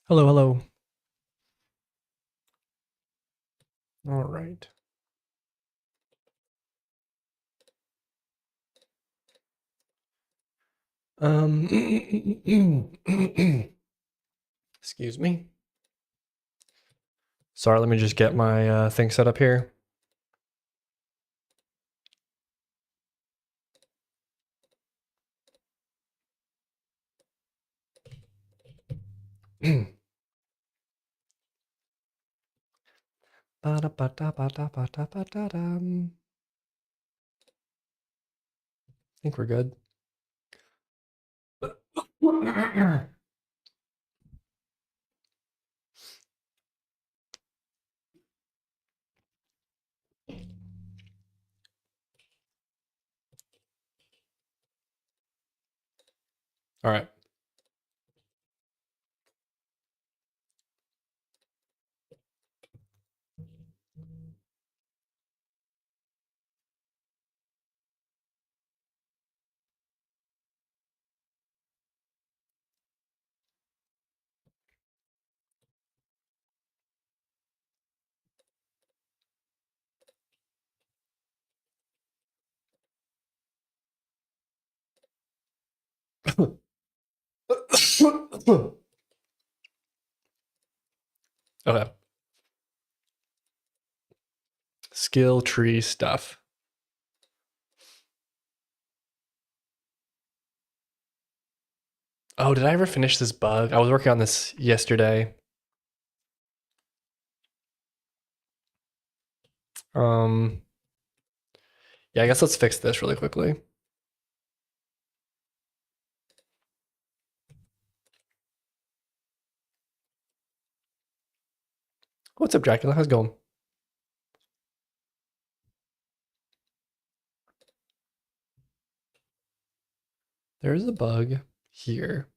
Hello, hello. All right. Excuse me. Sorry, let me just get my thing set up here. I think we're good. All right. Okay. Skill tree stuff. Oh, did I ever finish this bug? I was working on this yesterday. Yeah, I guess let's fix this really quickly. What's up, Dracula? How's it going? There's a bug here.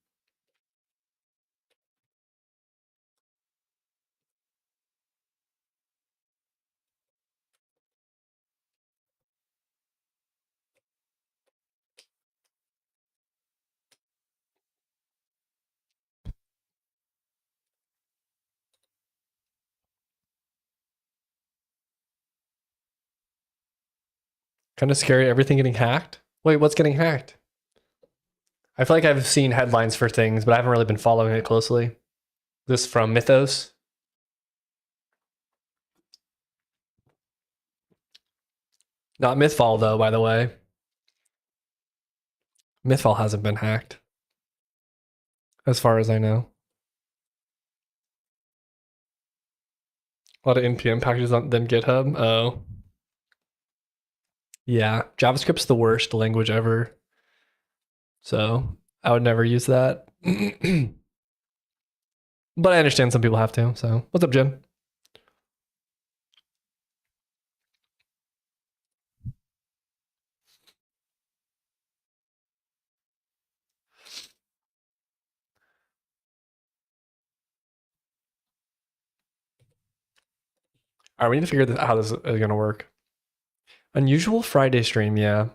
Kind of scary. Everything getting hacked. Wait, what's getting hacked? I feel like I've seen headlines for things, but I haven't really been following it closely. This from Mythos. Not Mythfall, though, by the way. Mythfall hasn't been hacked, as far as I know. A lot of NPM packages on them GitHub. Oh. Yeah, JavaScript's the worst language ever. So I would never use that. But I understand some people have to. So what's up, Jim? All right, we need to figure out how this is going to work. Unusual Friday stream, yeah.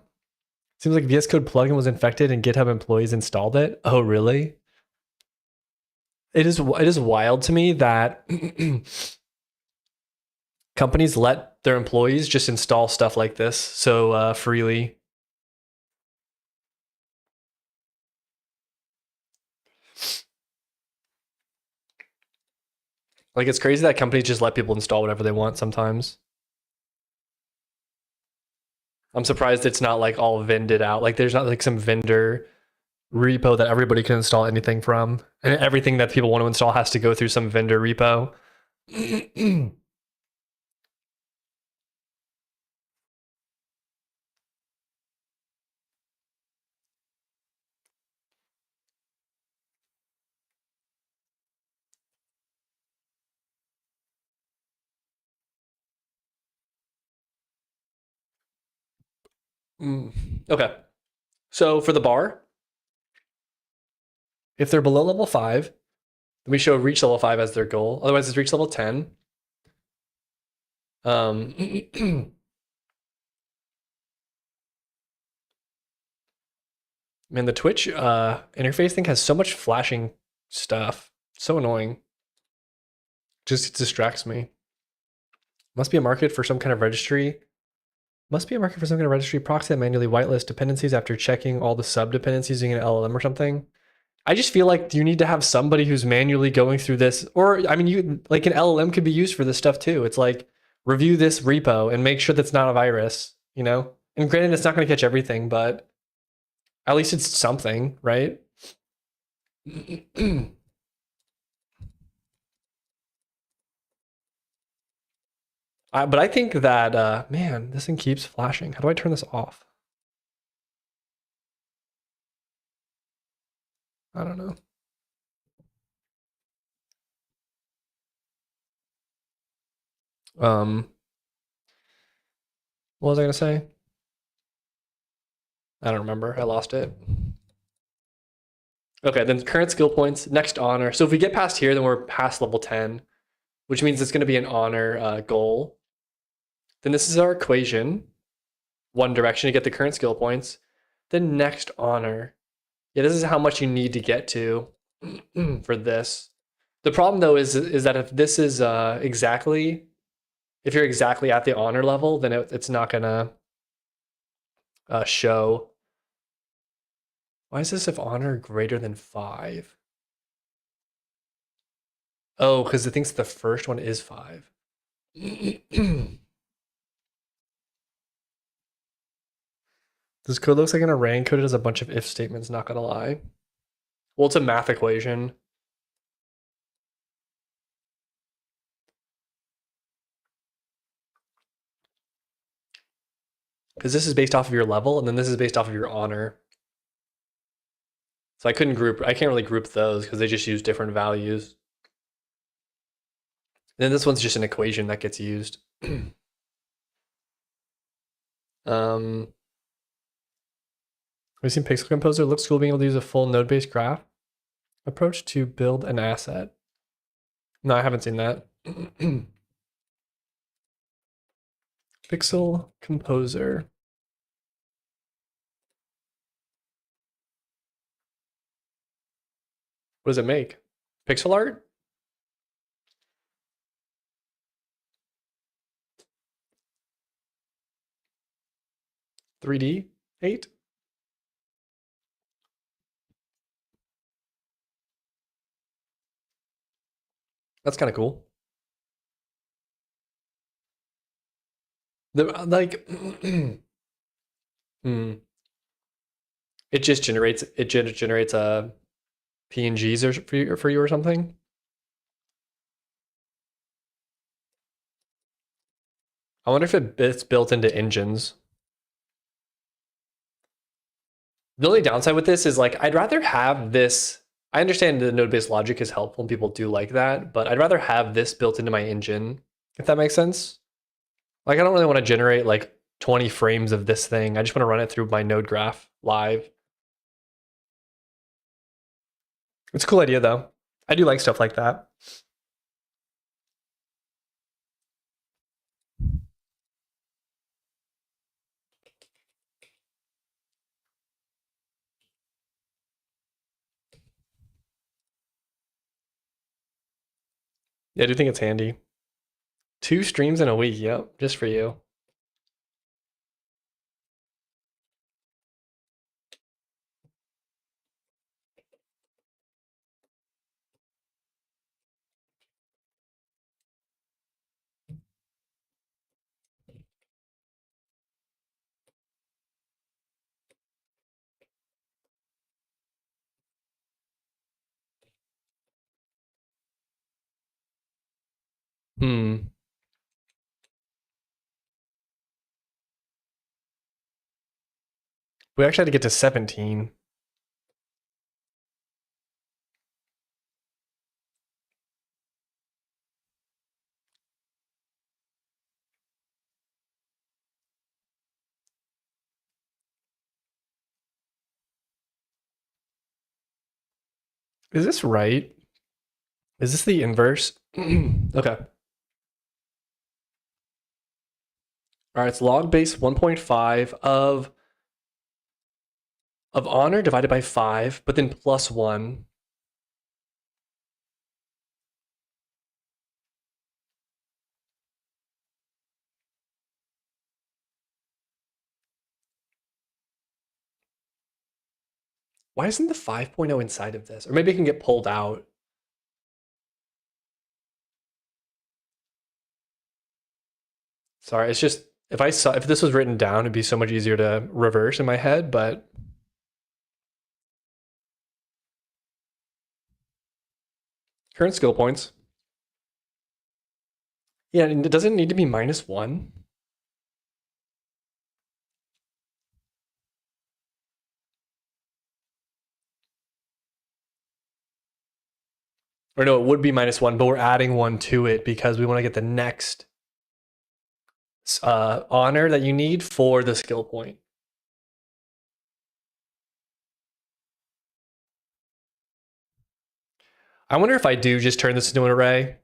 Seems like VS Code plugin was infected and GitHub employees installed it. Oh, really? It is wild to me that companies let their employees just install stuff like this so freely. Like, it's crazy that companies just let people install whatever they want sometimes. I'm surprised it's not like all vended out. Like, there's not like some vendor repo that everybody can install anything from, and everything that people want to install has to go through some vendor repo. Okay. So for the bar, if they're below level 5, then we show reach level 5 as their goal. Otherwise, it's reach level 10. Man, the Twitch interface thing has so much flashing stuff. So annoying. Just distracts me. Must be a market for some kind of registry. Must be a market for some kind of registry proxy that manually whitelist dependencies after checking all the sub dependencies using an LLM or something. I just feel like you need to have somebody who's manually going through this, or I mean, you like an LLM could be used for this stuff too. It's like review this repo and make sure that's not a virus, you know? And granted, it's not going to catch everything, but at least it's something, right? But I think that, man, this thing keeps flashing. How do I turn this off? I don't know. What was I going to say? I don't remember. I lost it. Okay, then current skill points, next honor. So if we get past here, then we're past level 10, which means it's going to be an honor goal. Then this is our equation. One direction to get the current skill points. Then next honor. Yeah, this is how much you need to get to for this. The problem though is that if this is if you're exactly at the honor level, then it's not gonna show. Why is this if honor greater than 5? Oh, because it thinks the first one is 5. This code looks like an array encoded as a bunch of if statements, not gonna lie. Well, it's a math equation. Because this is based off of your level, and then this is based off of your honor. So I can't really group those because they just use different values. And then this one's just an equation that gets used. We've seen Pixel Composer. Looks cool being able to use a full node-based graph approach to build an asset. No, I haven't seen that. Pixel Composer. What does it make? Pixel art? $3D 8? That's kind of cool. Like, it just generates PNGs or for you or something. I wonder if it's built into engines. The only downside with this is like I'd rather have this. I understand the node-based logic is helpful and people do like that, but I'd rather have this built into my engine, if that makes sense. Like I don't really want to generate like 20 frames of this thing. I just want to run it through my node graph live. It's a cool idea though. I do like stuff like that. Yeah, I do think it's handy. 2 streams in a week, yep, just for you. Hmm. We actually had to get to 17. Is this right? Is this the inverse? Okay. All right, it's log base 1.5 of of honor divided by 5, but then plus 1. Why isn't the 5.0 inside of this? Or maybe it can get pulled out. Sorry, it's just if this was written down, it'd be so much easier to reverse in my head, but current skill points. Yeah, it doesn't need to be -1. Or no, it would be -1, but we're adding 1 to it because we want to get the next honor that you need for the skill point. I wonder if I do just turn this into an array.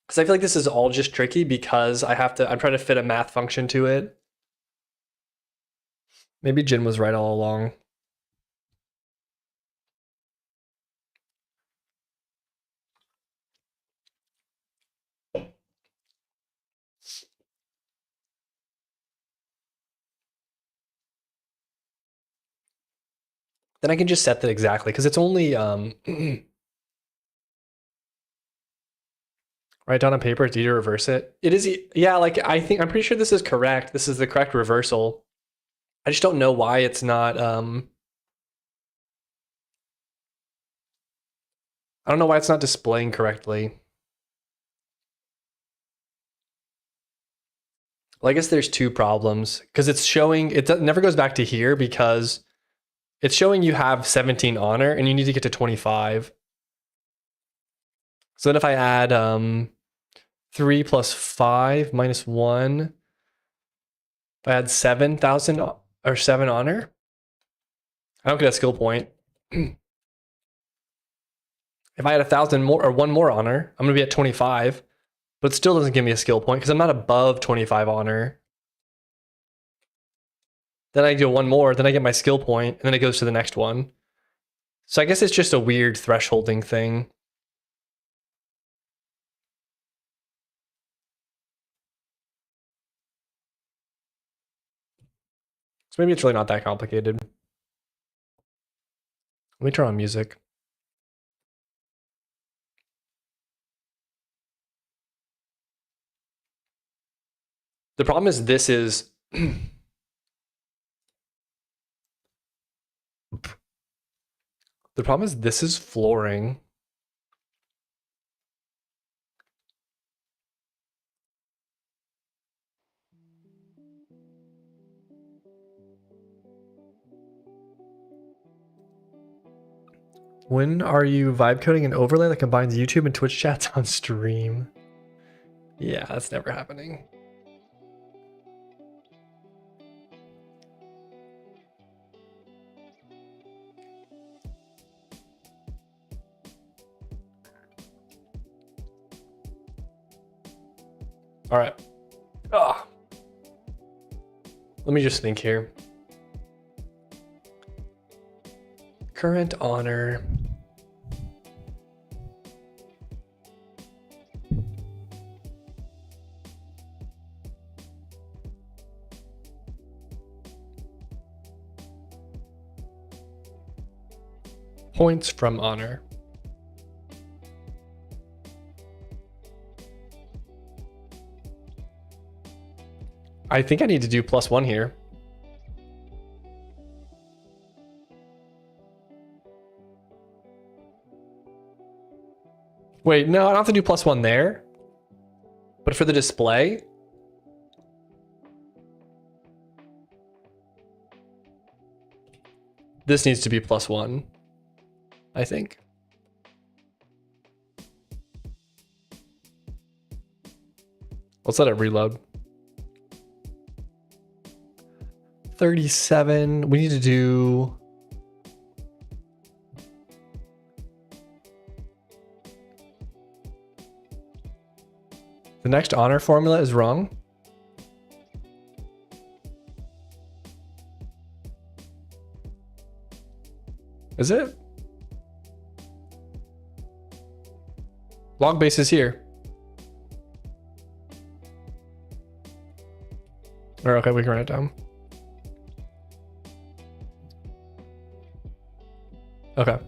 Because I feel like this is all just tricky because I'm trying to fit a math function to it. Maybe Jin was right all along. Then I can just set that exactly because it's only write down on paper. It's easy to reverse it. It is, yeah. Like I'm pretty sure this is correct. This is the correct reversal. I just don't know why it's not. I don't know why it's not displaying correctly. Well, I guess there's two problems because it's showing it never goes back to here because it's showing you have 17 honor and you need to get to 25. So then if I add 3 plus 5 minus 1, if I add 7,000 or 7 honor, I don't get a skill point. If I add 1,000 more or 1 more honor, I'm gonna be at 25, but it still doesn't give me a skill point because I'm not above 25 honor. Then I do 1 more, then I get my skill point, and then it goes to the next one. So I guess it's just a weird thresholding thing. So maybe it's really not that complicated. Let me turn on music. The problem is this is the problem is this is flooring. When are you vibe coding an overlay that combines YouTube and Twitch chats on stream? Yeah, that's never happening. All right. Ugh. Let me just think here. Current honor. Points from honor. I think I need to do +1 here. Wait, no, I don't have to do +1 there. But for the display, this needs to be +1, I think. Let's let it reload. 37. We need to do the next honor formula is wrong. Is it? Log base is here. Or okay, we can write it down. Okay.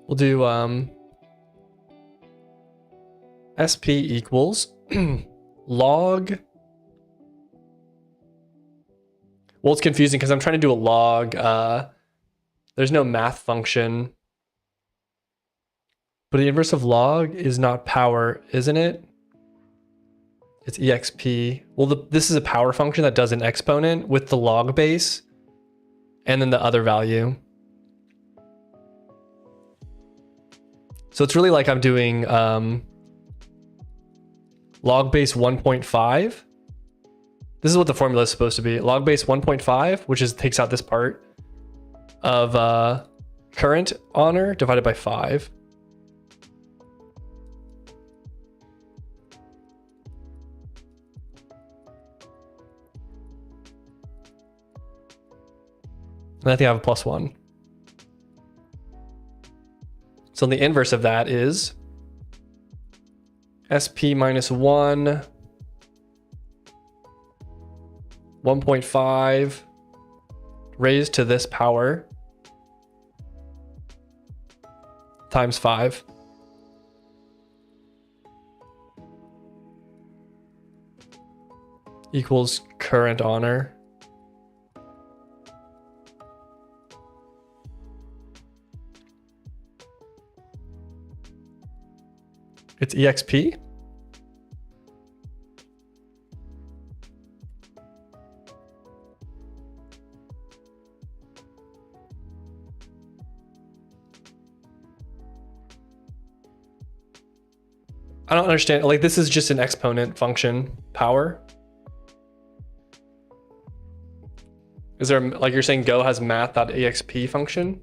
We'll do SP equals log. Well, it's confusing because I'm trying to do a log. There's no math function. But the inverse of log is not power, isn't it? It's exp. Well, this is a power function that does an exponent with the log base and then the other value. So it's really like I'm doing log base 1.5. This is what the formula is supposed to be. Log base 1.5, which is takes out this part of current honor divided by 5. And I think I have a +1. So the inverse of that is SP minus 1, 1.5 raised to this power times 5. Equals current honor. It's exp. I don't understand. Like, this is just an exponent function power. Is there, like, you're saying Go has math.exp function?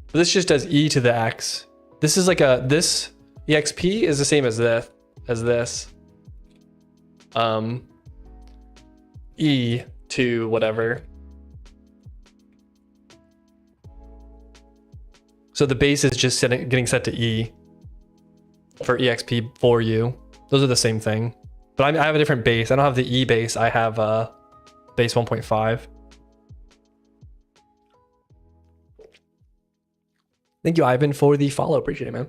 But this just does e to the x. This is like this exp is the same as this. E to whatever. So the base is just getting set to e for exp for you. Those are the same thing. But I have a different base. I don't have the e base. I have base 1.5. Thank you, Ivan, for the follow. Appreciate it, man.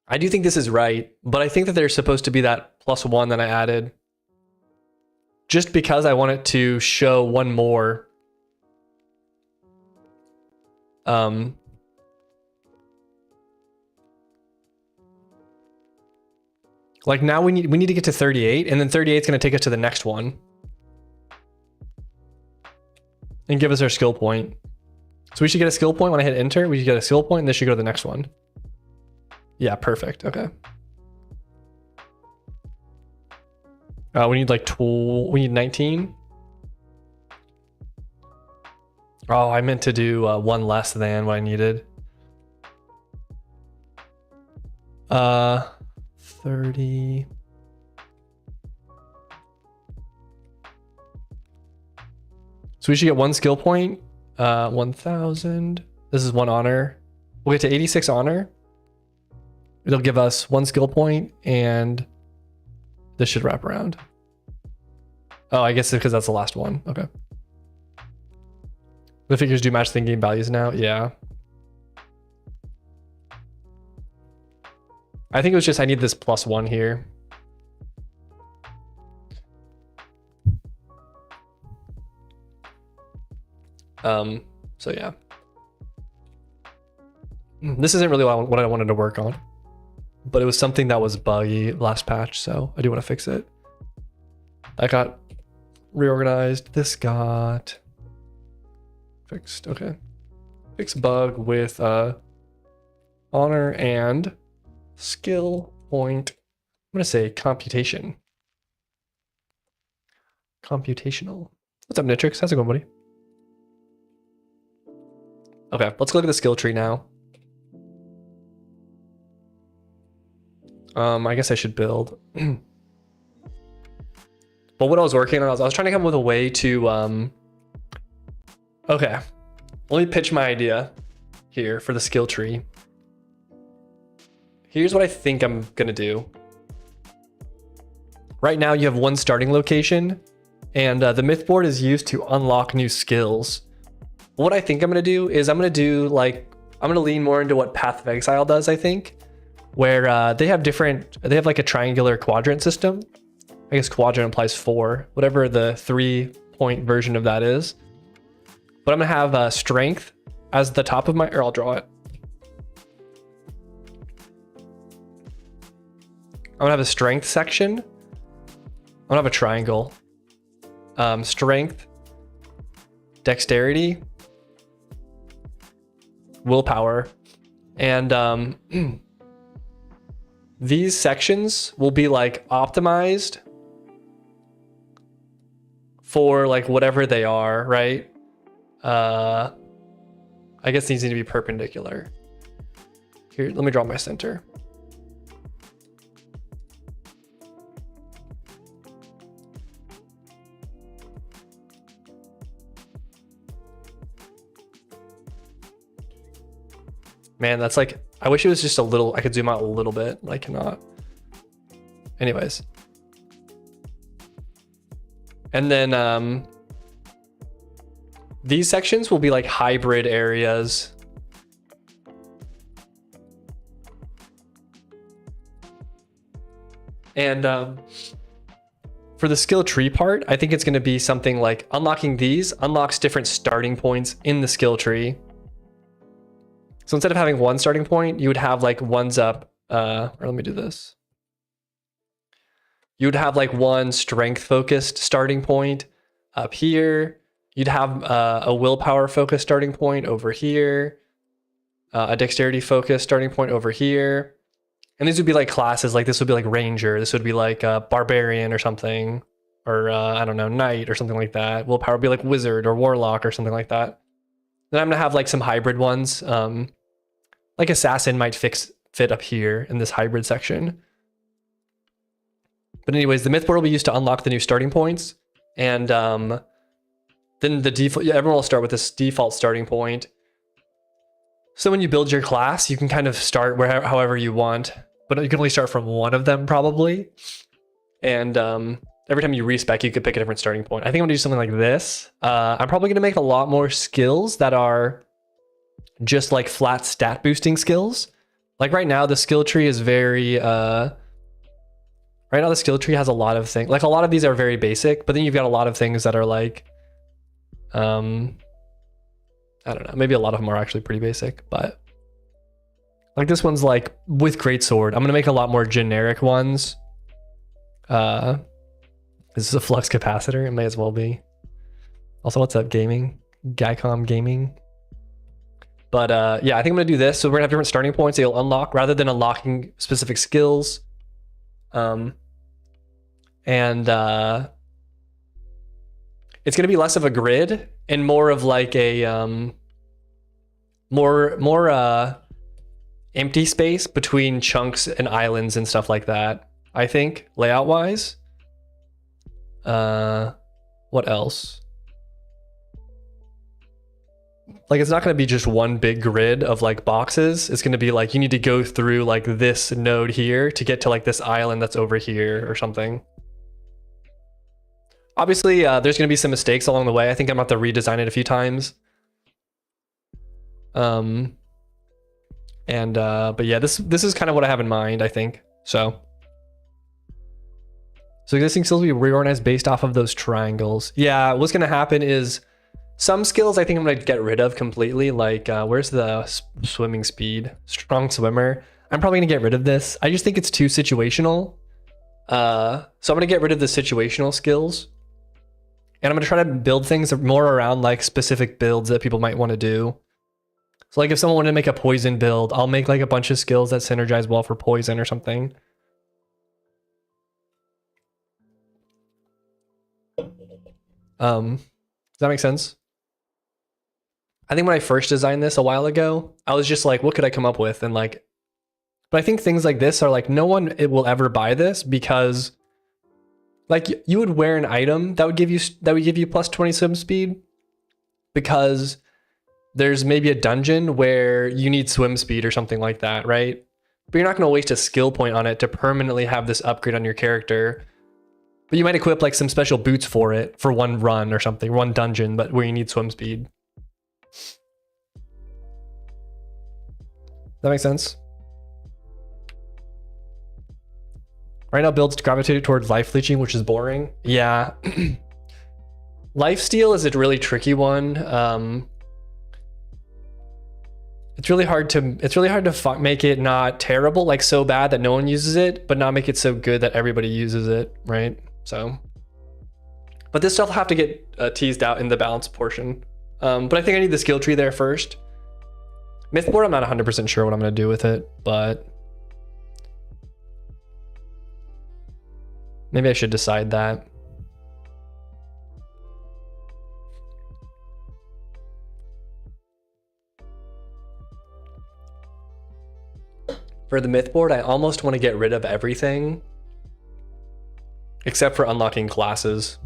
I do think this is right, but I think that there's supposed to be that +1 that I added just because I want it to show one more. Like now we need to get to 38, and then 38 is going to take us to the next one. And give us our skill point. So we should get a skill point when I hit enter. We should get a skill point and this should go to the next one. Yeah, perfect. Okay. We need like we need 19. Oh, I meant to do one less than what I needed. 30. So we should get one skill point, 1,000. This is one honor. We'll get to 86 honor. It'll give us one skill point and this should wrap around. Oh, I guess it's because that's the last one. Okay. The figures do match the in-game values now. Yeah. I think it was just I need this +1 here. So yeah. This isn't really what I wanted to work on, but it was something that was buggy last patch, so I do want to fix it. I got reorganized. This got fixed. Okay. Fix bug with honor and skill point. I'm gonna say computation. Computational. What's up, Nitrix? How's it going, buddy? Okay, let's look at the skill tree now. I guess I should build. But what I was working on, I was trying to come up with a way to, okay, let me pitch my idea here for the skill tree. Here's what I think I'm gonna do. Right now you have one starting location, and the myth board is used to unlock new skills. What I think I'm gonna do is I'm gonna lean more into what Path of Exile does, I think, where they have like a triangular quadrant system. I guess quadrant implies 4, whatever the 3-point version of that is. But I'm gonna have strength as the top of or I'll draw it. I'm gonna have a strength section. I'm gonna have a triangle. Strength, dexterity, willpower, and these sections will be like optimized for like whatever they are, right? I guess these need to be perpendicular. Here, let me draw my center. Man, that's like, I wish it was just a little, I could zoom out a little bit, but I cannot. Anyways. And then these sections will be like hybrid areas. And for the skill tree part, I think it's going to be something like unlocking these unlocks different starting points in the skill tree. So instead of having one starting point, you would have like ones up, or let me do this. You would have like one strength focused starting point up here. You'd have a willpower focused starting point over here, a dexterity focused starting point over here. And these would be like classes, like this would be like ranger. This would be like barbarian or something, or I don't know, knight or something like that. Willpower would be like wizard or warlock or something like that. Then I'm gonna have like some hybrid ones. Like assassin might fit up here in this hybrid section. But anyways, the myth board will be used to unlock the new starting points. And then the default, everyone will start with this default starting point. So when you build your class, you can kind of start however you want, but you can only start from one of them probably. And every time you respec, you could pick a different starting point. I think I'm gonna do something like this. I'm probably gonna make a lot more skills that are just like flat stat boosting skills. Like right now, the skill tree is very, right now the skill tree has a lot of things. Like a lot of these are very basic, but then you've got a lot of things that are like, I don't know, maybe a lot of them are actually pretty basic, but like this one's like with greatsword. I'm gonna make a lot more generic ones. Is this a flux capacitor? It may as well be. Also, what's up, gaming? Guycom gaming. But yeah, I think I'm gonna do this. So we're gonna have different starting points that you'll unlock rather than unlocking specific skills. And it's gonna be less of a grid and more of like a more empty space between chunks and islands and stuff like that. I think layout wise. What else? Like it's not going to be just one big grid of like boxes. It's going to be like you need to go through like this node here to get to like this island that's over here or something. Obviously, there's going to be some mistakes along the way. I think I'm going to have to redesign it a few times. But yeah, this is kind of what I have in mind, I think. So existing skills will be reorganized based off of those triangles. Yeah, what's going to happen is some skills I think I'm going to get rid of completely. Like, where's the swimming speed? Strong swimmer. I'm probably going to get rid of this. I just think it's too situational. So I'm going to get rid of the situational skills. And I'm going to try to build things more around like specific builds that people might want to do. So like if someone wanted to make a poison build, I'll make like a bunch of skills that synergize well for poison or something. Does that make sense? I think when I first designed this a while ago, I was just like, what could I come up with? And like, But I think things like this are like, no one will ever buy this because like you would wear an item that would give you plus 20 swim speed because there's maybe a dungeon where you need swim speed or something like that, right? But you're not going to waste a skill point on it to permanently have this upgrade on your character. But you might equip like some special boots for it for one run or something, one dungeon, but where you need swim speed. That makes sense. Right now, builds gravitated towards life leeching, which is boring. Yeah. Life steal is a really tricky one. It's really hard to make it not terrible, like so bad that no one uses it, but not make it so good that everybody uses it, right? So, but this stuff will have to get teased out in the balance portion. But I think I need the skill tree there first. Mythboard, I'm not 100% sure what I'm going to do with it, but maybe I should decide that. For the Mythboard, I almost want to get rid of everything except for unlocking classes.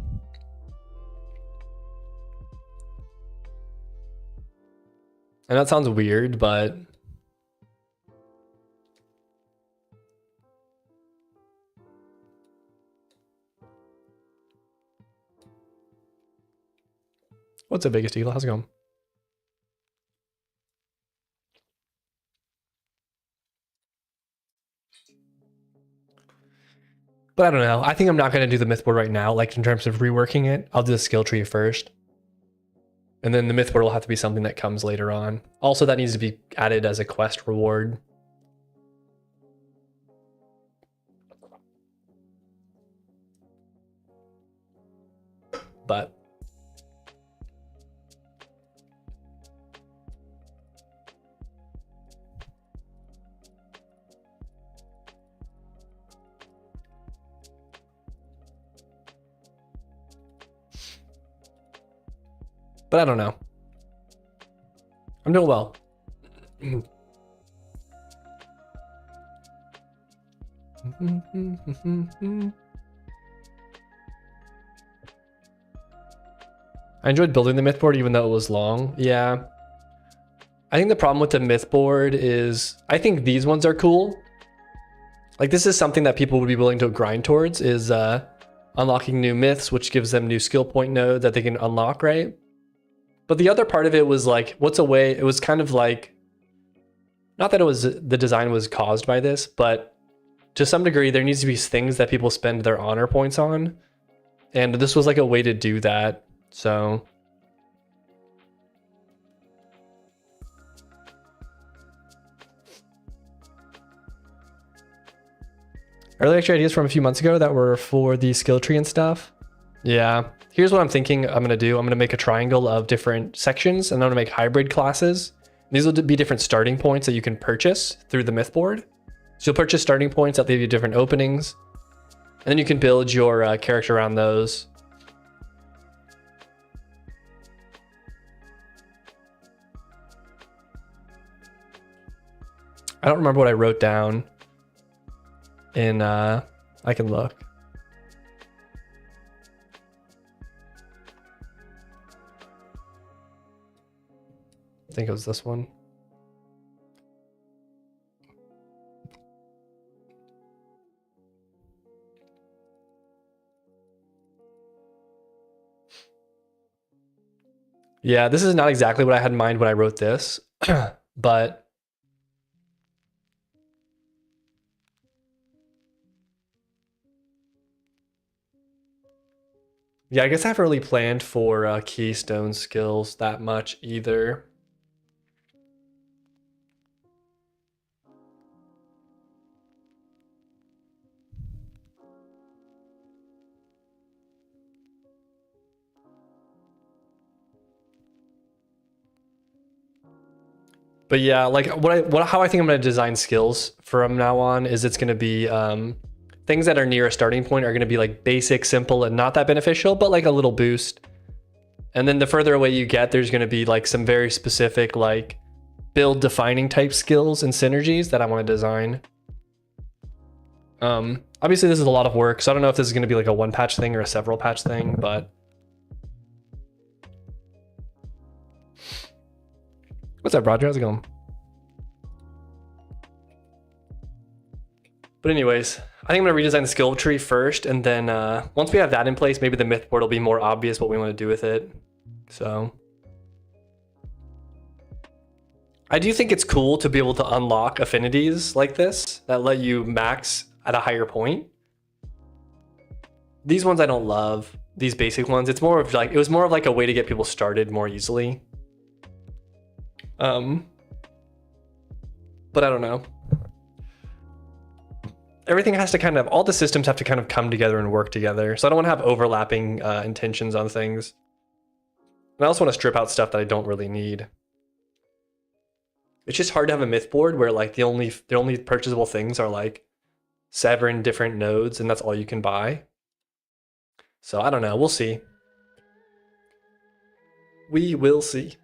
And that sounds weird, but what's the biggest deal? How's it going? But I don't know. I think I'm not going to do the Mythboard right now, like in terms of reworking it. I'll do the skill tree first. And then the Mythboard will have to be something that comes later on. Also, that needs to be added as a quest reward. But I don't know. I'm doing well. I enjoyed building the Mythboard even though it was long. Yeah. I think the problem with the Mythboard is I think these ones are cool. Like this is something that people would be willing to grind towards is unlocking new myths, which gives them new skill point node that they can unlock, right? But the other part of it was like, what's a way, it was kind of like, not that it was, the design was caused by this, but to some degree, there needs to be things that people spend their honor points on. And this was like a way to do that. So. Early extra ideas from a few months ago that were for the skill tree and stuff. Yeah. Here's what I'm thinking I'm going to do. I'm going to make a triangle of different sections and I'm going to make hybrid classes. These will be different starting points that you can purchase through the Mythboard. So you'll purchase starting points that leave you different openings. And then you can build your character around those. I don't remember what I wrote down in, I can look. I think it was this one. Yeah, this is not exactly what I had in mind when I wrote this, but yeah, I guess I haven't really planned for keystone skills that much either. But yeah, like how I think I'm going to design skills from now on is it's going to be things that are near a starting point are going to be like basic, simple, and not that beneficial, but like a little boost. And then the further away you get, there's going to be like some very specific like build defining type skills and synergies that I want to design. Obviously this is a lot of work, so I don't know if this is going to be like a one patch thing or a several patch thing, but what's up, Roger? How's it going? But anyways, I think I'm going to redesign the skill tree first, and then once we have that in place, maybe the myth board will be more obvious what we want to do with it. So I do think it's cool to be able to unlock affinities like this that let you max at a higher point. These ones I don't love, these basic ones. It's more of like, it was more of like a way to get people started more easily. But I don't know. Everything has to kind of, all the systems have to kind of come together and work together. So I don't want to have overlapping intentions on things. And I also want to strip out stuff that I don't really need. It's just hard to have a myth board where like the only purchasable things are like 7 different nodes and that's all you can buy. So I don't know, we'll see. We will see.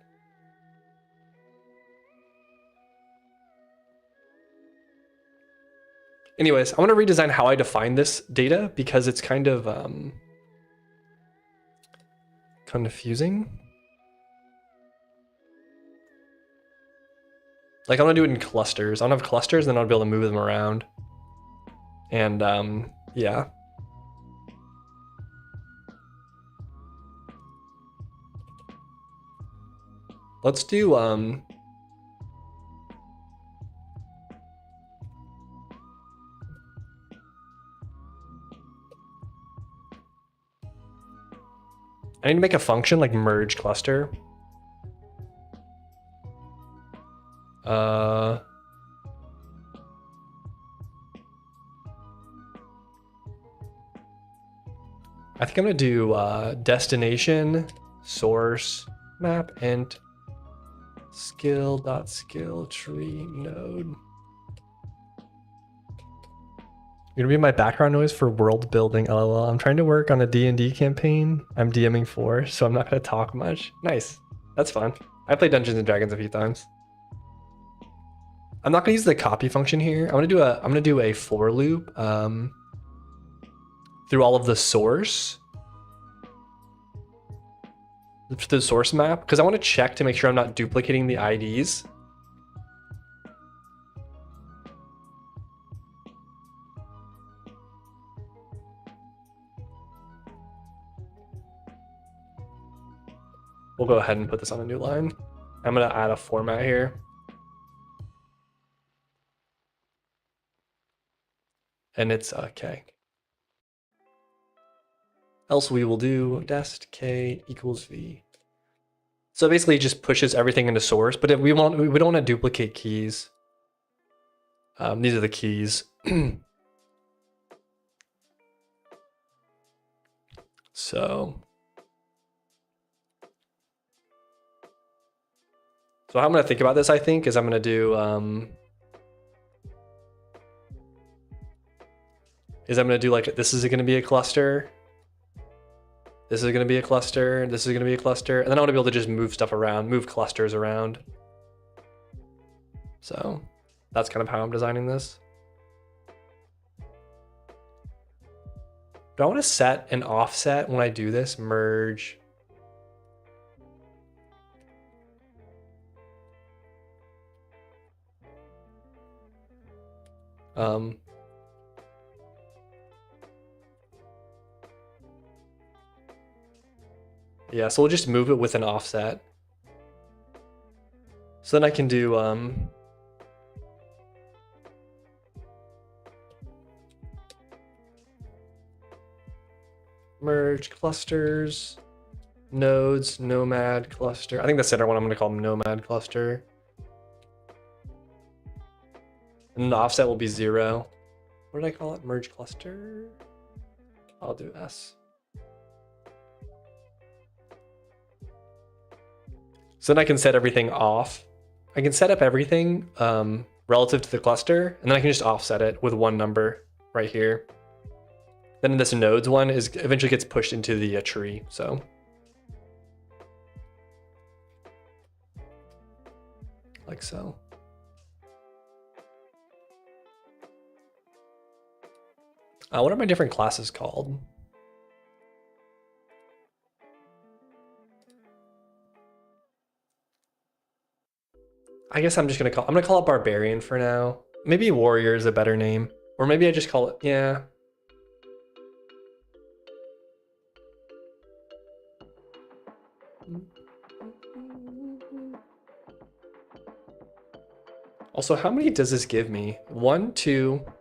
Anyways, I want to redesign how I define this data because it's kind of confusing. Like I'm gonna do it in clusters. I'll have clusters, and then I'll be able to move them around. And yeah. Let's do I need to make a function like merge cluster. I think I'm gonna do destination source map int skill.skill tree node. You're gonna be my background noise for world building, lol. I'm trying to work on a D&D campaign I'm DMing for, so I'm not gonna talk much. Nice, that's fun. I played Dungeons and Dragons a few times. I'm not gonna use the copy function here. I'm gonna do a for loop through all of the source, the source map, because I want to check to make sure I'm not duplicating the IDs. We'll go ahead and put this on a new line. I'm gonna add a format here. And it's k. Else we will do dest k equals v. So basically it just pushes everything into source, but we don't want to duplicate keys. These are the keys. So how I'm going to think about this, I think, is I'm going to do like, this is going to be a cluster. This is going to be a cluster. This is going to be a cluster. And then I want to be able to just move stuff around, move clusters around. So that's kind of how I'm designing this. Do I want to set an offset when I do this? Merge. Yeah, so we'll just move it with an offset. So then I can do merge clusters, nodes, nomad cluster. I think the center one I'm gonna call nomad cluster. And the offset will be 0. What did I call it? Merge cluster? I'll do S. So then I can set everything off. I can set up everything relative to the cluster, and then I can just offset it with one number right here. Then this nodes one eventually gets pushed into the tree. So like so. What are my different classes called? I guess I'm gonna call it Barbarian for now. Maybe Warrior is a better name. Or maybe I just call it, yeah. Also, how many does this give me? 1, 2. All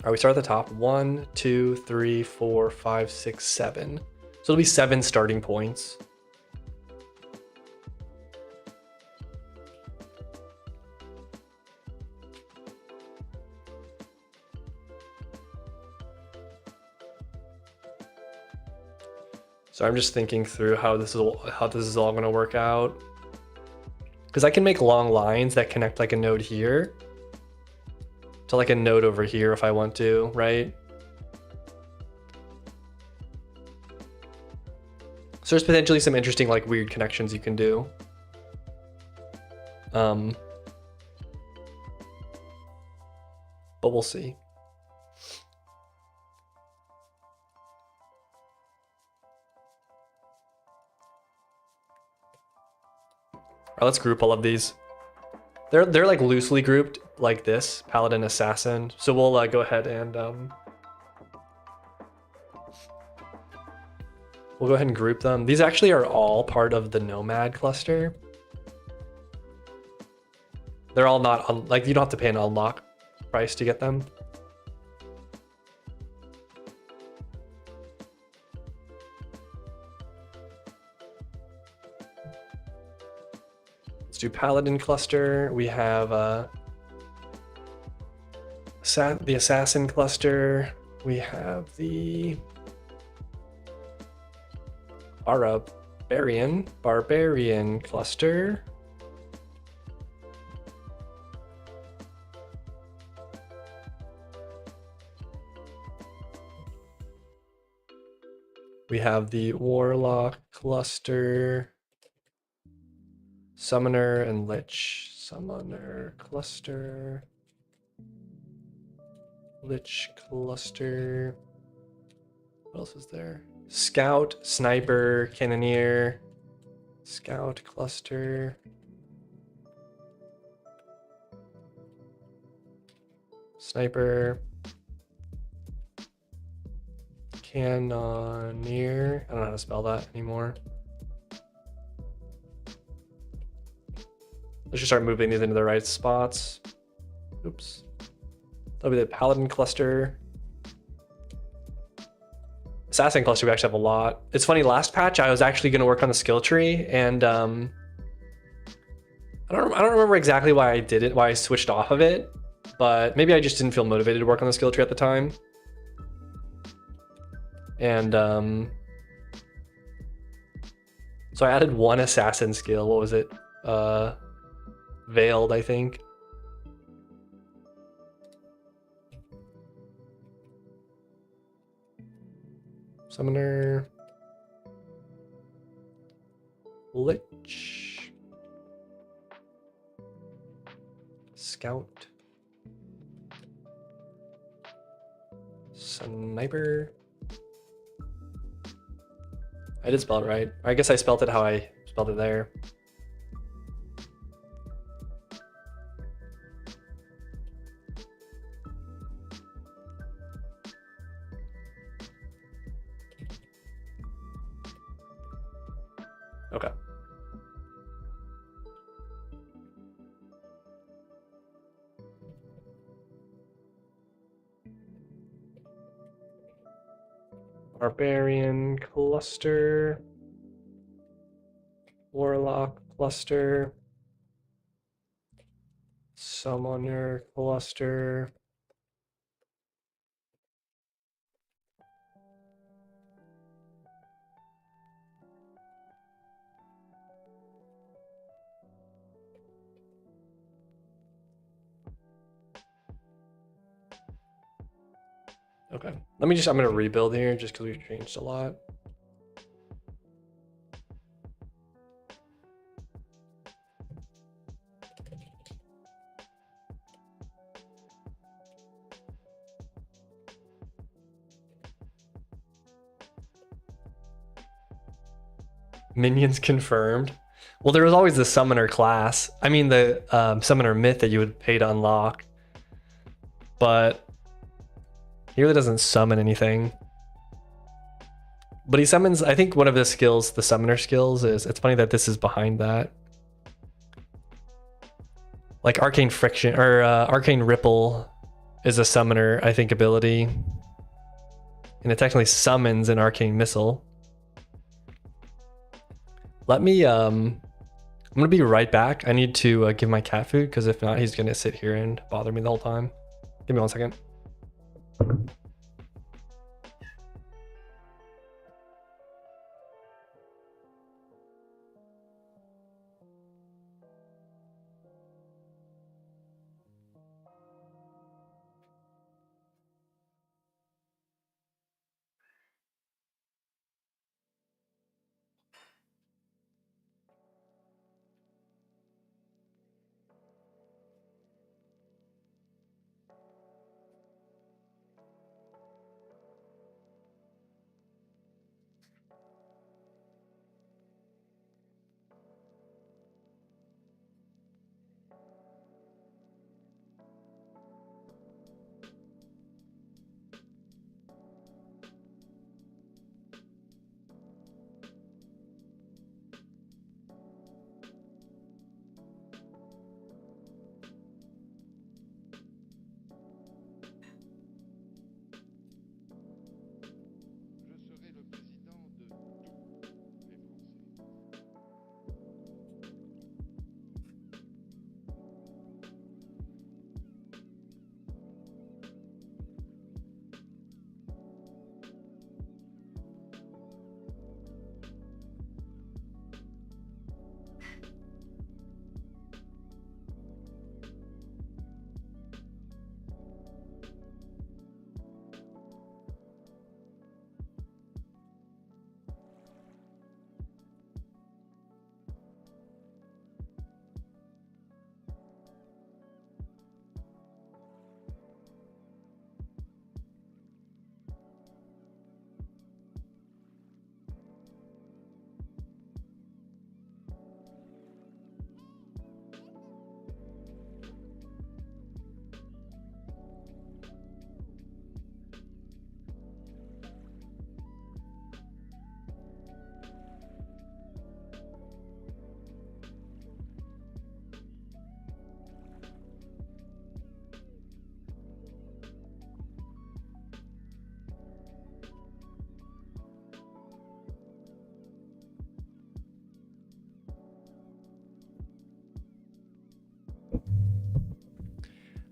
right, we start at the top. 1, 2, 3, 4, 5, 6, 7. So it'll be 7 starting points. So I'm just thinking through how this is all going to work out. Because I can make long lines that connect like a node here to like a node over here if I want to, right? So there's potentially some interesting like weird connections you can do. But we'll see. All right, let's group all of these. They're like loosely grouped like this, Paladin, Assassin. So we'll go ahead and we'll go ahead and group them. These actually are all part of the Nomad cluster. They're all not like you don't have to pay an unlock price to get them. Let's do Paladin cluster. We have the Assassin cluster. We have the Barbarian cluster. We have the Warlock cluster. Summoner and Lich. Summoner cluster. Lich cluster. What else is there? Scout, Sniper, Cannoneer. Scout cluster. Sniper. Cannoneer. I don't know how to spell that anymore. Let's just start moving these into the right spots. Oops. That'll be the Paladin cluster. Assassin cluster, we actually have a lot. It's funny, last patch I was actually going to work on the skill tree, and I don't remember exactly why I did it, why I switched off of it, but maybe I just didn't feel motivated to work on the skill tree at the time. And so I added one assassin skill. What was it? Veiled, I think. Summoner. Lich. Scout. Sniper. I did spell it right. I guess I spelled it how I spelled it there. Okay. Barbarian cluster. Warlock cluster. Summoner cluster. Okay, I'm gonna rebuild here just because we've changed a lot. Minions confirmed. Well, there was always the summoner class. I mean, the summoner myth that you would pay to unlock. But he really doesn't summon anything. But he summons, I think one of the skills, the summoner skills, is, it's funny that this is behind that. Like Arcane Friction, or Arcane Ripple is a summoner, I think, ability. And it technically summons an Arcane Missile. Let me, I'm gonna be right back. I need to give my cat food, because if not, he's gonna sit here and bother me the whole time. Give me 1 second.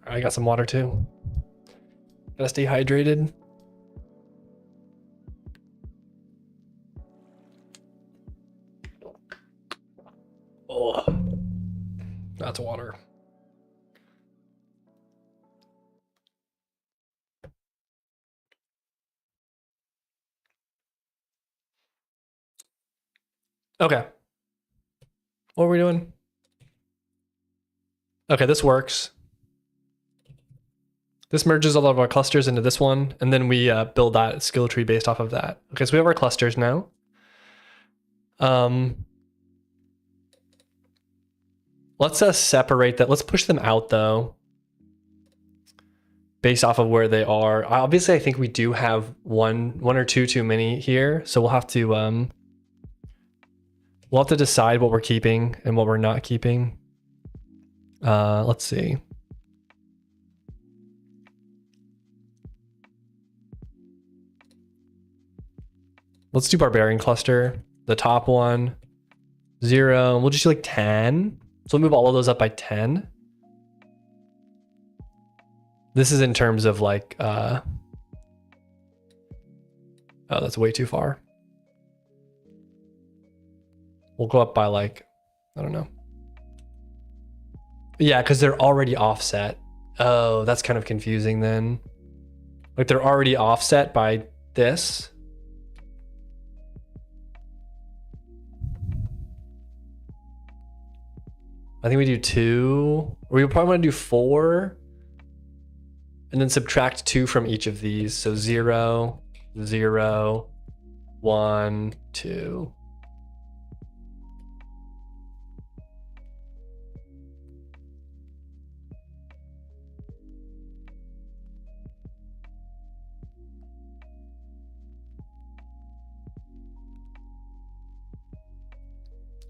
I got some water too. Gotta stay hydrated. Oh, that's water. Okay. What are we doing? Okay, this works. This merges all of our clusters into this one, and then we build that skill tree based off of that. Okay, so we have our clusters now. Let's separate that. Let's push them out though, based off of where they are. Obviously, I think we do have one or two too many here, so we'll have to decide what we're keeping and what we're not keeping. Let's see. Let's do Barbarian Cluster, the top one, 0. We'll just do like 10. So we'll move all of those up by 10. This is in terms of like, oh, that's way too far. We'll go up by like, I don't know. Yeah, because they're already offset. Oh, that's kind of confusing then. Like they're already offset by this. I think we do 2, or we probably want to do 4, and then subtract 2 from each of these. So 0, 0, 1, 2.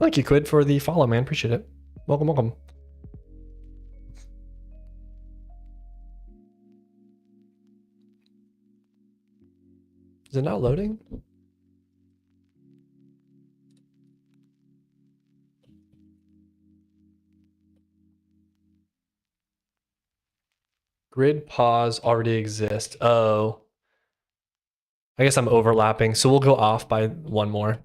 Thank you, Quid, for the follow, man. Appreciate it. Welcome, welcome. Is it not loading? Grid pause already exists. Oh. I guess I'm overlapping, so we'll go off by one more.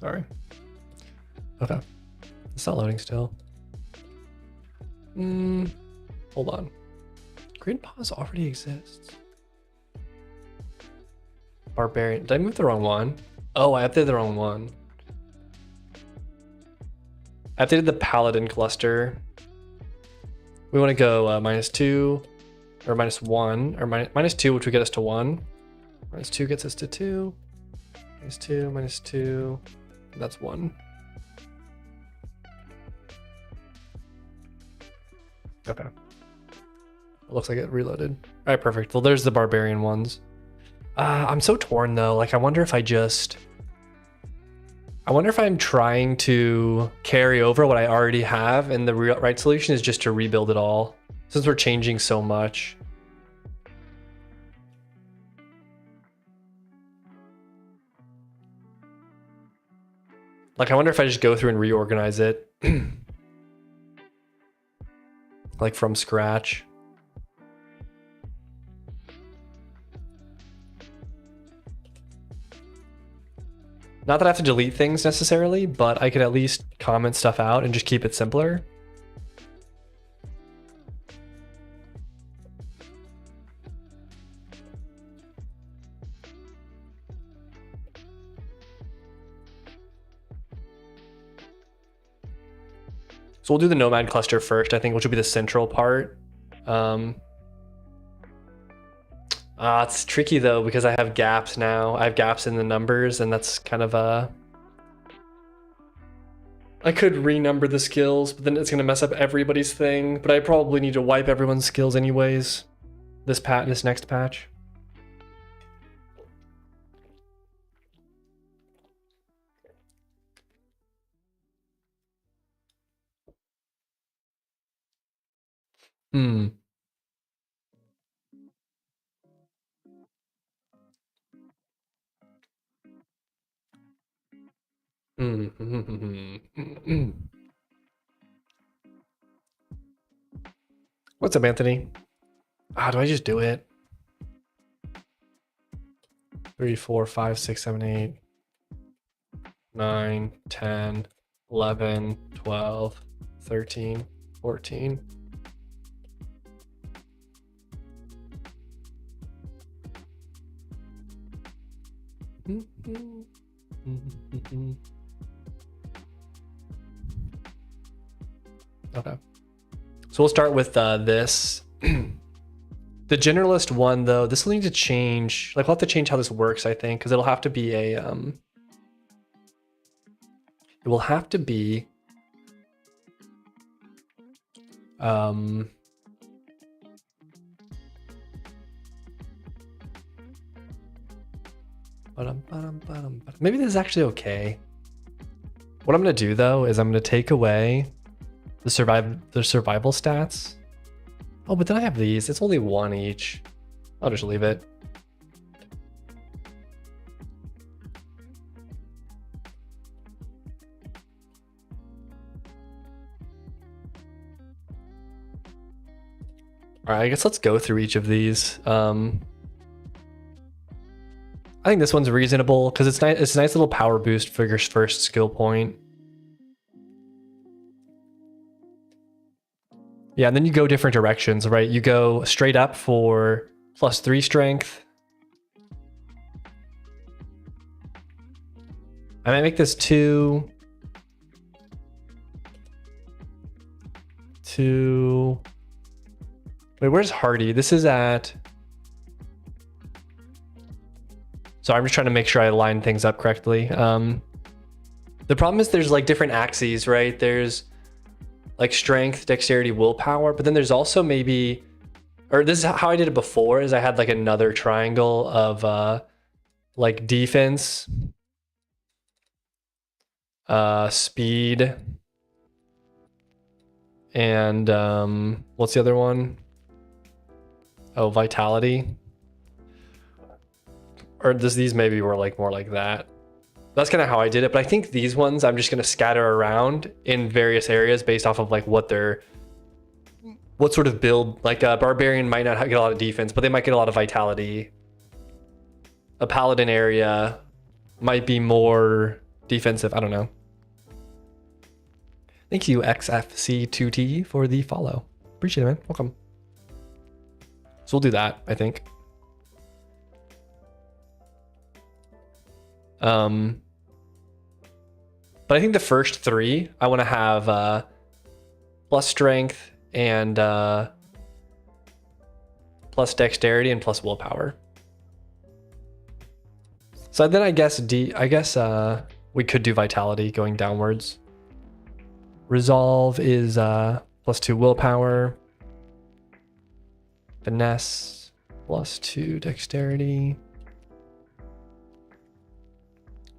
Sorry. Okay. It's not loading still. Hold on. Grid pause already exists. Barbarian. Did I move the wrong one? Oh, I updated the wrong one. I updated the Paladin cluster. We want to go -2 or -1 or -2, which would get us to 1. -2 gets us to 2. -2, -2. That's 1. Okay. It looks like it reloaded. All right, perfect. Well, there's the barbarian ones. I'm so torn though. Like, I wonder if I'm trying to carry over what I already have, and the right solution is just to rebuild it all, since we're changing so much. Like, I wonder if I just go through and reorganize it. Like from scratch. Not that I have to delete things necessarily, but I could at least comment stuff out and just keep it simpler. So we'll do the Nomad cluster first, I think, which will be the central part. It's tricky though, because I have gaps now. I have gaps in the numbers, and that's kind of I could renumber the skills, but then it's gonna mess up everybody's thing. But I probably need to wipe everyone's skills anyways. This next patch. What's up, Anthony? Do I just do it? 3, 4, 5, 6, 7, 8, 9, 10, 11, 12, 13, 14. Okay. So we'll start with this. The generalist one, though, this will need to change. Like, we'll have to change how this works, I think, because it'll have to be a it will have to be maybe this is actually okay. What I'm gonna do though is I'm gonna take away the survival stats. Oh, but then I have these. It's only 1 each. I'll just leave it. All right, I guess let's go through each of these. I think this one's reasonable because it's nice. It's a nice little power boost for your first skill point. Yeah, and then you go different directions, right? You go straight up for +3 strength. I might make this 2. 2. Wait, where's Hardy? This is at... So I'm just trying to make sure I line things up correctly. The problem is there's like different axes, right? There's like strength, dexterity, willpower, but then there's also maybe, or this is how I did it before, is I had like another triangle of like defense, speed, and what's the other one? Oh, vitality. Or these maybe were like more like that. That's kind of how I did it, but I think these ones I'm just going to scatter around in various areas based off of like what sort of build. Like a barbarian might not get a lot of defense, but they might get a lot of vitality. A paladin area might be more defensive. I don't know. Thank you, XFC2T, for the follow. Appreciate it, man. Welcome. So we'll do that, I think. But I think the first three, I want to have plus strength and plus dexterity and plus willpower. So then I guess we could do vitality going downwards. Resolve is +2 willpower. Finesse +2 dexterity.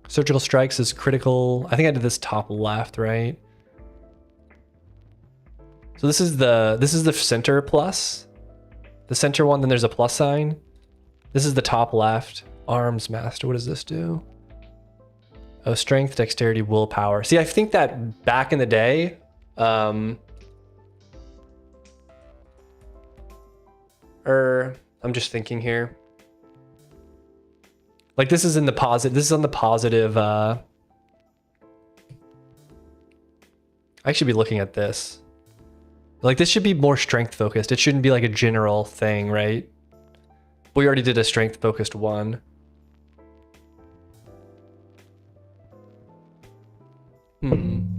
Surgical strikes is critical. I think I did this top left, right? So this is the center plus. The center one, then there's a plus sign. This is the top left. Arms master. What does this do? Oh, strength, dexterity, willpower. See, I think that back in the day, I'm just thinking here. Like this is in the positive. This is on the positive. I should be looking at this. Like this should be more strength focused. It shouldn't be like a general thing, right? We already did a strength focused one. I'm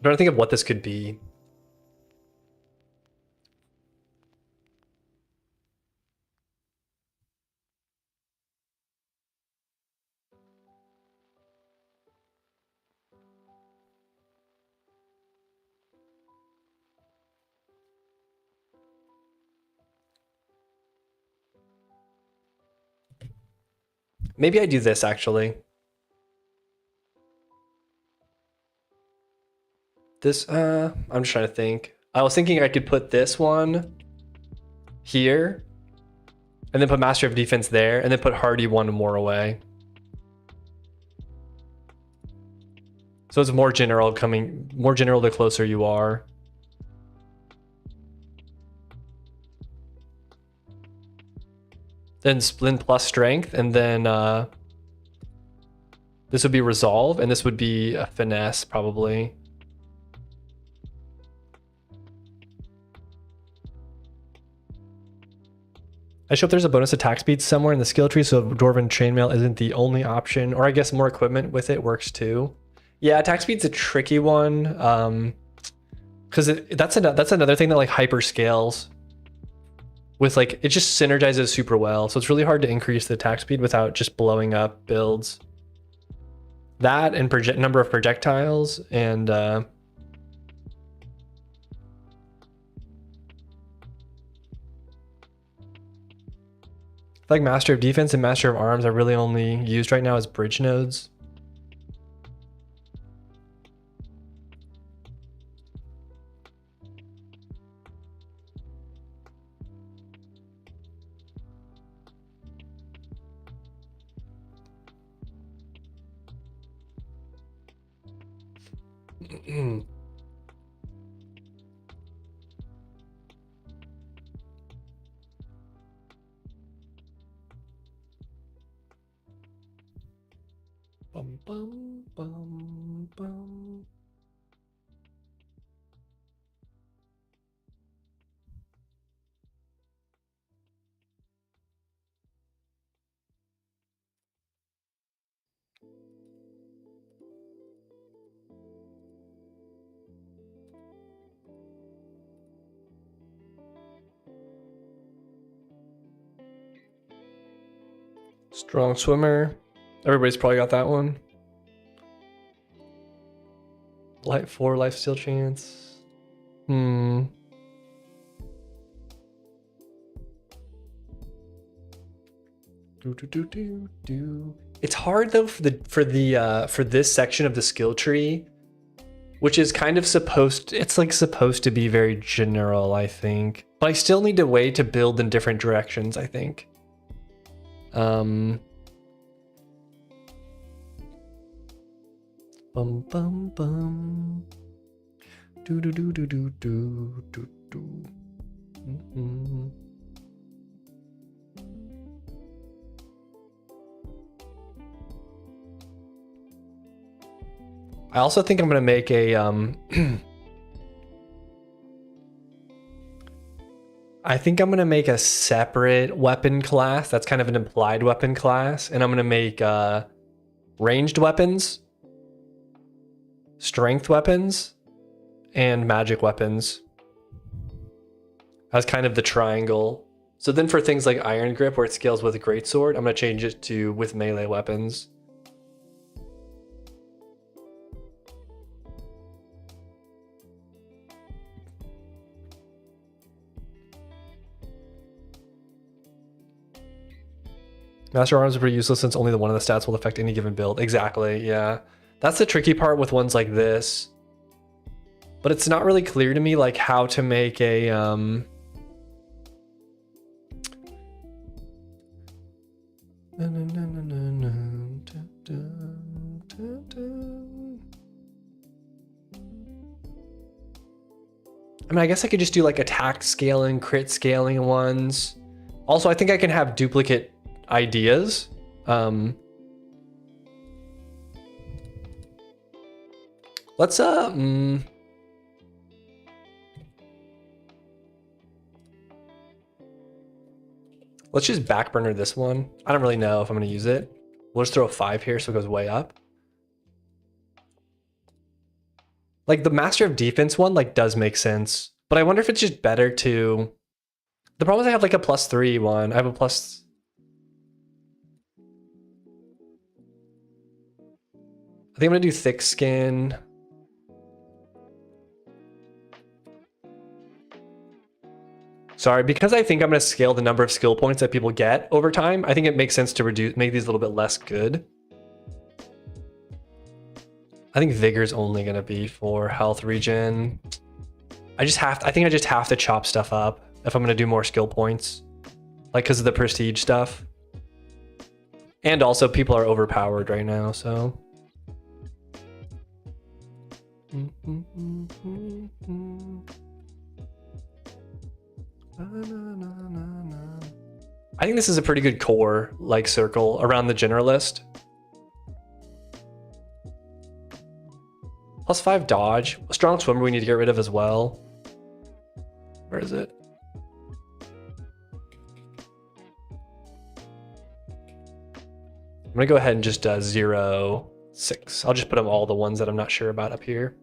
trying to think of what this could be. Maybe I do this actually. This, I'm just trying to think. I was thinking I could put this one here and then put Master of Defense there and then put Hardy one more away. So it's more general the closer you are. Then Splint plus strength, and then this would be resolve, and this would be a finesse probably. I show if there's a bonus attack speed somewhere in the skill tree, so Dwarven Chainmail isn't the only option, or I guess more equipment with it works too. Yeah, attack speed's a tricky one, because that's another thing that like hyper scales. With like, it just synergizes super well. So it's really hard to increase the attack speed without just blowing up builds. That and number of projectiles and like Master of Defense and Master of Arms are really only used right now as bridge nodes. Bum, bum, bum, bum. Strong swimmer. Everybody's probably got that one. Light 4 life steal chance. Do. It's hard though for this section of the skill tree, which is kind of it's like supposed to be very general, I think. But I still need a way to build in different directions, I think. Bum bum bum. Do do do do do do do do. I also think I'm gonna make a I think I'm gonna make a separate weapon class that's kind of an implied weapon class, and I'm gonna make ranged weapons, strength weapons, and magic weapons as kind of the triangle. So then for things like Iron Grip, where it scales with a greatsword, I'm gonna change it to with melee weapons. Master Arms are pretty useless since only the one of the stats will affect any given build. Exactly, yeah. That's the tricky part with ones like this. But it's not really clear to me like how to make a I mean, I guess I could just do like attack scaling, crit scaling ones. Also, I think I can have duplicate ideas. Let's let's just backburner this one. I don't really know if I'm gonna use it. We'll just throw a 5 here so it goes way up. Like the Master of Defense one like does make sense, but I wonder if it's just better to. The problem is I have like a +3 one. I have a plus. I think I'm gonna do thick skin. Sorry, because I think I'm gonna scale the number of skill points that people get over time, I think it makes sense to make these a little bit less good. I think Vigor's only gonna be for health regen. I think I just have to chop stuff up if I'm gonna do more skill points. Like because of the prestige stuff. And also people are overpowered right now, so. I think this is a pretty good core like circle around the generalist. +5 dodge. A strong swimmer we need to get rid of as well. Where is it? I'm gonna go ahead and just 0, 6. I'll just put them all the ones that I'm not sure about up here.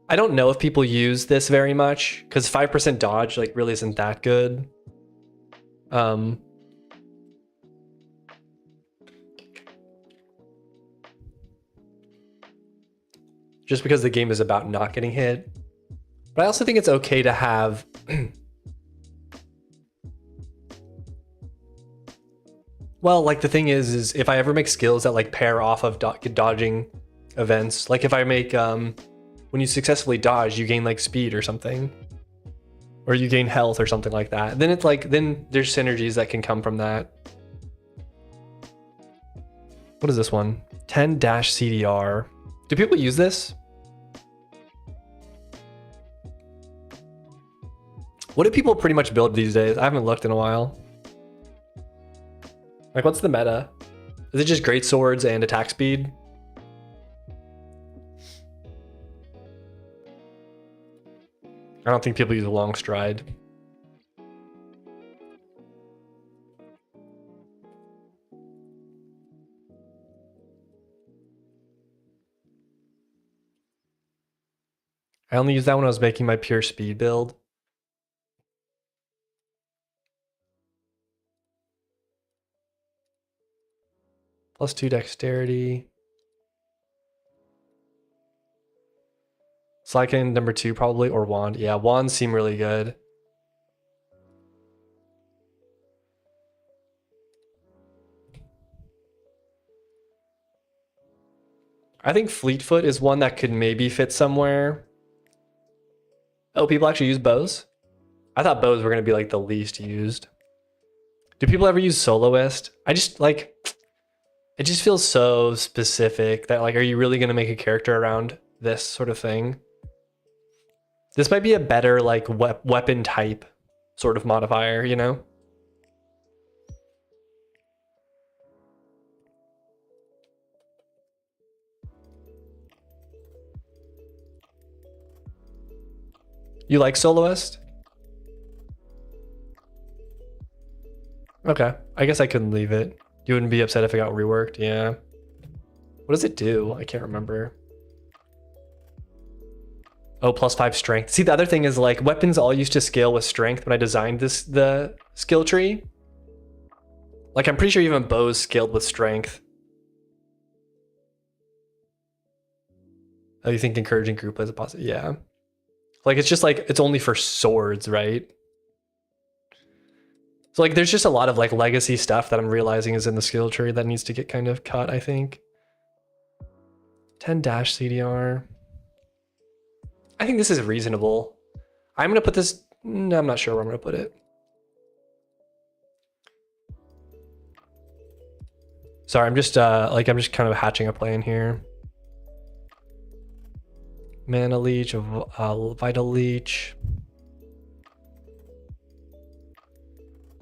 I don't know if people use this very much because 5% dodge like really isn't that good. Just because the game is about not getting hit. But I also think it's okay to have well, like the thing is if I ever make skills that like pair off of dodging events, like if I make when you successfully dodge, you gain like speed or something, or you gain health or something like that. Then it's like, then there's synergies that can come from that. What is this one? 10-CDR. Do people use this? What do people pretty much build these days? I haven't looked in a while. Like what's the meta? Is it just great swords and attack speed? I don't think people use a long stride. I only used that when I was making my pure speed build. +2 dexterity. Sleikin number 2 probably, or wand. Yeah, wands seem really good. I think Fleetfoot is one that could maybe fit somewhere. Oh, people actually use bows? I thought bows were going to be like the least used. Do people ever use Soloist? I just like, it just feels so specific that like, are you really going to make a character around this sort of thing? This might be a better like weapon type sort of modifier, you know? You like Soloist? Okay, I guess I couldn't leave it. You wouldn't be upset if it got reworked, yeah. What does it do? I can't remember. Oh, +5 strength. See, the other thing is like weapons all used to scale with strength when I designed the skill tree. Like I'm pretty sure even bows scaled with strength. Oh, you think encouraging group plays a positive? Yeah. Like it's just like, it's only for swords, right? So like there's just a lot of like legacy stuff that I'm realizing is in the skill tree that needs to get kind of cut, I think. 10 dash CDR. I think this is reasonable. I'm gonna put this, no, I'm not sure where I'm gonna put it. Sorry, I'm just kind of hatching a plan here. Mana Leech, Vital Leech.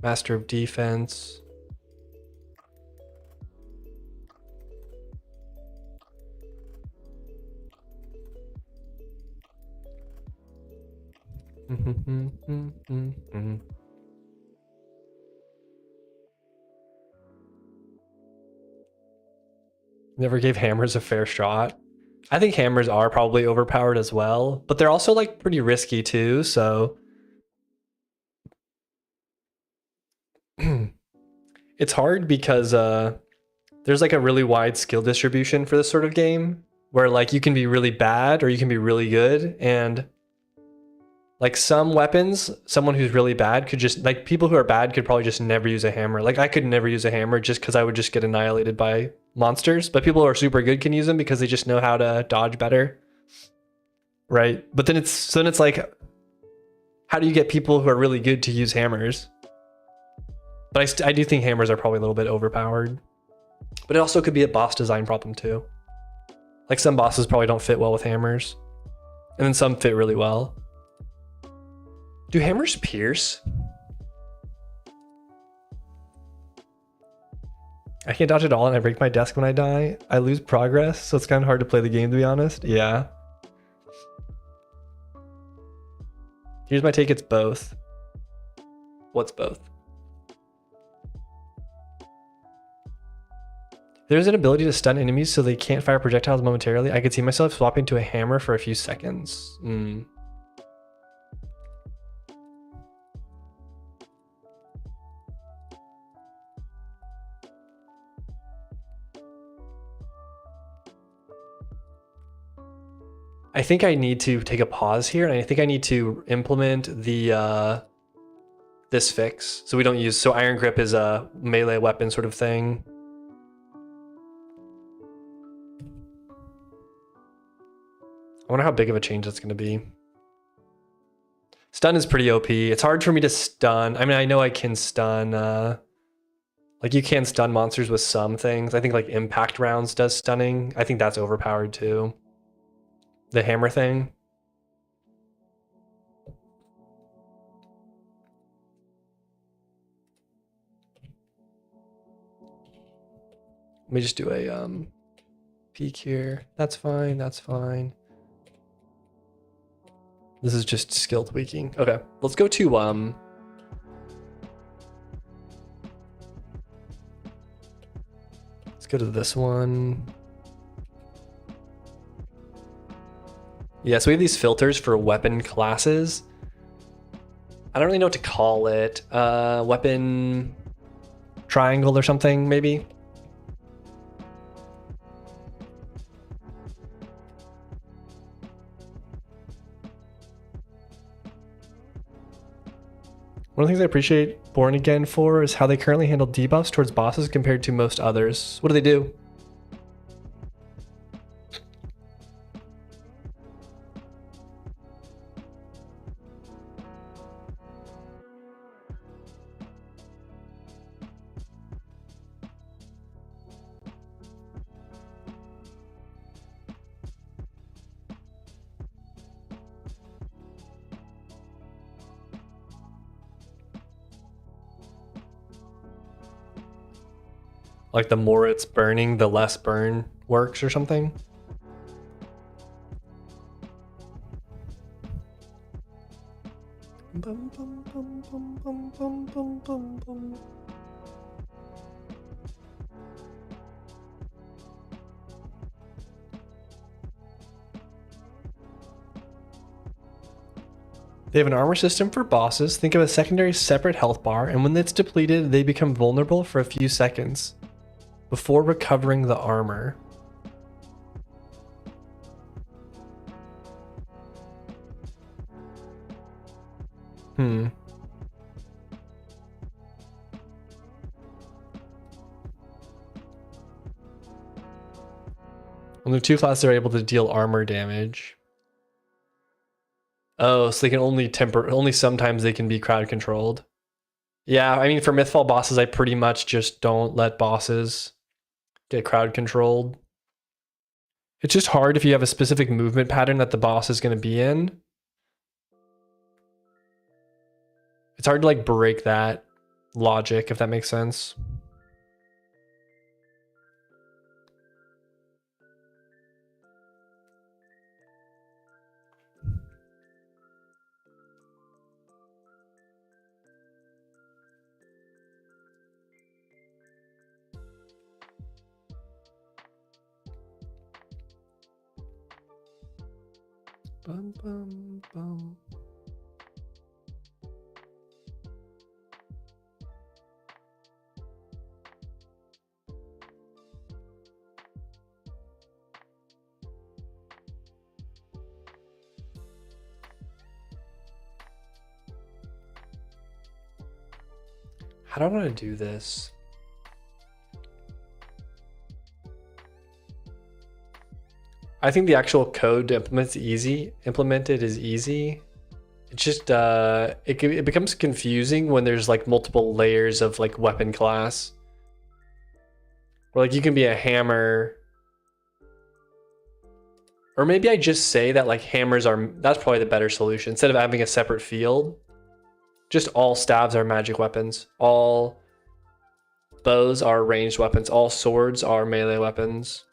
Master of Defense. Never gave hammers a fair shot. I think hammers are probably overpowered as well, but they're also like pretty risky too, so it's hard because there's like a really wide skill distribution for this sort of game where like you can be really bad or you can be really good, and like some weapons, someone who's really bad could just, like people who are bad could probably just never use a hammer. Like I could never use a hammer just because I would just get annihilated by monsters, but people who are super good can use them because they just know how to dodge better. Right? But then it's like, how do you get people who are really good to use hammers? But I do think hammers are probably a little bit overpowered. But it also could be a boss design problem too. Like some bosses probably don't fit well with hammers. And then some fit really well. Do hammers pierce? I can't dodge at all and I break my desk when I die. I lose progress, so it's kind of hard to play the game, to be honest. Yeah. Here's my take, it's both. What's both? There's an ability to stun enemies so they can't fire projectiles momentarily. I could see myself swapping to a hammer for a few seconds. I think I need to take a pause here, and I think I need to implement the this fix so we don't use, so Iron Grip is a melee weapon sort of thing. I wonder how big of a change that's going to be. Stun is pretty OP. It's hard for me to stun. I mean, I know I can stun, like you can stun monsters with some things. I think like impact rounds does stunning. I think that's overpowered too. The hammer thing. Let me just do a peek here. That's fine, that's fine. This is just skill tweaking. Okay, let's go to let's go to this one. Yeah, so we have these filters for weapon classes. I don't really know what to call it. Weapon triangle or something, maybe. One of the things I appreciate Born Again for is how they currently handle debuffs towards bosses compared to most others. What do they do? Like the more it's burning, the less burn works or something? Bum, bum, bum, bum, bum, bum, bum, bum, bum. They have an armor system for bosses. Think of a secondary separate health bar, and when it's depleted, they become vulnerable for a few seconds before recovering the armor. When they're two classes are able to deal armor damage. Oh, so they can only sometimes they can be crowd controlled. Yeah, I mean for Mythfall bosses, I pretty much just don't let bosses get crowd controlled. It's just hard if you have a specific movement pattern that the boss is going to be in. It's hard to like break that logic, if that makes sense. Bum, bum, bum. How do I want to do this? I think the actual code to implement is easy. It's just it becomes confusing when there's like multiple layers of like weapon class. Or like you can be a hammer. Or maybe I just say that like hammers that's probably the better solution. Instead of having a separate field, just all stabs are magic weapons. All bows are ranged weapons. All swords are melee weapons.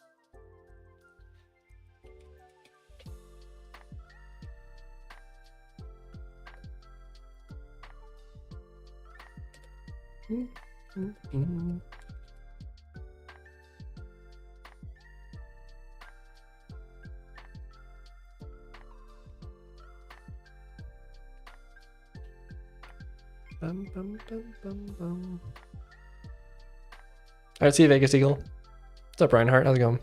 Bum, bum, bum, bum, bum. All right, see you, Vegas Eagle. What's up, Reinhardt? How's it going?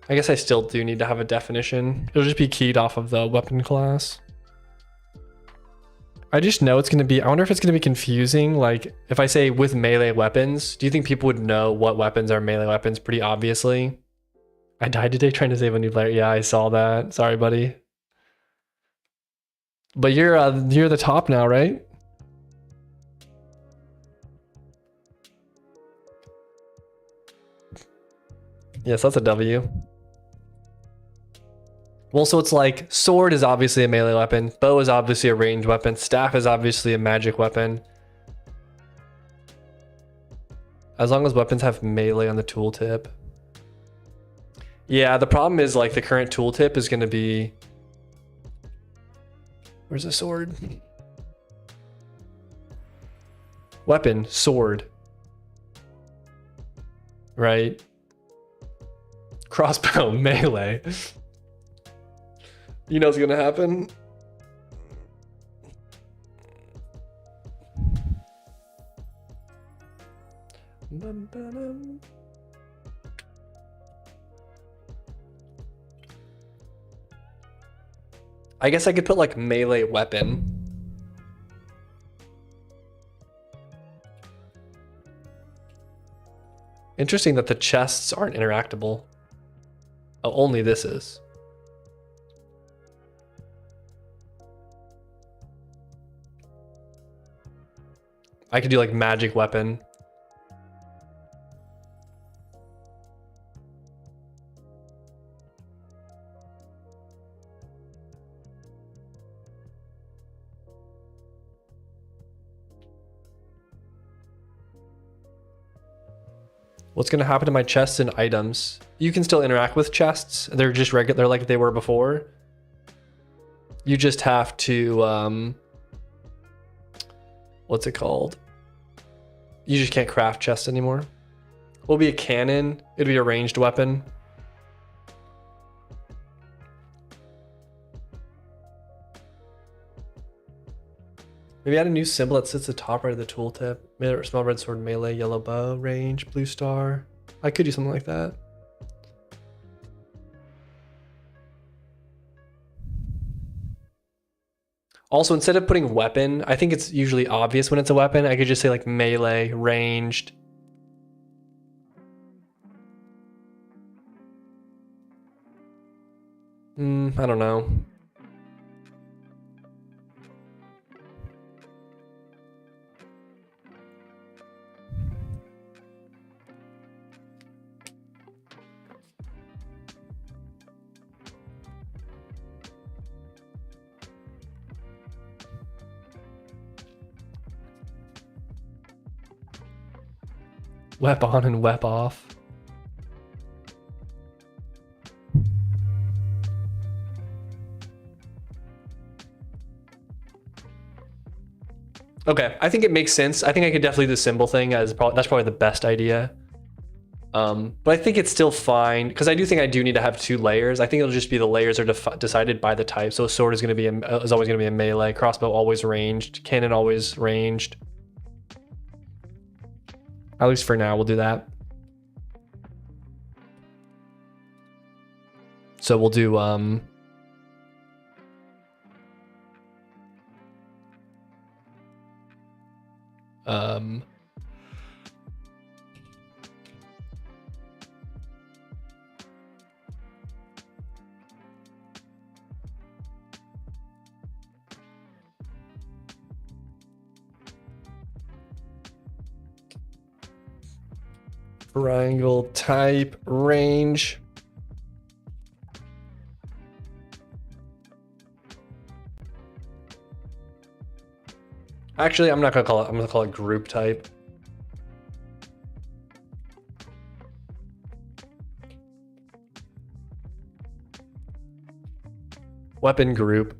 I guess I still do need to have a definition. It'll just be keyed off of the weapon class. I just know it's going to be, I wonder if it's going to be confusing. Like if I say with melee weapons, do you think people would know what weapons are melee weapons pretty obviously? I died today trying to save a new player. Yeah, I saw that. Sorry, buddy. But you're the top now, right? Yes, that's a W. Well, so it's like sword is obviously a melee weapon, bow is obviously a ranged weapon, staff is obviously a magic weapon. As long as weapons have melee on the tooltip. Yeah, the problem is like the current tooltip is going to be... Where's the sword? Weapon, sword. Right? Crossbow, melee. You know what's gonna happen? I guess I could put like melee weapon. Interesting that the chests aren't interactable. Oh, only this is. I could do like magic weapon. What's going to happen to my chests and items? You can still interact with chests. They're just regular. They're like they were before. You just have to, what's it called? You just can't craft chests anymore. Will be a cannon. It'll be a ranged weapon. Maybe add a new symbol that sits at the top right of the tooltip. Small red sword, melee, yellow bow, range, blue star. I could do something like that. Also, instead of putting weapon, I think it's usually obvious when it's a weapon. I could just say like melee, ranged. I don't know. Wep on and wep off. Okay, I think it makes sense. I think I could definitely do the symbol thing as that's probably the best idea. But I think it's still fine because I do think I do need to have 2 layers. I think it'll just be the layers are decided by the type. So a sword is going to be is always going to be a melee, crossbow always ranged, cannon always ranged. At least for now, we'll do that. So we'll do triangle type range. Actually, I'm not gonna call it. I'm gonna call it group type. Weapon group.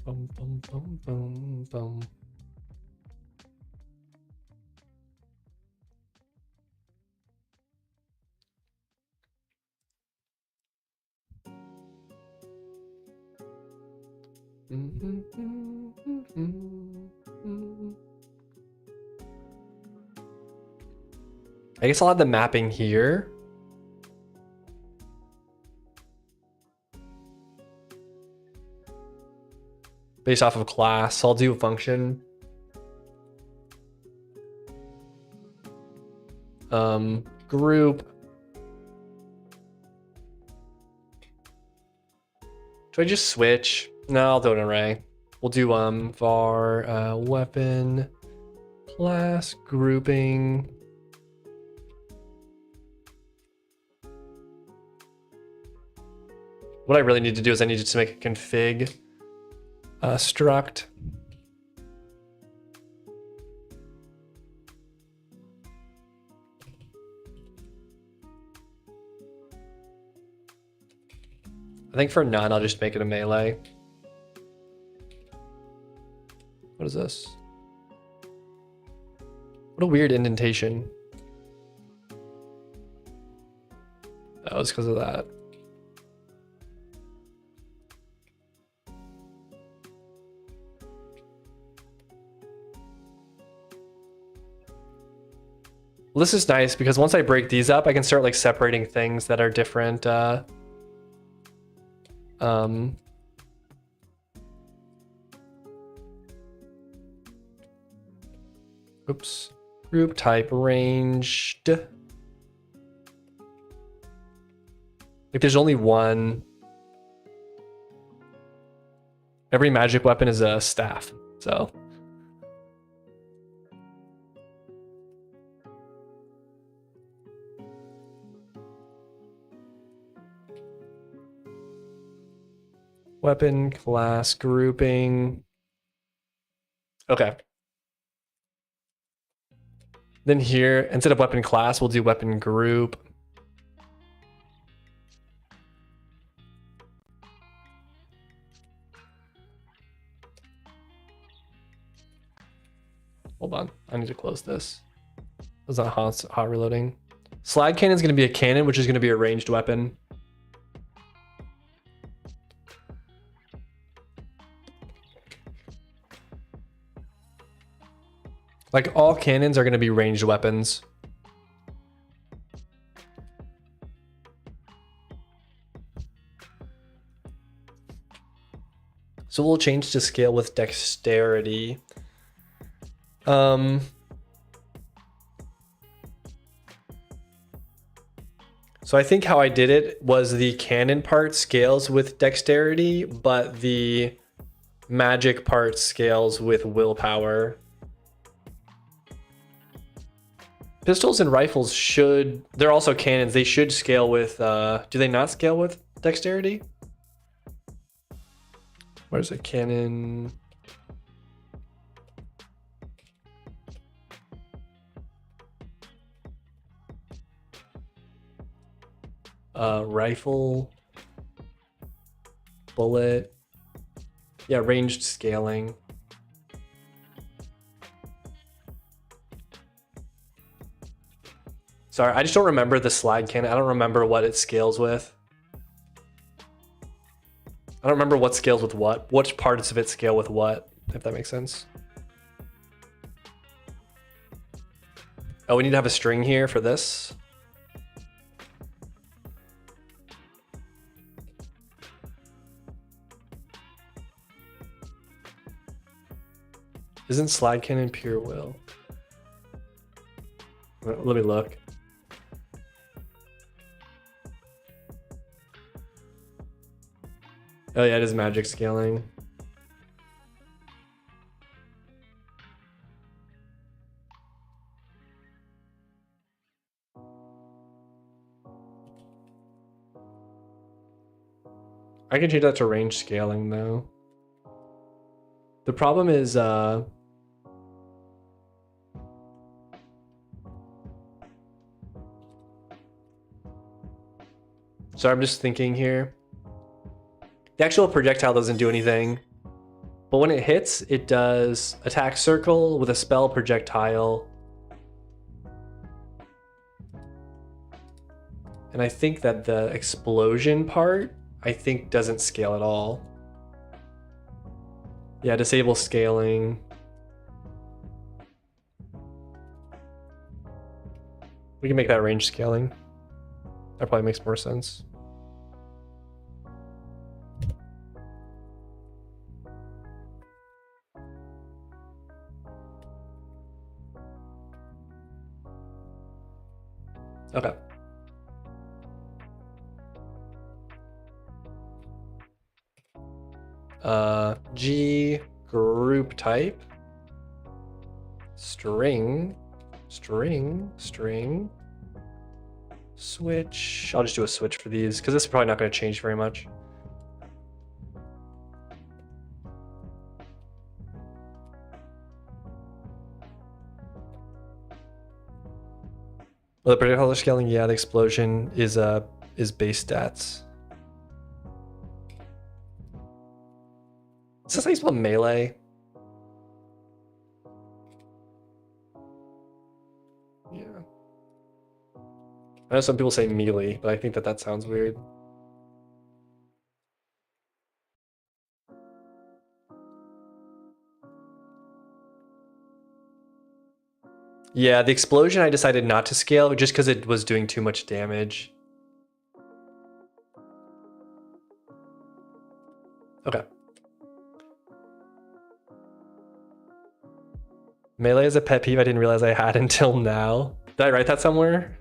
Boom, boom, boom, boom, boom. I guess I'll have the mapping here. Based off of class, so I'll do a function. Group. Do I just switch? No, I'll do an array. We'll do var weapon class grouping. What I really need to do is I need to make a config struct. I think for none, I'll just make it a melee. What is this? What a weird indentation. Oh, it's because of that. Well, this is nice because once I break these up, I can start like separating things that are different. Oops. Group type ranged. Like there's only one. Every magic weapon is a staff, so. Weapon class grouping. Okay. Then here, instead of weapon class, we'll do weapon group. Hold on, I need to close this. That's not hot reloading. Slide cannon is going to be a cannon, which is going to be a ranged weapon. Like all cannons are going to be ranged weapons. So we'll change to scale with dexterity. So I think how I did it was the cannon part scales with dexterity, but the magic part scales with willpower. Pistols and rifles should, they're also cannons. They should scale with, do they not scale with dexterity? Where's a cannon? Rifle, bullet. Yeah, ranged scaling. Sorry, I just don't remember the slide cannon. I don't remember what it scales with. I don't remember what scales with what. Which parts of it scale with what, if that makes sense. Oh, we need to have a string here for this. Isn't slide cannon pure will? Let me look. Oh yeah, it is magic scaling. I can change that to range scaling though. The problem is so I'm just thinking here. The actual projectile doesn't do anything, but when it hits, it does attack circle with a spell projectile. And I think that the explosion part, I think doesn't scale at all. Yeah, disable scaling. We can make that range scaling. That probably makes more sense. Okay. G group type. String. Switch. I'll just do a switch for these because this is probably not going to change very much. Well, the projectile scaling, yeah, the explosion is base stats. Is this how you spell melee? Yeah. I know some people say melee, but I think that sounds weird. Yeah, the explosion I decided not to scale just because it was doing too much damage. Okay. Melee is a pet peeve I didn't realize I had until now. Did I write that somewhere?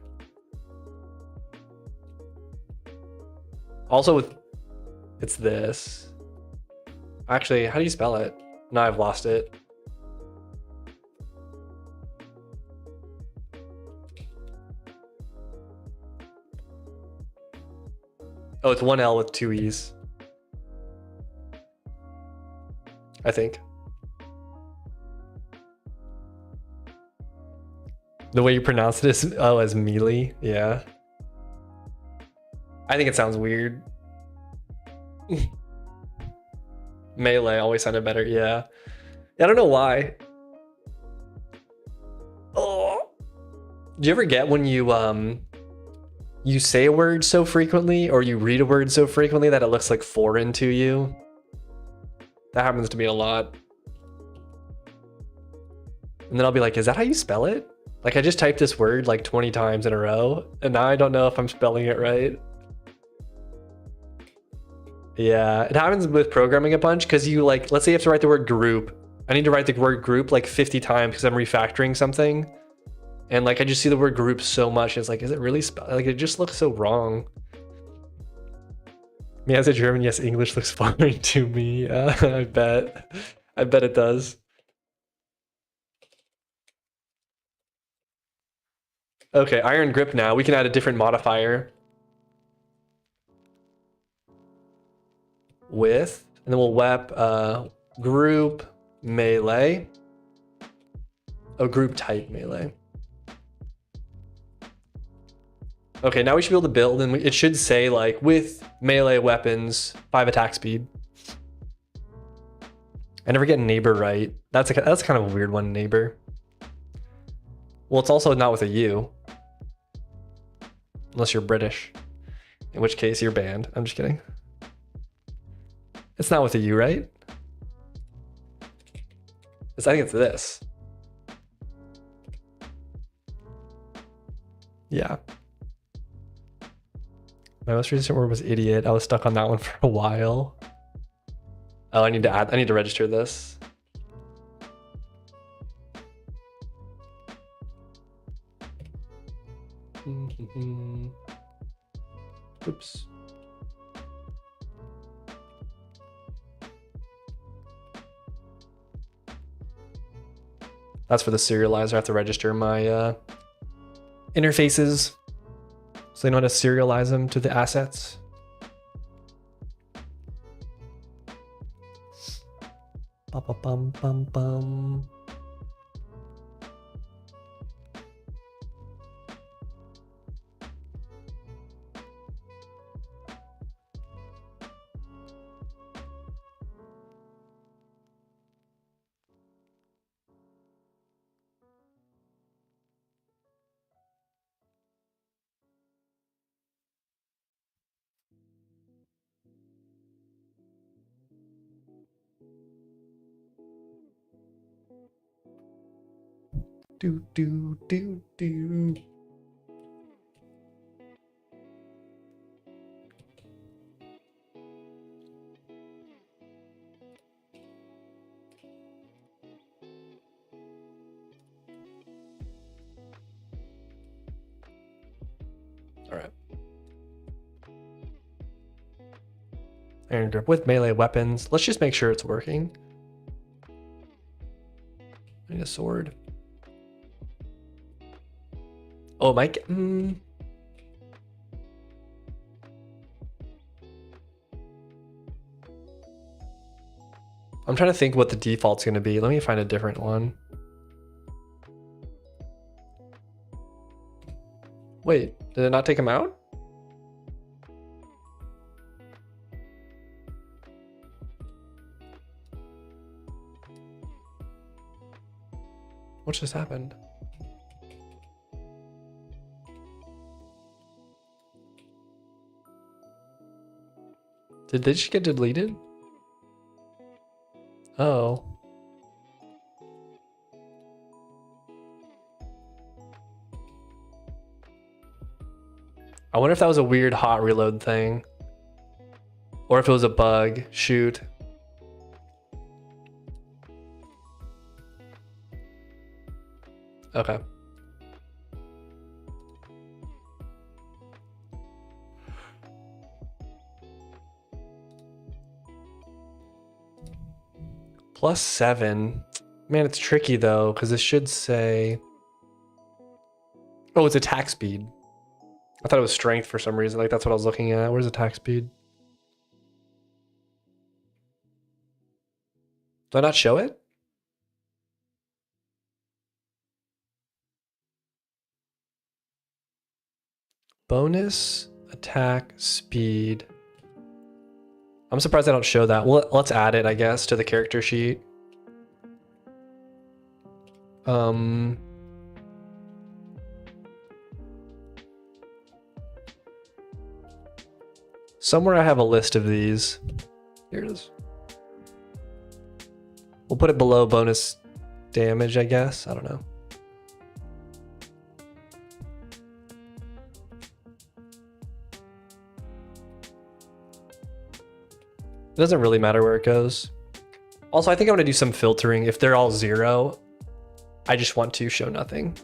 Also with, it's this. Actually, how do you spell it? No, I've lost it. Oh, it's one L with two E's. I think. The way you pronounce it is, oh, as melee. Yeah. I think it sounds weird. Melee always sounded better. Yeah. I don't know why. Oh. Do you ever get when you say a word so frequently or you read a word so frequently that it looks like foreign to you? That happens to me a lot. And then I'll be like, is that how you spell it? Like I just typed this word like 20 times in a row and now I don't know if I'm spelling it right. Yeah, it happens with programming a bunch because you like, let's say you have to write the word group. I need to write the word group like 50 times because I'm refactoring something. And like, I just see the word group so much. It's like, is it really spelled? Like, it just looks so wrong. Me as a German, yes, English looks foreign to me. I bet. I bet it does. Okay, iron grip now. We can add a different modifier. With, and then we'll wep group melee. Oh, group type melee. Okay, now we should be able to build, and it should say like with melee weapons, 5 attack speed. I never get neighbor right. That's kind of a weird one, neighbor. Well, it's also not with a U. Unless you're British. In which case you're banned. I'm just kidding. It's not with a U, right? I think it's this. Yeah. My most recent word was idiot. I was stuck on that one for a while. Oh, I need to register this. Oops. That's for the serializer. I have to register my interfaces so they know how to serialize them to the assets. Bum, bum, bum. Do, do, do, do. All right. Iron grip with melee weapons. Let's just make sure it's working. I need a sword. Oh, Mike. I'm trying to think what the default's going to be. Let me find a different one. Wait, did it not take him out? What just happened? Did they just get deleted? Oh. I wonder if that was a weird hot reload thing. Or if it was a bug. Shoot. Okay. +7. Man, it's tricky though, because this should say... Oh, it's attack speed. I thought it was strength for some reason. Like, that's what I was looking at. Where's attack speed? Do I not show it? Bonus attack speed. I'm surprised I don't show that. Well, let's add it, I guess, to the character sheet. Somewhere I have a list of these. Here it is. We'll put it below bonus damage, I guess. I don't know. It doesn't really matter where it goes. Also, I think I'm gonna do some filtering. If they're all 0, I just want to show nothing.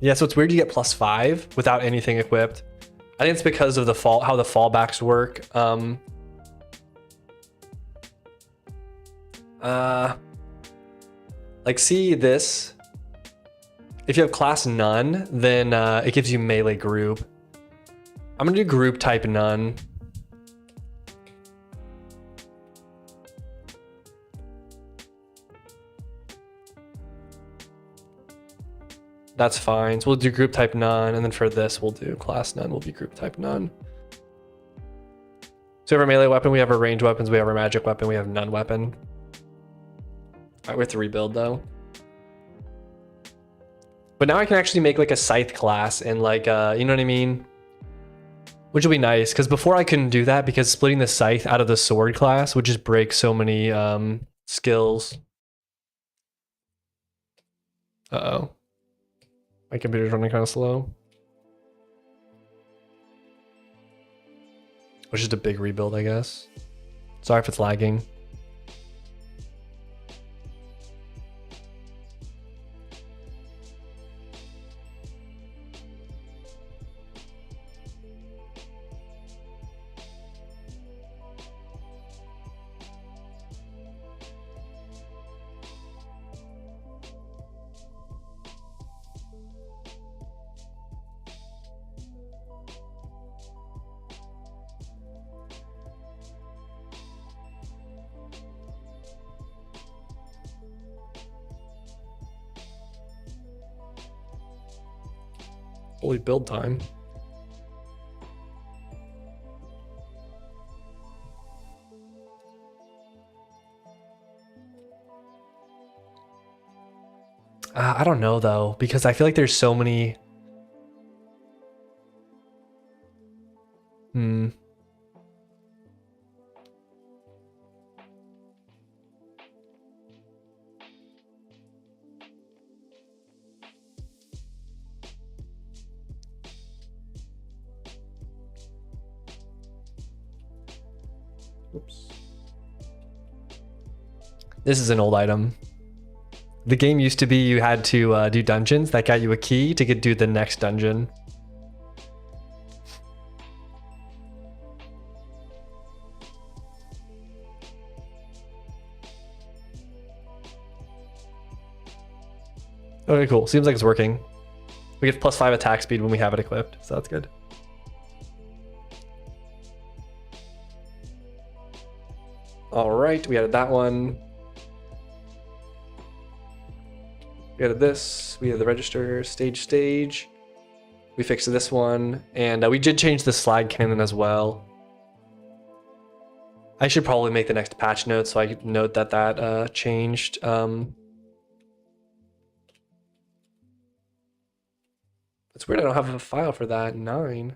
Yeah, so it's weird you get +5 without anything equipped. I think it's because of the how the fallbacks work. Like, see this? If you have class none, then it gives you melee group. I'm gonna do group type none. That's fine. So we'll do group type none, and then for this we'll do class none. Will be group type none. So we have our melee weapon, we have our ranged weapons, we have our magic weapon, we have none weapon. All right, we have to rebuild though. But now I can actually make like a scythe class and like, you know what I mean? Which will be nice, because before I couldn't do that because splitting the scythe out of the sword class would just break so many skills. Uh-oh. My computer's running kind of slow. Which is a big rebuild, I guess. Sorry if it's lagging. Holy build time. I don't know though, because I feel like there's so many. Oops. This is an old item. The game used to be you had to do dungeons that got you a key to do the next dungeon. Okay, cool. Seems like it's working. We get +5 attack speed when we have it equipped, so that's good. All right, we added that one. We added this. We have the register, stage. We fixed this one, and we did change the slide cannon as well. I should probably make the next patch note so I could note that that changed. It's weird I don't have a file for that. 9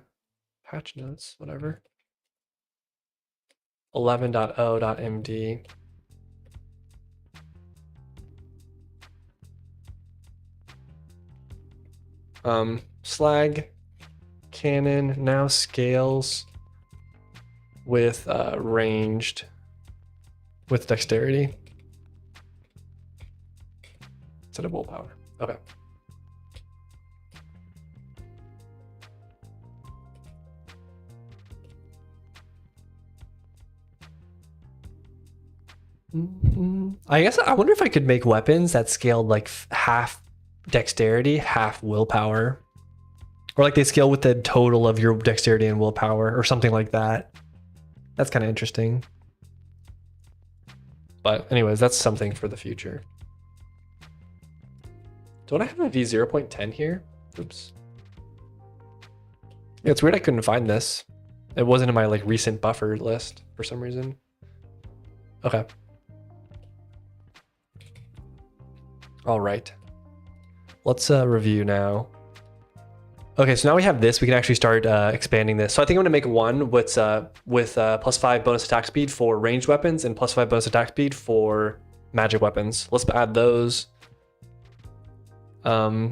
patch notes, whatever. 11.0.md. Slag cannon now scales with ranged with dexterity instead of willpower. Okay. I guess I wonder if I could make weapons that scaled like half dexterity, half willpower, or like they scale with the total of your dexterity and willpower or something like that. That's kind of interesting. But anyways, that's something for the future. Don't I have a V0.10 here? Oops. Yeah, it's weird I couldn't find this. It wasn't in my like recent buffer list for some reason. Okay. All right. Let's review now. Okay, so now we have this. We can actually start expanding this. So I think I'm gonna make one with +5 bonus attack speed for ranged weapons and +5 bonus attack speed for magic weapons. Let's add those. I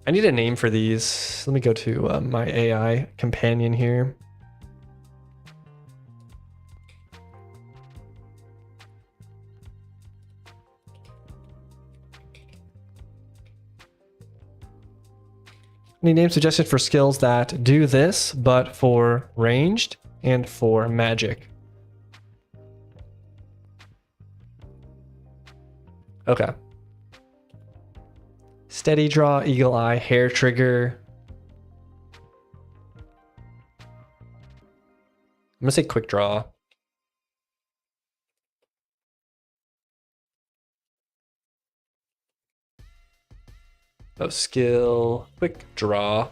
need a name for these. Let me go to my AI companion here. Any name suggested for skills that do this, but for ranged and for magic? Okay. Steady draw, eagle eye, hair trigger. I'm gonna say quick draw. Oh, skill, quick draw.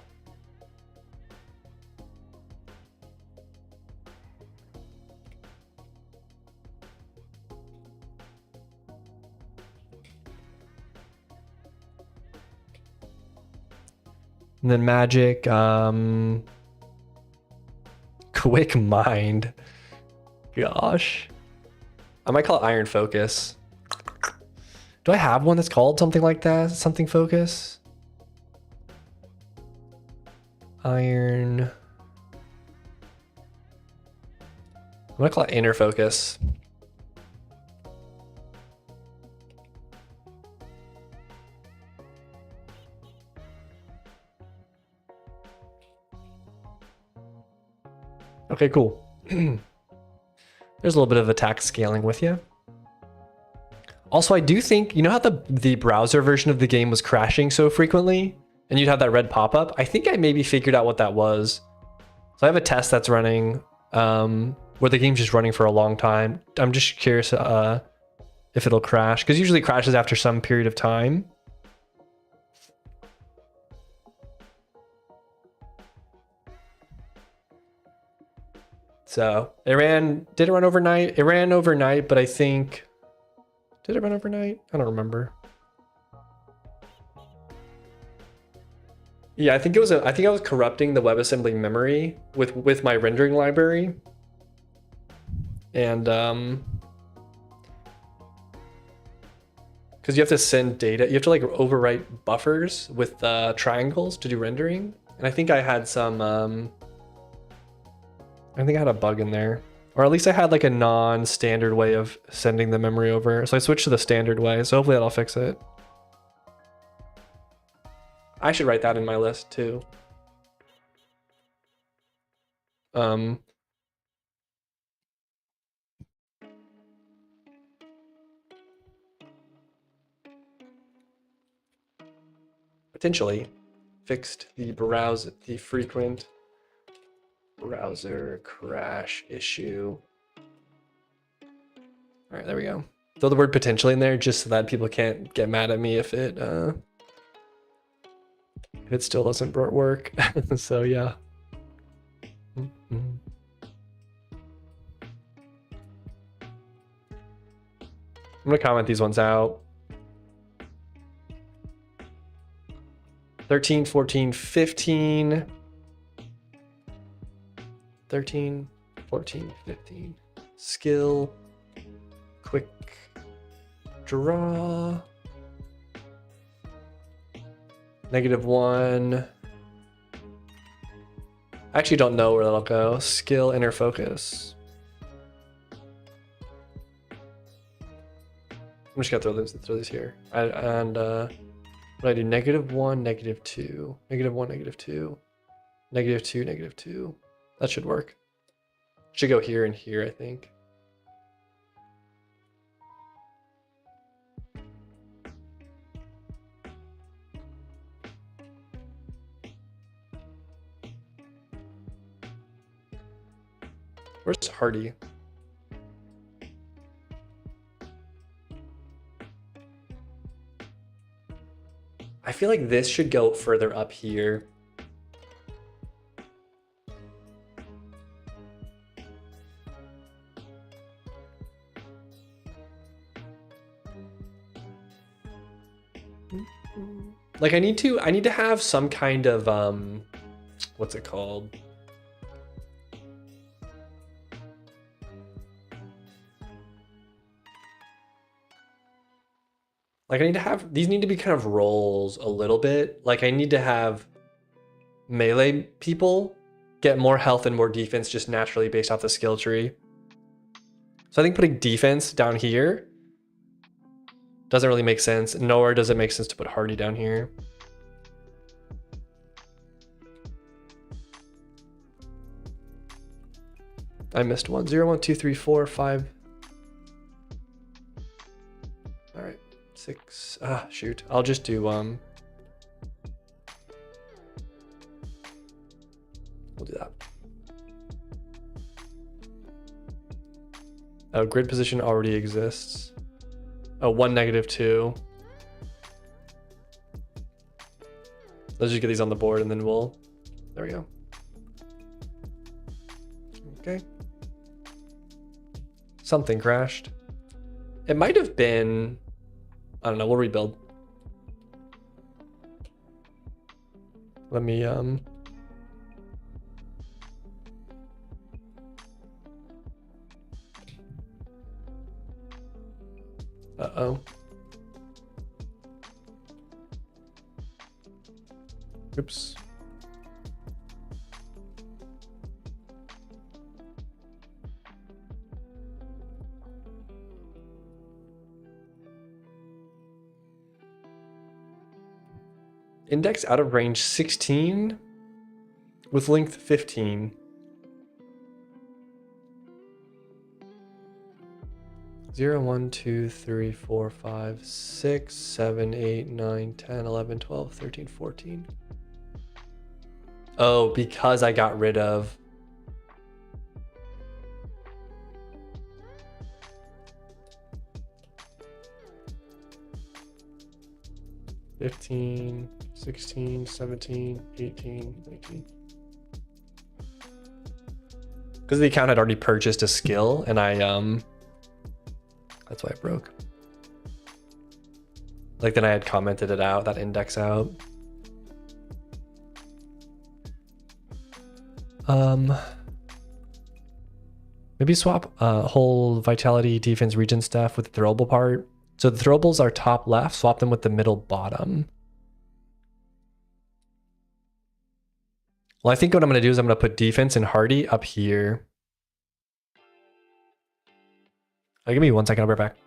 And then magic, quick mind. Gosh. I might call it iron focus. Do I have one that's called something like that? Something focus? Iron. I'm gonna call it inner focus. Okay, cool. There's a little bit of attack scaling with you. Also, I do think, you know how the browser version of the game was crashing so frequently? And you'd have that red pop-up? I think I maybe figured out what that was. So I have a test that's running where the game's just running for a long time. I'm just curious if it'll crash, because usually it crashes after some period of time. So did it run overnight? It ran overnight, but I think, did it run overnight? I don't remember. Yeah, I think I was corrupting the WebAssembly memory with my rendering library. And because you have to send data, you have to like overwrite buffers with triangles to do rendering. And I think I had some I think I had a bug in there, or at least I had like a non-standard way of sending the memory over. So I switched to the standard way. So hopefully that'll fix it. I should write that in my list too. Potentially fixed the frequent browser crash issue. All right, there we go. Throw the word potentially in there just so that people can't get mad at me if it if it still doesn't work. So yeah. I'm gonna comment these ones out. 13, 14, 15. 13, 14, 15. Skill. Quick draw. -1. I actually don't know where that'll go. Skill, inner focus. I'm just gonna throw these here. What do I do? -1, -2, -1, -2, -2, -2. That should work. Should go here and here, I think. Where's Hardy? I feel like this should go further up here. Like I need to have some kind of what's it called? Like I need to have, these need to be kind of roles a little bit. Like I need to have melee people get more health and more defense just naturally based off the skill tree. So I think putting defense down here doesn't really make sense, nor does it make sense to put Hardy down here. I missed one. 0, 1, 2, 3, 4, 5. All right, 6. Ah, shoot. I'll just do we'll do that. Oh, grid position already exists. Oh, 1, -2. Let's just get these on the board and then we'll, there we go. Okay. Something crashed. It might have been, I don't know, we'll rebuild. Let me, uh-oh. Oops. Index out of range 16 with length 15. Zero, 1, 2, 3, 4, 5, 6, 7, 8, 9, 10, 11, 12, 13, 14. Oh, because I got rid of. $15, 16, 17, 18, 19. Because the account had already purchased a skill and I that's why it broke. Like then I had commented it out, that index out. Maybe swap whole vitality, defense, regen stuff with the throwable part. So the throwables are top left, swap them with the middle bottom. Well, I think what I'm gonna do is I'm gonna put defense and Hardy up here. Give me 1 second, I'll be right back.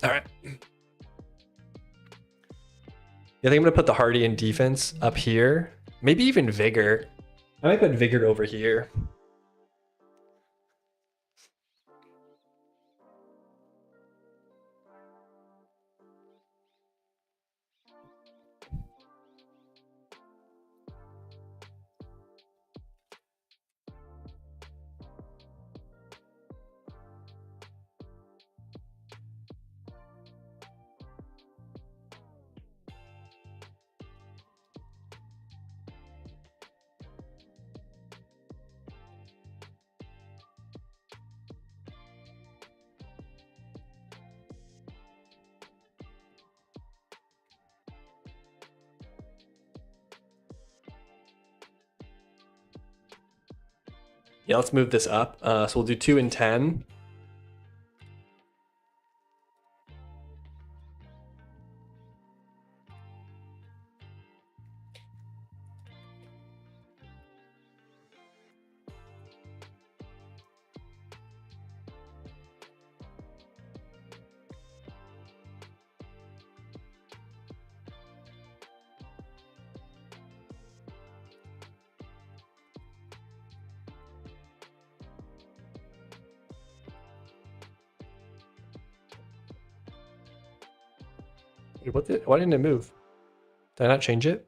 All right. Yeah, I think I'm gonna put the hardy and defense up here. Maybe even vigor. I might put vigor over here. Yeah, let's move this up. So we'll do 2 and 10. Why didn't it move? Did I not change it?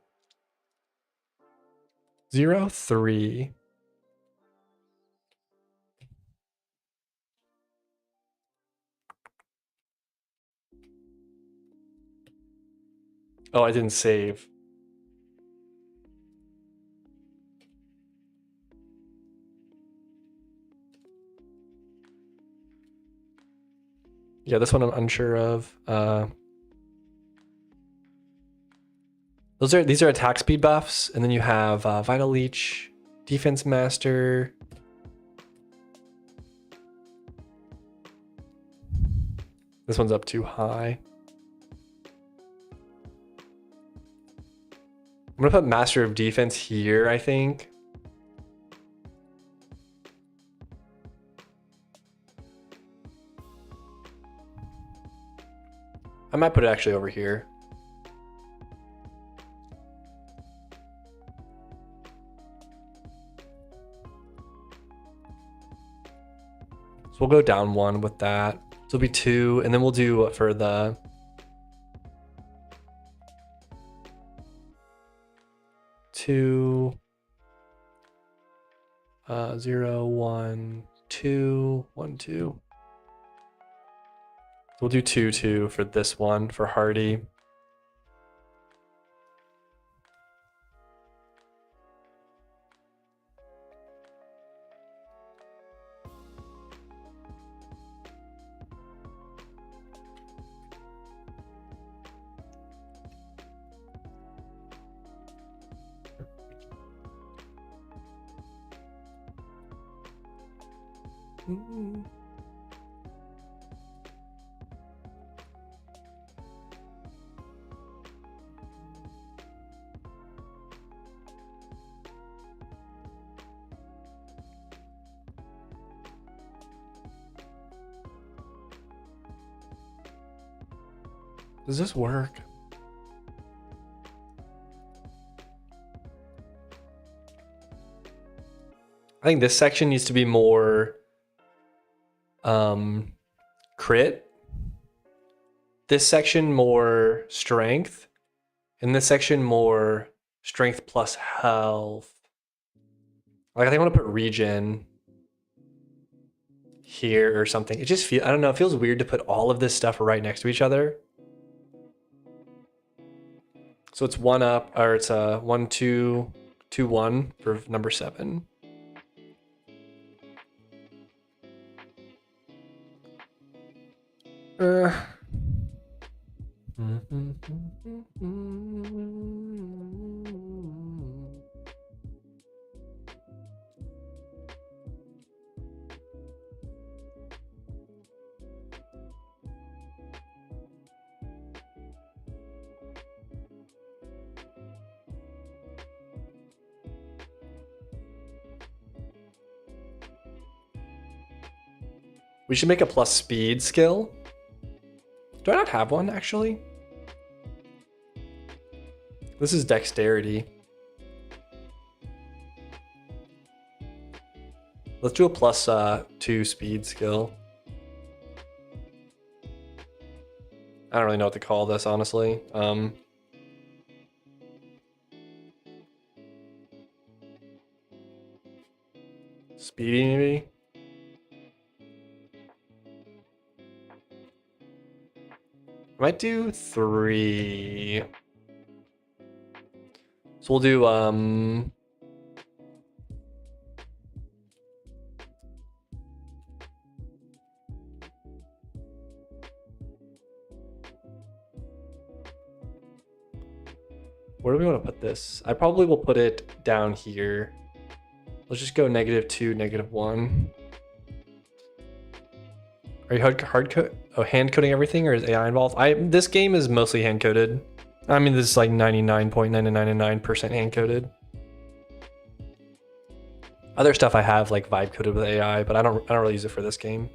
0, 3. Oh, I didn't save. Yeah, this one I'm unsure of. These are attack speed buffs, and then you have Vital Leech, Defense Master. This one's up too high. I'm gonna put Master of Defense here, I think. I might put it actually over here. So we'll go down 1 with that. So it'll be 2, and then we'll do for the 2, 0, 1, 2, 1, 2. So we'll do 2, 2 for this one for Hardy. Does this work? I think this section needs to be more crit. This section more strength. And this section more strength plus health. Like I think I want to put regen here or something. It just feels, I don't know, it feels weird to put all of this stuff right next to each other. So it's 1 up, or it's a 1, 2, 2, 1 for number 7. We should make a plus speed skill. Do I not have one, actually? This is dexterity. Let's do a +2 speed skill. I don't really know what to call this, honestly. Speedy, maybe? I might do 3. So we'll do, where do we want to put this? I probably will put it down here. Let's just go -2, -1. Are you hand coding everything, or is AI involved? This game is mostly hand coded. I mean, this is like 99.999% hand coded. Other stuff I have like vibe coded with AI, but I don't really use it for this game.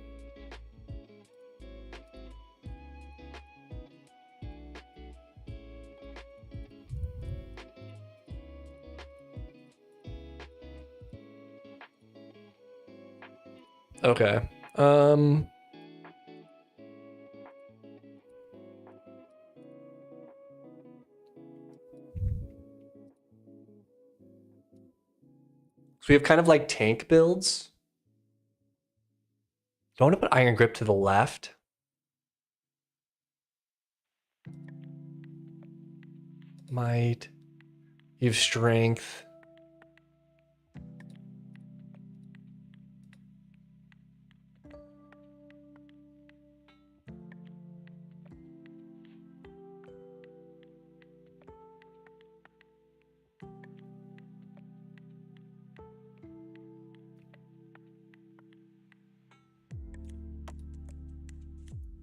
Okay. So we have kind of like tank builds. Do I want to put Iron Grip to the left? Might. You have strength.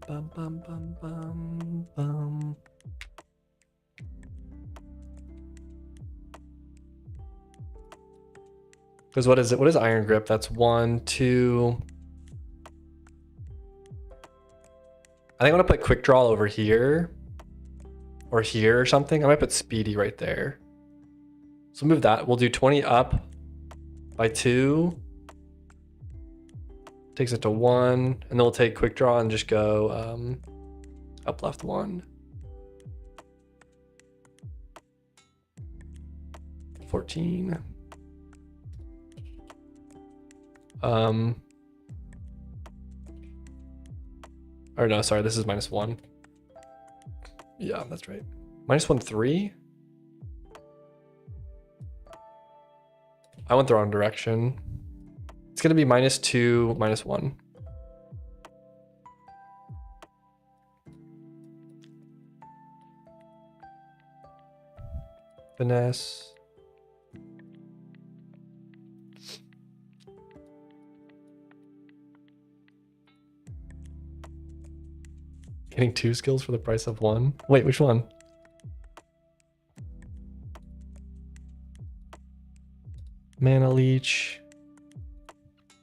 Bum, bum, bum, bum, bum. Because what is it? What is Iron Grip? That's 1, 2. I think I'm gonna put Quick Draw over here. Or here or something. I might put Speedy right there. So move that. We'll do 20 up by 2. Takes it to 1. And then we'll take Quick Draw and just go up left 1. 14. Or no, sorry, this is -1. Yeah, that's right. -1, 3. I went the wrong direction. It's gonna be -2, -1. Finesse. Getting 2 skills for the price of 1. Wait, which one? Mana Leech.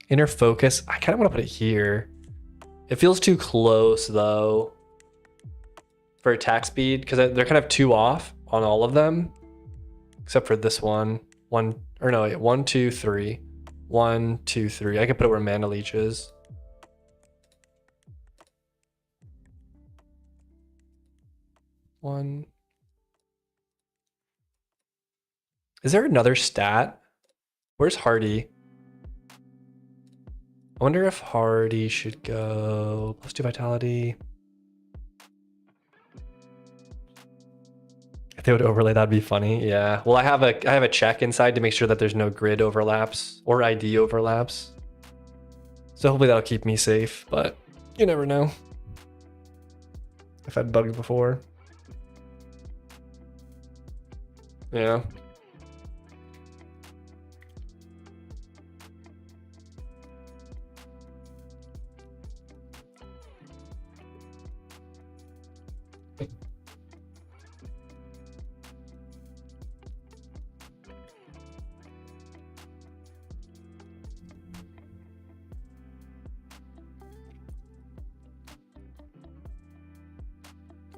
Inner Focus. I kind of want to put it here. It feels too close though for attack speed because they're kind of 2 off on all of them, except for this one. 1 or no, 1, 2, 3. 1, 2, 3. I can put it where Mana Leech is. One. Is there another stat? Where's Hardy? I wonder if Hardy should go +2 vitality. If they would overlay, that'd be funny. Yeah. Well, I have a check inside to make sure that there's no grid overlaps or ID overlaps. So hopefully that'll keep me safe, but you never know. I've had bugs before. Yeah.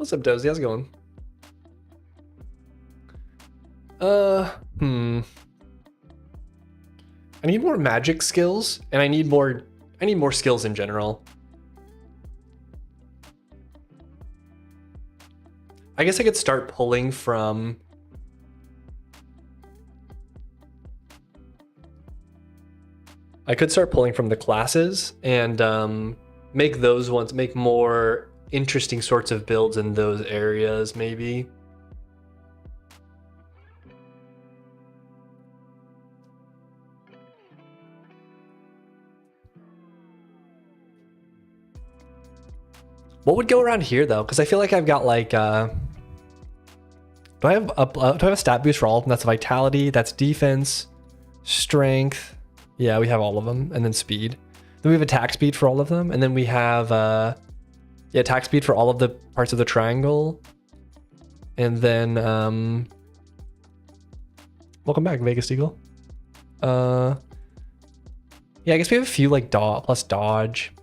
What's up, Dozy? How's it going? I need more magic skills, and I need more skills in general. I guess I could start pulling from the classes and make those ones make more interesting sorts of builds in those areas, maybe. What would go around here though? Because I feel like I've got like, do I have a stat boost for all of them? That's vitality, that's defense, strength. Yeah, we have all of them, and then speed. Then we have attack speed for all of them, and then we have attack speed for all of the parts of the triangle. And then welcome back, Vegas Eagle. Yeah, I guess we have a few like plus dodge.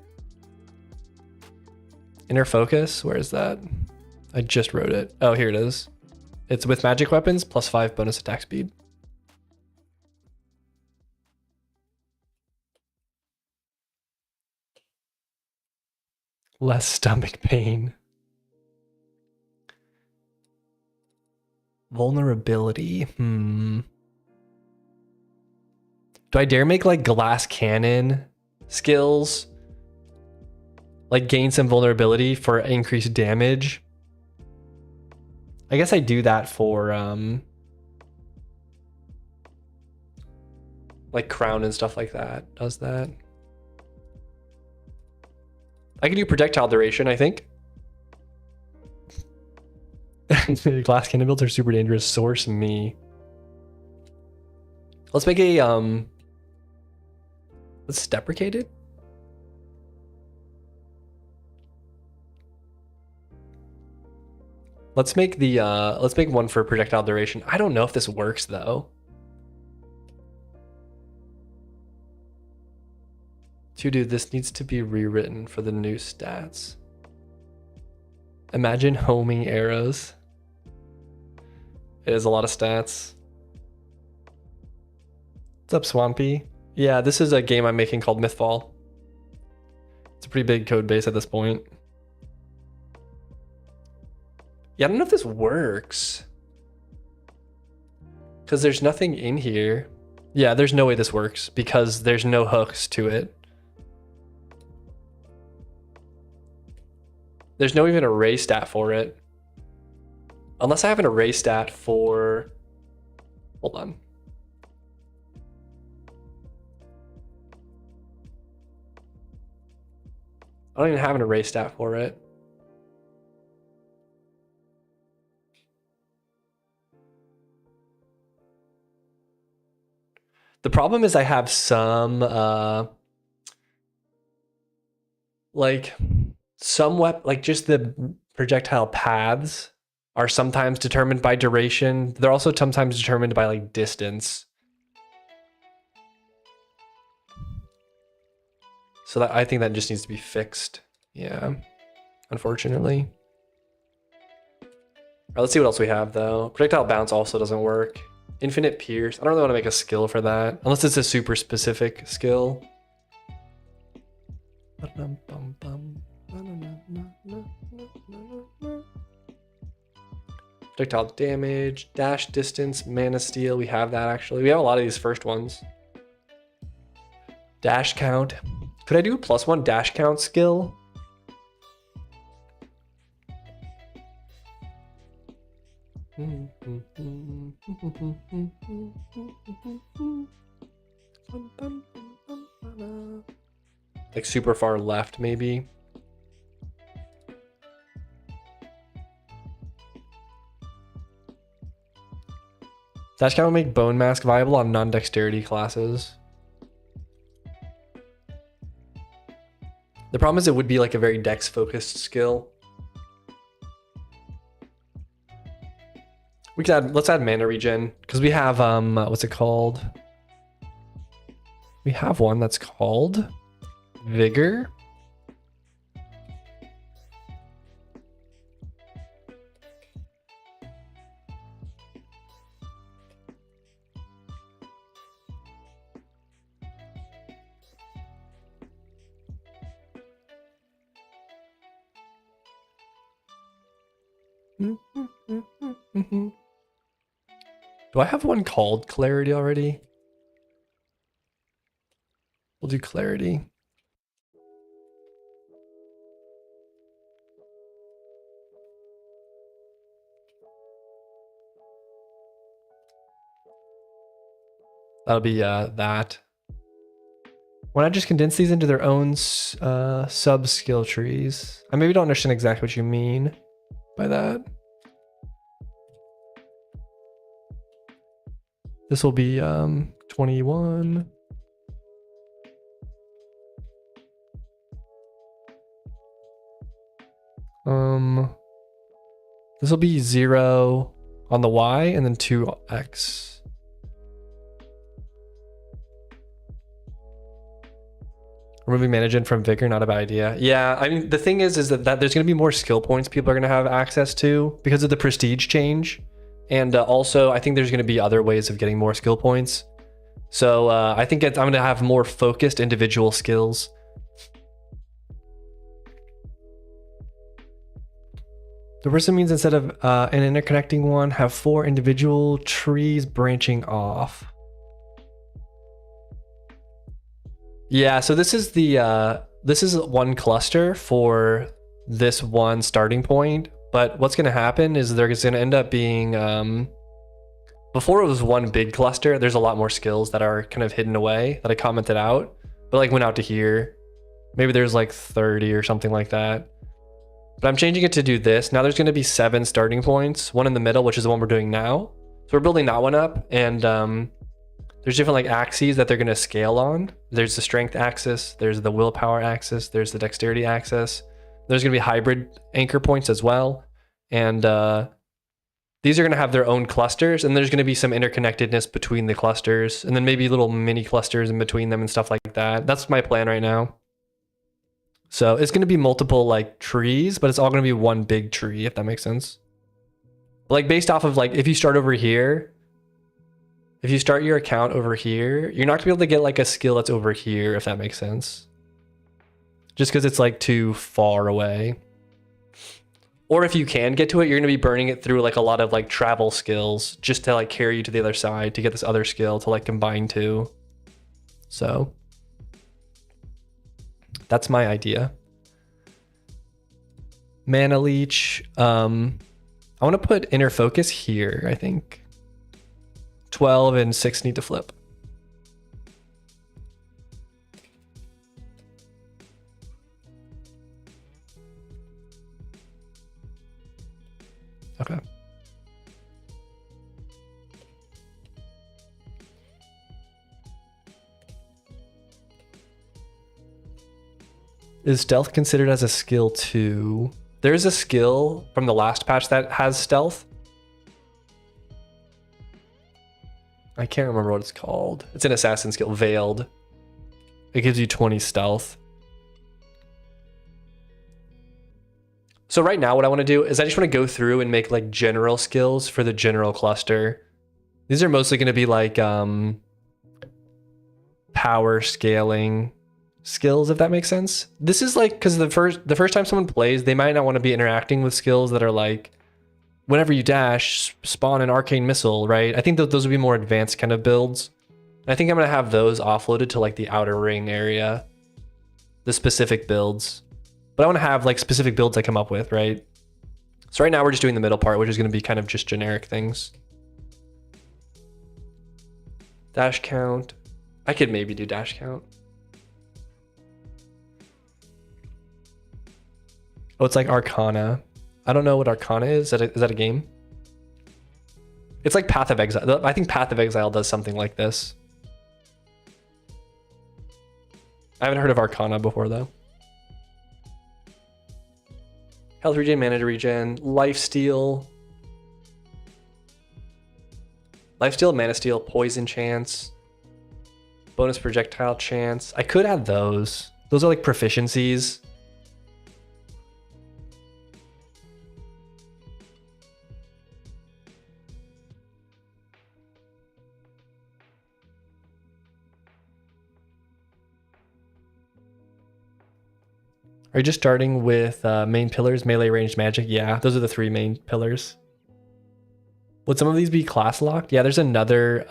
Inner focus, where is that? I just wrote it. Oh, here it is. It's with magic weapons, +5 bonus attack speed. Less stomach pain. Vulnerability, Do I dare make like glass cannon skills? Like gain some vulnerability for increased damage. I guess I do that for like crown and stuff like that. Does that? I can do projectile duration, I think. Glass cannon builds are super dangerous. Source me. Let's make a let's deprecate it. Let's make the let's make one for projectile duration. I don't know if this works though. Dude, this needs to be rewritten for the new stats. Imagine homing arrows. It is a lot of stats. What's up, Swampy? Yeah, this is a game I'm making called Mythfall. It's a pretty big code base at this point. Yeah, I don't know if this works. Because there's nothing in here. Yeah, there's no way this works because there's no hooks to it. There's no even array stat for it. Unless I have an array stat for... Hold on. I don't even have an array stat for it. The problem is I have some like just the projectile paths are sometimes determined by duration. They're also sometimes determined by like distance. So that I think that just needs to be fixed. Yeah, unfortunately. All right, let's see what else we have though. Projectile bounce also doesn't work. Infinite pierce. I don't really want to make a skill for that unless it's a super specific skill. Projectile damage, dash distance, mana steal. We have that actually. We have a lot of these first ones. Dash count. Could I do a +1 dash count skill? Like super far left, maybe. Dash count will make Bone Mask viable on non-dexterity classes. The problem is it would be like a very dex-focused skill. We could add, let's add mana regen, because we have, what's it called? We have one that's called Vigor. Do I have one called Clarity already? We'll do Clarity. That'll be that. Why not just condense these into their own sub-skill trees? I maybe don't understand exactly what you mean by that. This will be 21. This will be 0 on the Y and then 2x. Removing management from Vigor, not a bad idea. Yeah, I mean, the thing is that there's going to be more skill points people are going to have access to because of the prestige change. And also, I think there's going to be other ways of getting more skill points. So I think I'm going to have more focused individual skills. The person means instead of an interconnecting one, have 4 individual trees branching off. Yeah, so this is the this is one cluster for this one starting point. But what's going to happen is there's going to end up being before it was one big cluster. There's a lot more skills that are kind of hidden away that I commented out, but like went out to here. Maybe there's like 30 or something like that. But I'm changing it to do this. Now there's going to be 7 starting points, one in the middle, which is the one we're doing now. So we're building that one up, and there's different like axes that they're going to scale on. There's the strength axis, there's the willpower axis, there's the dexterity axis. There's going to be hybrid anchor points as well. And these are going to have their own clusters, and there's going to be some interconnectedness between the clusters, and then maybe little mini clusters in between them and stuff like that. That's my plan right now. So it's going to be multiple like trees, but it's all going to be one big tree, if that makes sense. Like based off of like, if you start over here, if you start your account over here, you're not going to be able to get like a skill that's over here, if that makes sense. Just because it's like too far away. Or if you can get to it, you're going to be burning it through like a lot of like travel skills just to like carry you to the other side to get this other skill to like combine to. So that's my idea. Mana leech. I want to put inner focus here, I think. 12 and 6 need to flip. Okay. Is stealth considered as a skill too? There's a skill from the last patch that has stealth. I can't remember what it's called. It's an assassin skill, Veiled. It gives you 20 stealth. So right now what I want to do is I just want to go through and make like general skills for the general cluster. These are mostly going to be like power scaling skills, if that makes sense. This is like, because the first time someone plays, they might not want to be interacting with skills that are like, whenever you dash, spawn an arcane missile, right? I think that those would be more advanced kind of builds. I think I'm going to have those offloaded to like the outer ring area, the specific builds. But I want to have like specific builds I come up with, right? So right now we're just doing the middle part, which is going to be kind of just generic things. Dash count. I could maybe do dash count. Oh, it's like Arcana. I don't know what Arcana is. Is that a game? It's like Path of Exile. I think Path of Exile does something like this. I haven't heard of Arcana before though. Health regen, mana regen, lifesteal. Lifesteal, mana steal, poison chance, bonus projectile chance. I could add those. Those are like proficiencies. Are you just starting with main pillars, melee, ranged, magic? Yeah, those are the 3 main pillars. Would some of these be class locked? Yeah, there's another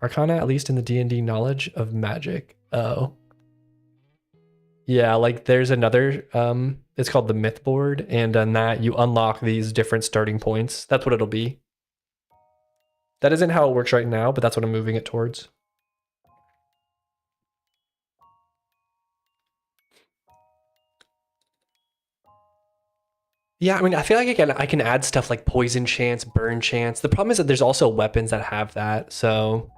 Arcana, at least in the D&D knowledge of magic. Oh. Yeah, like there's another, it's called the myth board, and on that you unlock these different starting points. That's what it'll be. That isn't how it works right now, but that's what I'm moving it towards. Yeah, I mean, I feel like I can add stuff like poison chance, burn chance. The problem is that there's also weapons that have that, so.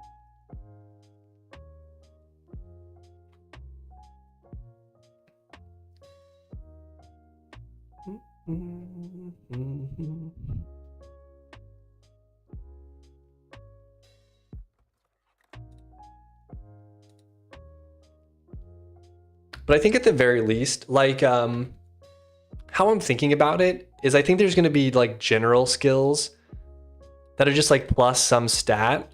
But I think at the very least, like, how I'm thinking about it is I think there's going to be like general skills that are just like plus some stat.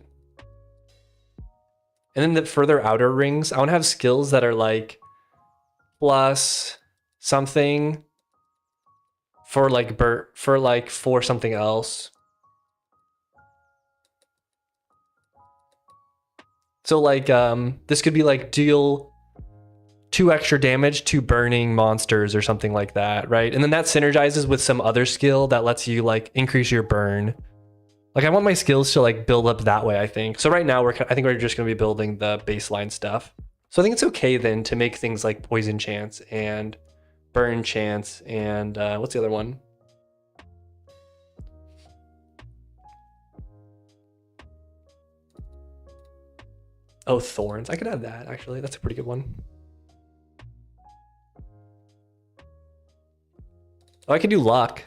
And then the further outer rings, I want to have skills that are like plus something for like for something else. So like this could be like deal 2 extra damage to burning monsters or something like that, right? And then that synergizes with some other skill that lets you like increase your burn. Like I want my skills to like build up that way, I think. So right now I think we're just going to be building the baseline stuff. So I think it's okay then to make things like poison chance and burn chance and what's the other one? Oh, thorns. I could add that actually. That's a pretty good one. Oh, I could do luck.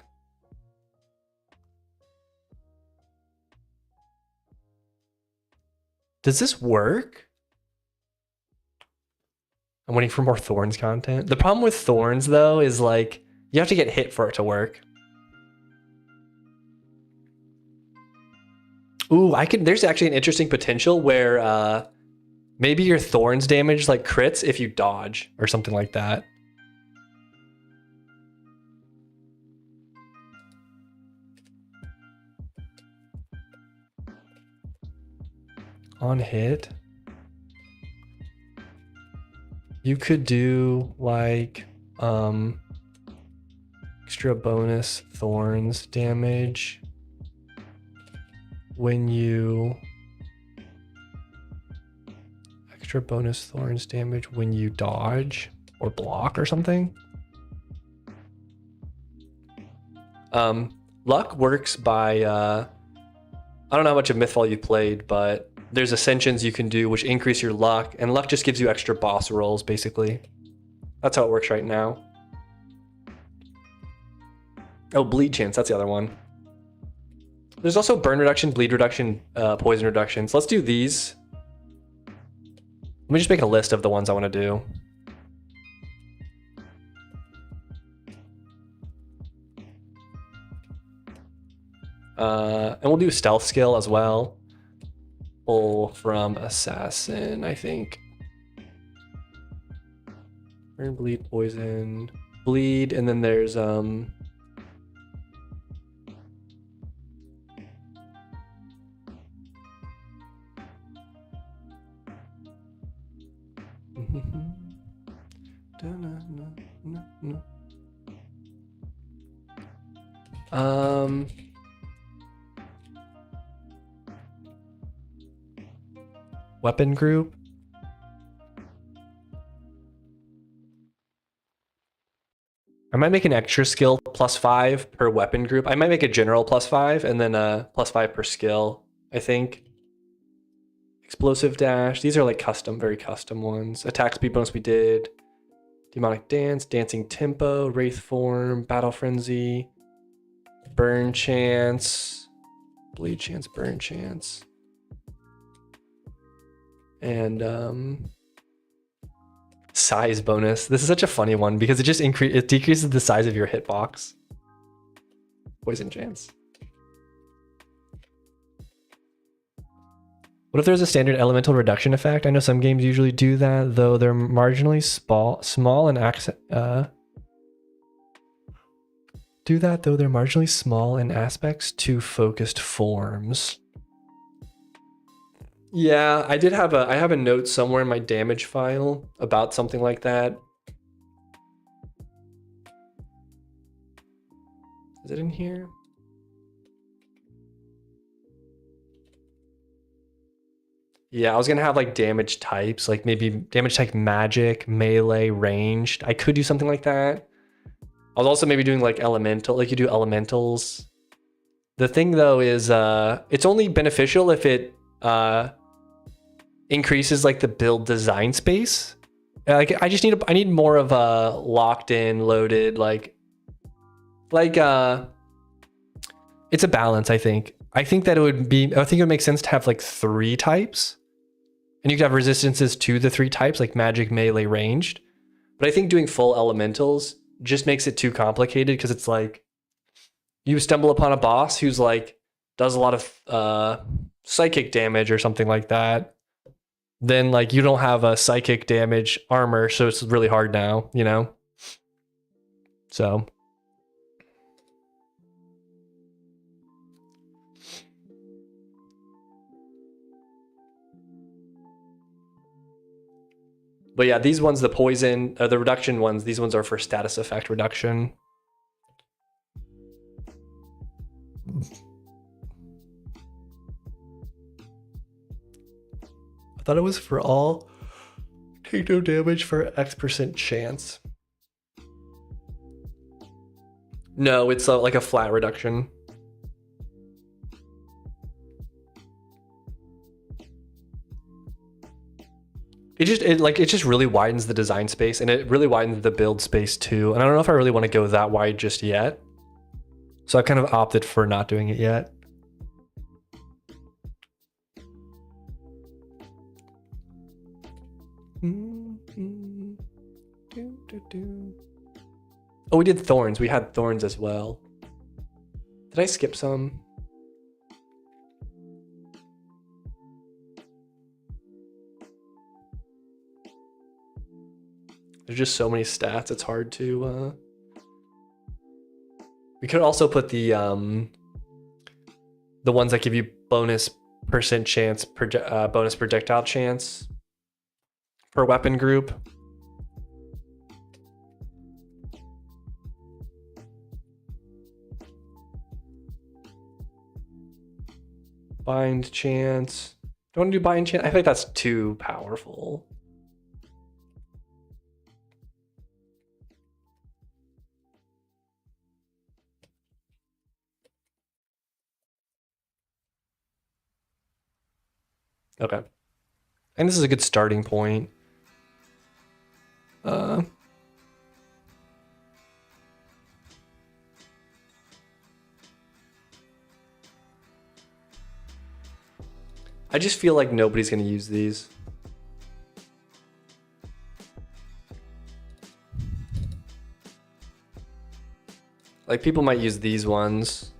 Does this work? I'm waiting for more thorns content. The problem with thorns though is like you have to get hit for it to work. Ooh, there's actually an interesting potential where maybe your thorns damage like crits if you dodge or something like that. On hit, you could do like extra bonus thorns damage when you dodge or block or something. Luck works by I don't know how much of Mythfall you played, but there's ascensions you can do which increase your luck, and luck just gives you extra boss rolls basically. That's how it works right now. Oh, bleed chance, that's the other one. There's also burn reduction, bleed reduction, poison reduction. So let's do these. Let me just make a list of the ones I want to do. And we'll do stealth skill as well. Pull from assassin, I think. Burn, bleed, poison, bleed, and then there's weapon group. I might make an extra skill +5 per weapon group. I might make a general +5 and then a +5 per skill, I think. Explosive dash. These are like custom, very custom ones. Attack speed bonus we did. Demonic dance, dancing tempo, wraith form, battle frenzy, burn chance, bleed chance, burn chance. And size bonus. This is such a funny one because it just decreases the size of your hitbox. Poison chance. What if there's a standard elemental reduction effect? I know some games usually do that, though they're marginally small and aspects to focused forms. Yeah, I have a note somewhere in my damage file about something like that. Is it in here? Yeah, I was gonna have like damage types, like maybe damage type magic, melee, ranged. I could do something like that. I was also maybe doing like elemental, like you do elementals. The thing though is it's only beneficial if it increases like the build design space. Like I need more of a locked in, loaded, like it's a balance, I think. I think it would make sense to have like 3 types. And you could have resistances to the 3 types, like magic, melee, ranged. But I think doing full elementals just makes it too complicated because it's like you stumble upon a boss who's like does a lot of psychic damage or something like that. Then like you don't have a psychic damage armor, so it's really hard now, you know? So but yeah, these ones, the poison, the reduction ones, these ones are for status effect reduction. I thought it was for all. Take no damage for X% chance. No, it's like a flat reduction. It just really widens the design space, and it really widens the build space too. And I don't know if I really want to go that wide just yet. So I kind of opted for not doing it yet. Oh, we did thorns. We had thorns as well. Did I skip some? There's just so many stats, it's hard to we could also put the ones that give you bonus % chance, bonus projectile chance per weapon group. Bind chance. Do you want to do bind chance? I think that's too powerful. Okay. And this is a good starting point. I just feel like nobody's going to use these. Like people might use these ones.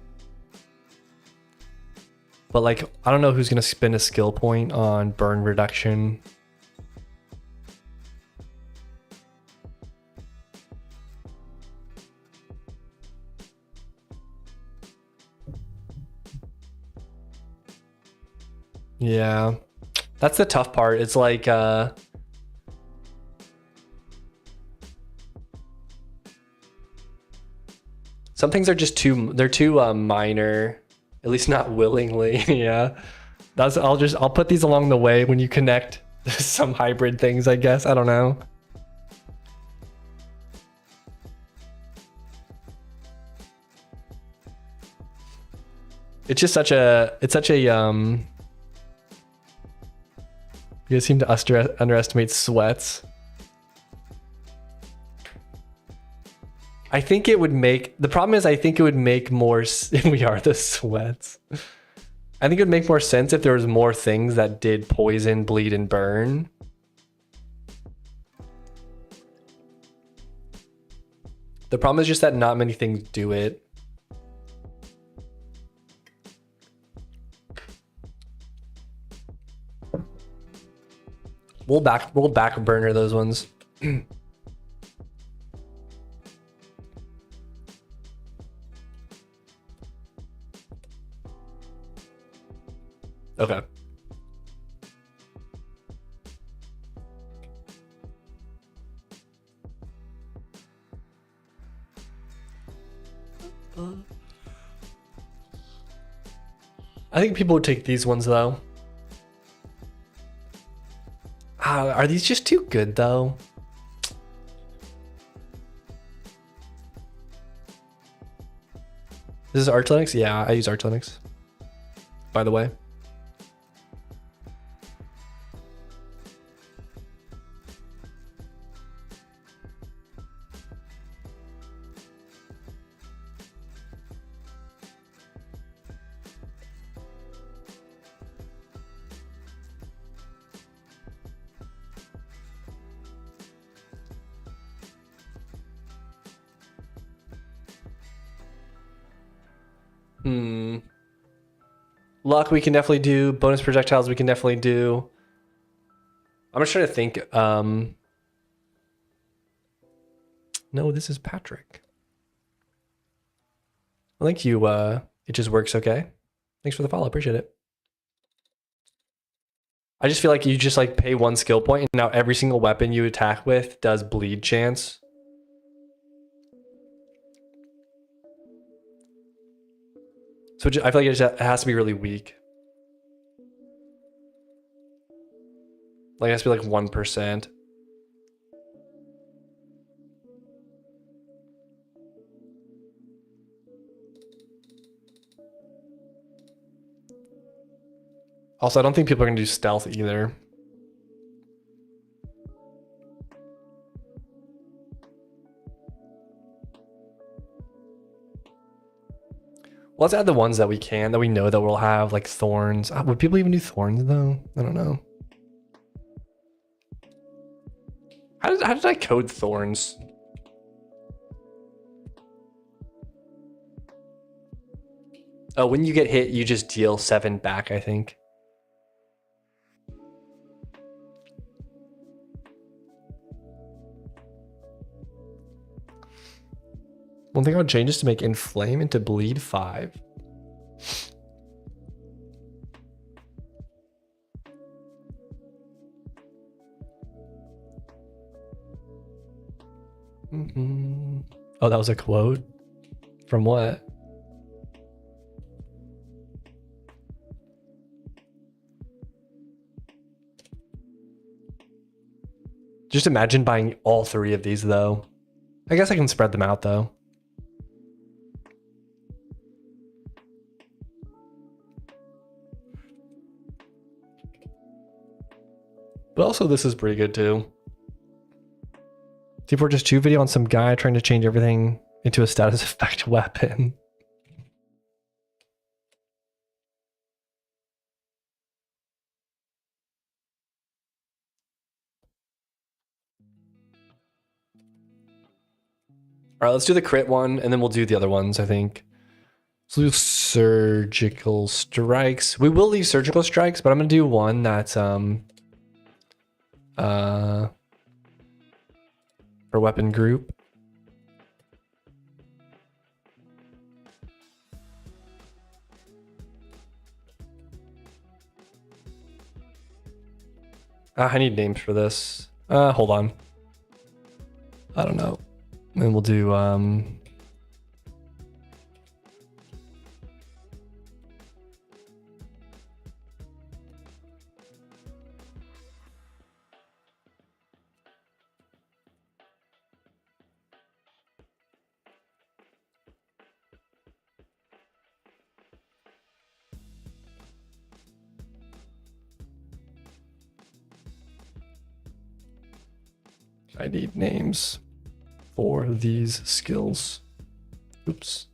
But like, I don't know who's going to spend a skill point on burn reduction. Yeah, that's the tough part. It's like, some things are just they're too minor. At least not willingly. Yeah, I'll put these along the way when you connect some hybrid things, I guess. I don't know. It's just such a you guys seem to underestimate sweats. I think it would make, the problem is I think it would make more, we are the sweats. I think it would make more sense if there was more things that did poison, bleed, and burn. The problem is just that not many things do it. We'll back burner those ones. Okay. I think people would take these ones though. Are these just too good though? This is Arch Linux? Yeah, I use Arch Linux, by the way. Luck we can definitely do. Bonus projectiles we can definitely do. I'm just trying to think. No, this is Patrick. Thank you. It just works okay. Thanks for the follow. Appreciate it. I just feel like you just like pay one skill point, and now every single weapon you attack with does bleed chance. So I feel like it has to be really weak. Like it has to be like 1%. Also, I don't think people are gonna do stealth either. Let's add the ones that we can, that we know that we'll have, like thorns. Would people even do thorns though? I don't know. How did I code thorns? Oh, when you get hit, you just deal 7 back, I think. One thing I would change is to make inflame into bleed 5. Oh, that was a quote? From what? Just imagine buying all 3 of these though. I guess I can spread them out though. But also this is pretty good too. T4 just 2 video on some guy trying to change everything into a status effect weapon. All right, let's do the crit one, and then we'll do the other ones, I think. So we'll do surgical strikes. We will leave surgical strikes, but I'm gonna do one that's for weapon group. I need names for this. Hold on. I don't know. And we'll do I need names for these skills. Oops.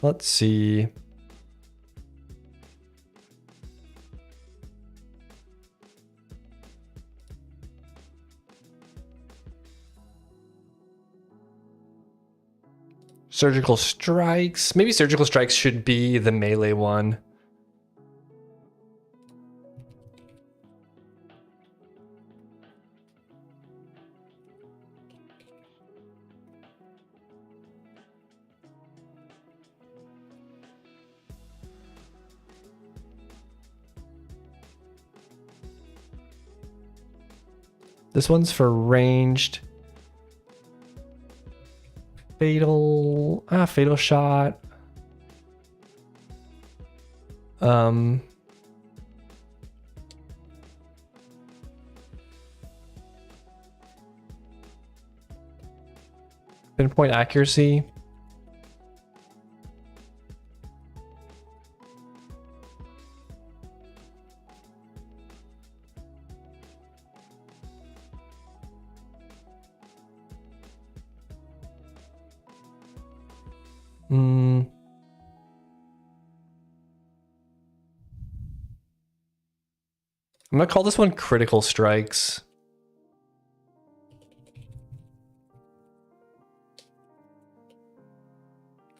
Let's see. Surgical strikes. Maybe surgical strikes should be the melee one. This one's for ranged. Fatal shot. Pinpoint accuracy. I'm gonna call this one critical strikes.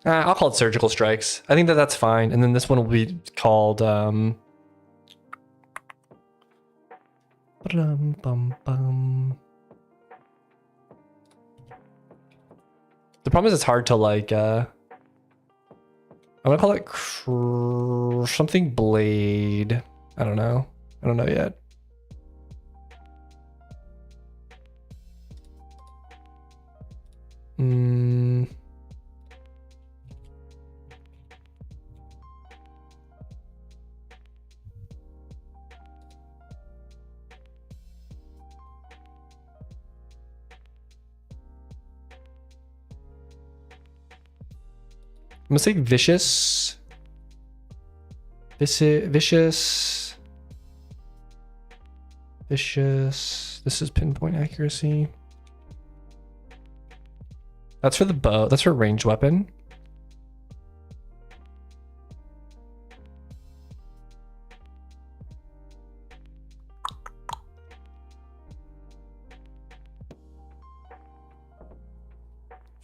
I'll call it surgical strikes. I think that's fine. And then this one will be called The problem is it's hard to like I'm gonna call it something blade. I don't know yet. I'm gonna say vicious. Vicious. This is pinpoint accuracy. That's for the bow. That's for ranged weapon.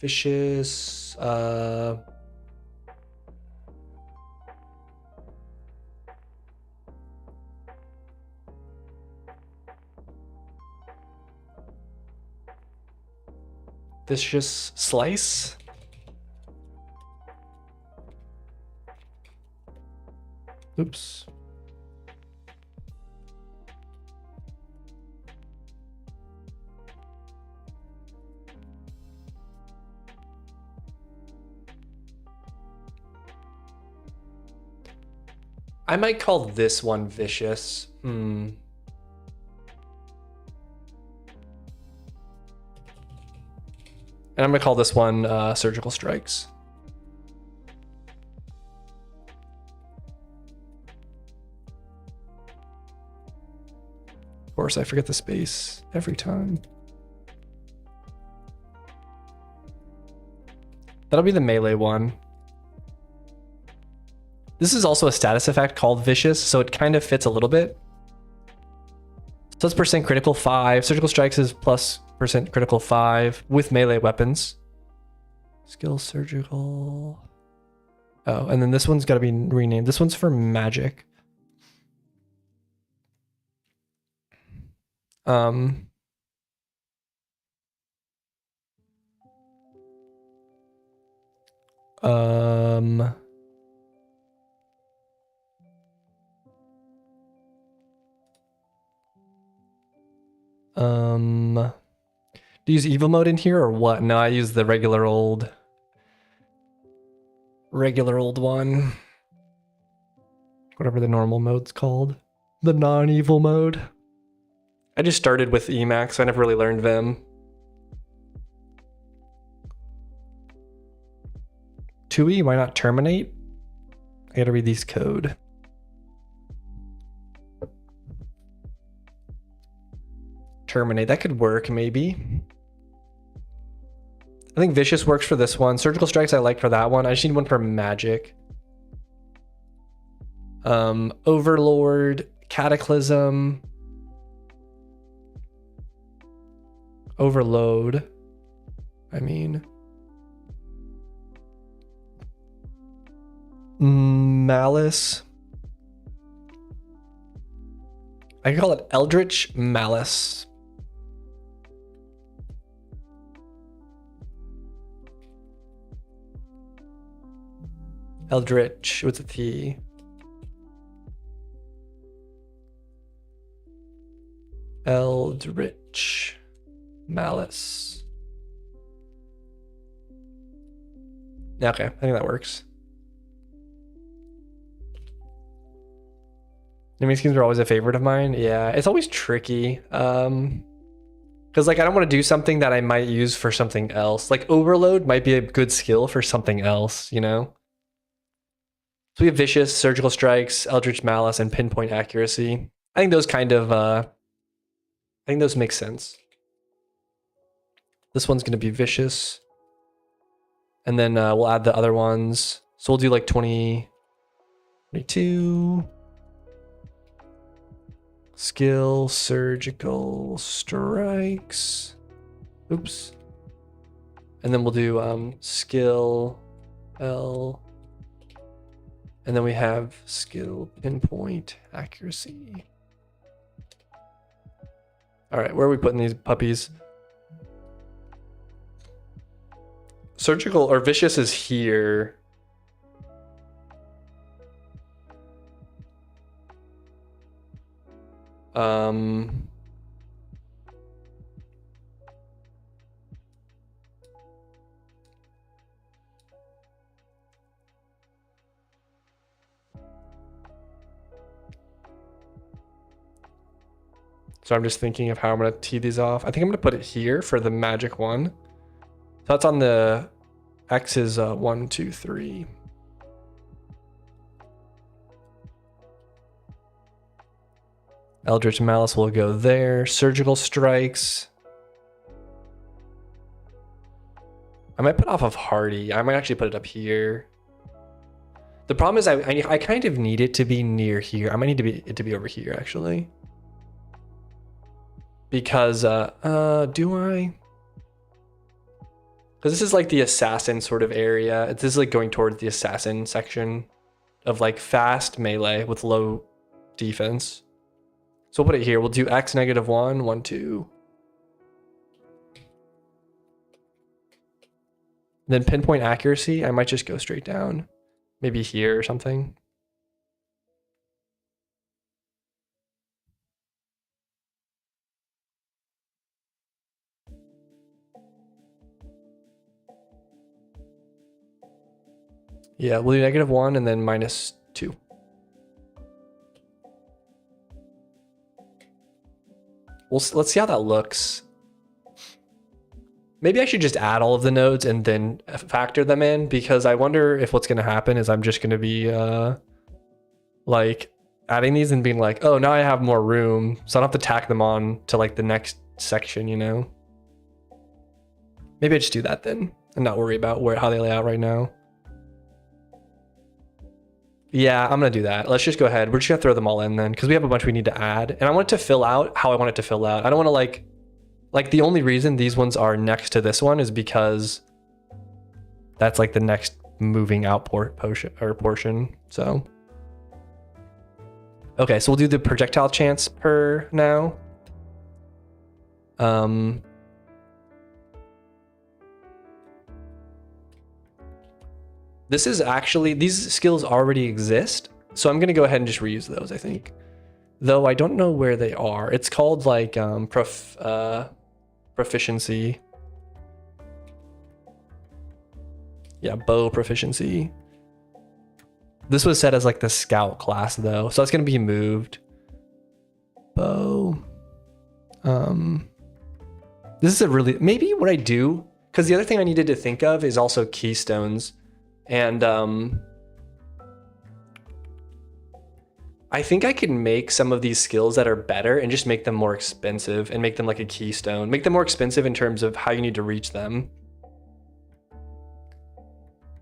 Vicious. Vicious slice. Oops. I might call this one vicious. And I'm gonna call this one surgical strikes. Of course, I forget the space every time. That'll be the melee one. This is also a status effect called vicious, so it kind of fits a little bit. So it's percent critical 5. Surgical strikes is plus percent critical 5 with melee weapons. Skill surgical. Oh, and then this one's got to be renamed. This one's for magic. Do you use evil mode in here or what? No, I use the regular old one. Whatever the normal mode's called. The non-evil mode. I just started with Emacs, so I never really learned Vim. 2E, why not terminate? I gotta read these code. Terminate, that could work maybe. I think vicious works for this one. Surgical strikes I like for that one. I just need one for magic. Overlord, cataclysm, overload. I mean, Malice. I can call it Eldritch Malice. Eldritch with a T. Eldritch Malice. Okay, I think that works. Enemy schemes are always a favorite of mine. Yeah, it's always tricky. Because like I don't want to do something that I might use for something else. Like Overload might be a good skill for something else, you know? So we have Vicious, Surgical Strikes, Eldritch Malice, and Pinpoint Accuracy. I think those kind of, I think those make sense. This one's going to be Vicious. And then we'll add the other ones. So we'll do like 20, 22. Skill, Surgical Strikes. Oops. And then we'll do Skill, L. And then we have Skill, Pinpoint, Accuracy. All right, where are we putting these puppies? Surgical or Vicious is here. So I'm just thinking of how I'm going to tee these off. I think I'm going to put it here for the magic one. So that's on the X's 1, 2, 3. Eldritch Malice will go there. Surgical Strikes. I might put off of Hardy. I might actually put it up here. The problem is I kind of need it to be near here. I might need it to be over here actually. Because, do I? Because this is like the assassin sort of area. This is like going towards the assassin section of like fast melee with low defense. So we'll put it here. We'll do X -1, 1, 2. Then Pinpoint Accuracy, I might just go straight down. Maybe here or something. Yeah, we'll do -1 and then -2. Let's see how that looks. Maybe I should just add all of the nodes and then factor them in, because I wonder if what's going to happen is I'm just going to be like adding these and being like, oh, now I have more room, so I don't have to tack them on to like the next section, you know? Maybe I just do that then and not worry about how they lay out right now. Yeah, I'm going to do that. Let's just go ahead. We're just going to throw them all in then, because we have a bunch we need to add. And I want it to fill out how I want it to fill out. I don't want to like the only reason these ones are next to this one is because that's like the next moving out portion. So, okay, so we'll do the projectile chance per now. This is actually, these skills already exist. So I'm going to go ahead and just reuse those, I think. Though I don't know where they are. It's called like proficiency. Yeah, bow proficiency. This was set as like the scout class though. So it's going to be moved. Bow. This is a really, maybe what I do, because the other thing I needed to think of is also keystones. And I think I can make some of these skills that are better and just make them more expensive and make them like a keystone. Make them more expensive in terms of how you need to reach them.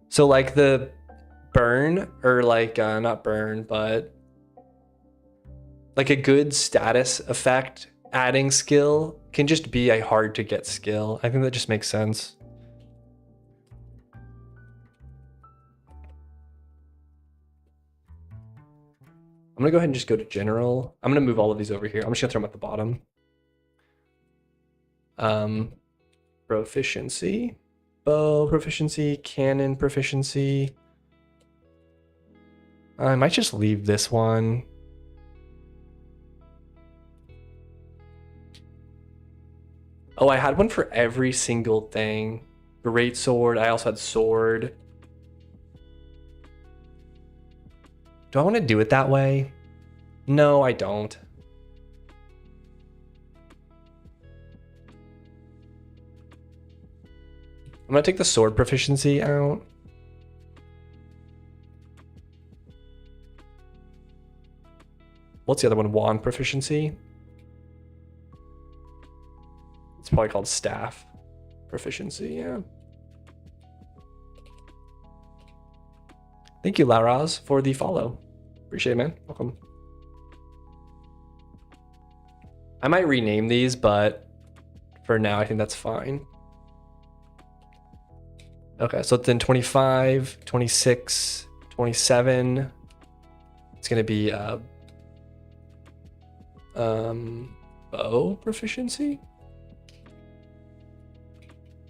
So like the burn, or like not burn, but like a good status effect adding skill can just be a hard to get skill. I think that just makes sense. I'm gonna go ahead and just go to general. I'm gonna move all of these over here. I'm just gonna throw them at the bottom. Proficiency, bow proficiency, cannon proficiency. I might just leave this one. Oh, I had one for every single thing. Great sword. I also had sword. Do I want to do it that way? No, I don't. I'm gonna take the sword proficiency out. What's the other one? Wand proficiency. It's probably called staff proficiency, yeah. Thank you, Laraz, for the follow. Appreciate it, man. Welcome. I might rename these, but for now, I think that's fine. Okay, so then 25, 26, 27. It's gonna be bow proficiency.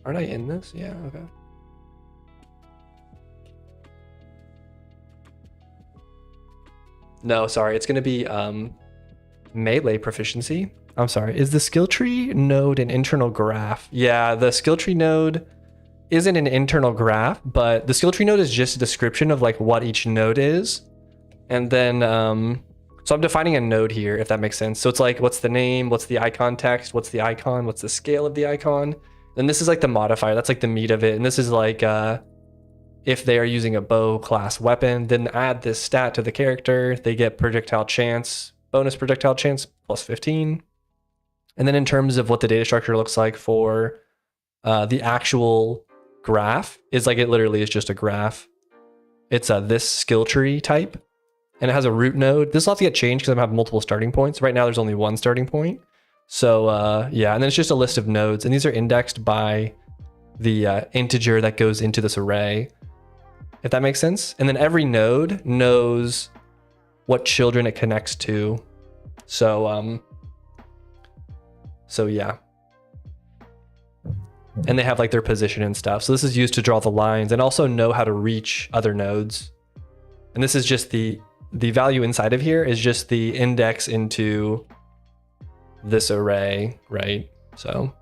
Aren't I in this? Yeah, okay. No, sorry, it's gonna be melee proficiency. I'm sorry, is the skill tree node an internal graph? Yeah, the skill tree node isn't an internal graph, but the skill tree node is just a description of like what each node is. And then, so I'm defining a node here, if that makes sense. So it's like, what's the name? What's the icon text? What's the icon? What's the scale of the icon? And this is like the modifier. That's like the meat of it. And this is like, if they are using a bow class weapon, then add this stat to the character. They get projectile chance, bonus projectile chance plus 15. And then in terms of what the data structure looks like for the actual graph, is like it literally is just a graph. It's this skill tree type, and it has a root node. This will have to get changed because I have multiple starting points. Right now there's only one starting point. So yeah, and then it's just a list of nodes, and these are indexed by the integer that goes into this array, if that makes sense. And then every node knows what children it connects to. So yeah. And they have like their position and stuff. So this is used to draw the lines and also know how to reach other nodes. And this is just the value inside of here is just the index into this array, right? So,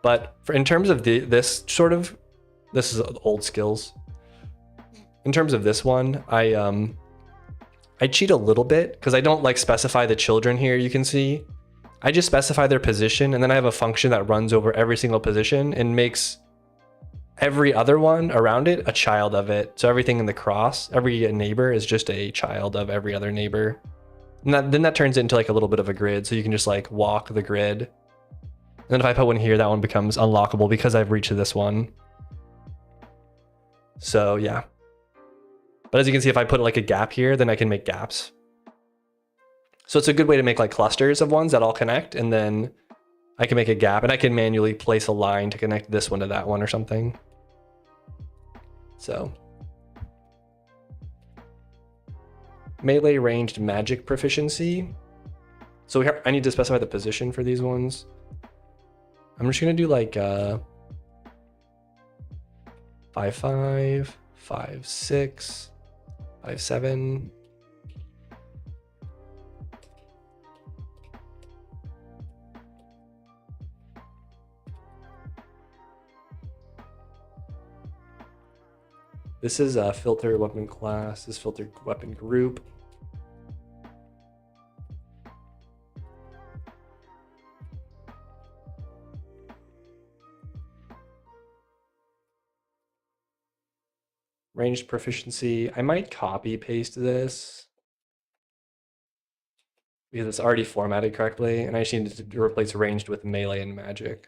but in terms of this is old skills. In terms of this one, I cheat a little bit because I don't like specify the children here. You can see I just specify their position, and then I have a function that runs over every single position and makes every other one around it a child of it. So everything in the cross, every neighbor is just a child of every other neighbor. And then that turns it into like a little bit of a grid. So you can just like walk the grid. And then if I put one here, that one becomes unlockable because I've reached this one. So yeah. But as you can see, if I put like a gap here, then I can make gaps. So it's a good way to make like clusters of ones that all connect, and then I can make a gap, and I can manually place a line to connect this one to that one or something. So melee ranged magic proficiency. So I need to specify the position for these ones. I'm just gonna do like 5-5, 5-6, 5-7. This is a filter weapon class. This is filter weapon group. Ranged proficiency. I might copy paste this because it's already formatted correctly, and I just need to replace ranged with melee and magic.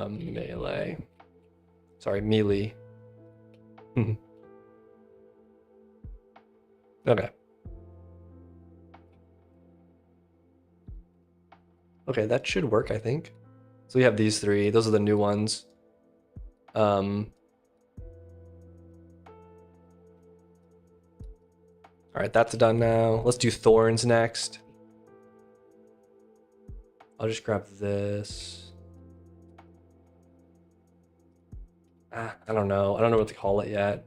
Melee. Sorry, melee. Okay. Okay, that should work, I think. So we have these three. Those are the new ones. All right, that's done now. Let's do thorns next. I'll just grab this. I don't know. I don't know what to call it yet.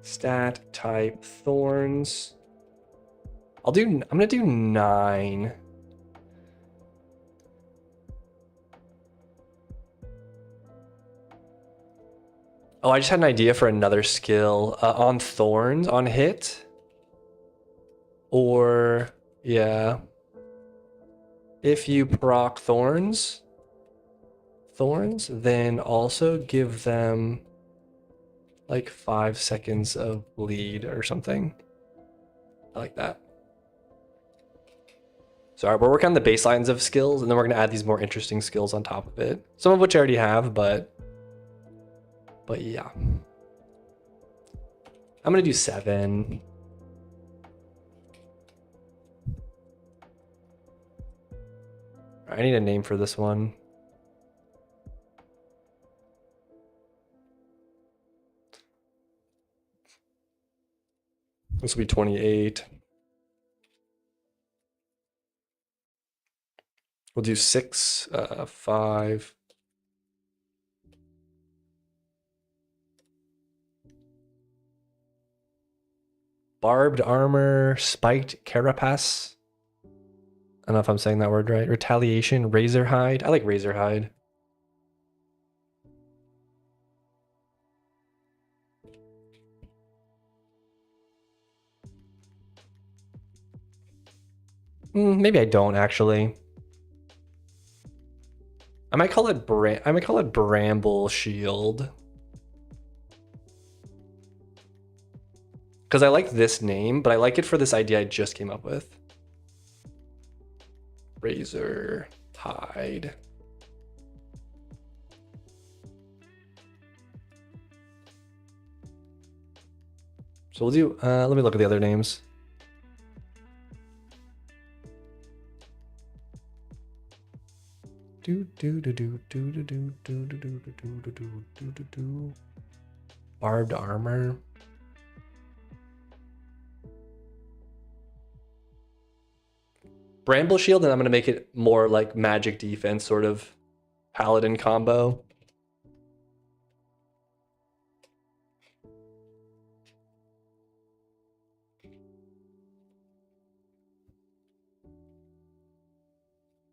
Stat type thorns. I'm gonna do 9. Oh, I just had an idea for another skill. On thorns, on hit. Or, yeah. If you proc thorns, then also give them like 5 seconds of bleed or something. I like that. So we're working on the baselines of skills, and then we're gonna add these more interesting skills on top of it. Some of which I already have, but yeah. I'm gonna do 7. I need a name for this one. This will be 28. We'll do 6, 5. Barbed armor, spiked carapace. I don't know if I'm saying that word right. Retaliation, razor hide. I like razor hide. Maybe I don't actually. I might call it bramble shield. Because I like this name, but I like it for this idea I just came up with. Razor hide. So we'll do, let me look at the other names. Barbed armor. Bramble shield, and I'm gonna make it more like magic defense, sort of paladin combo.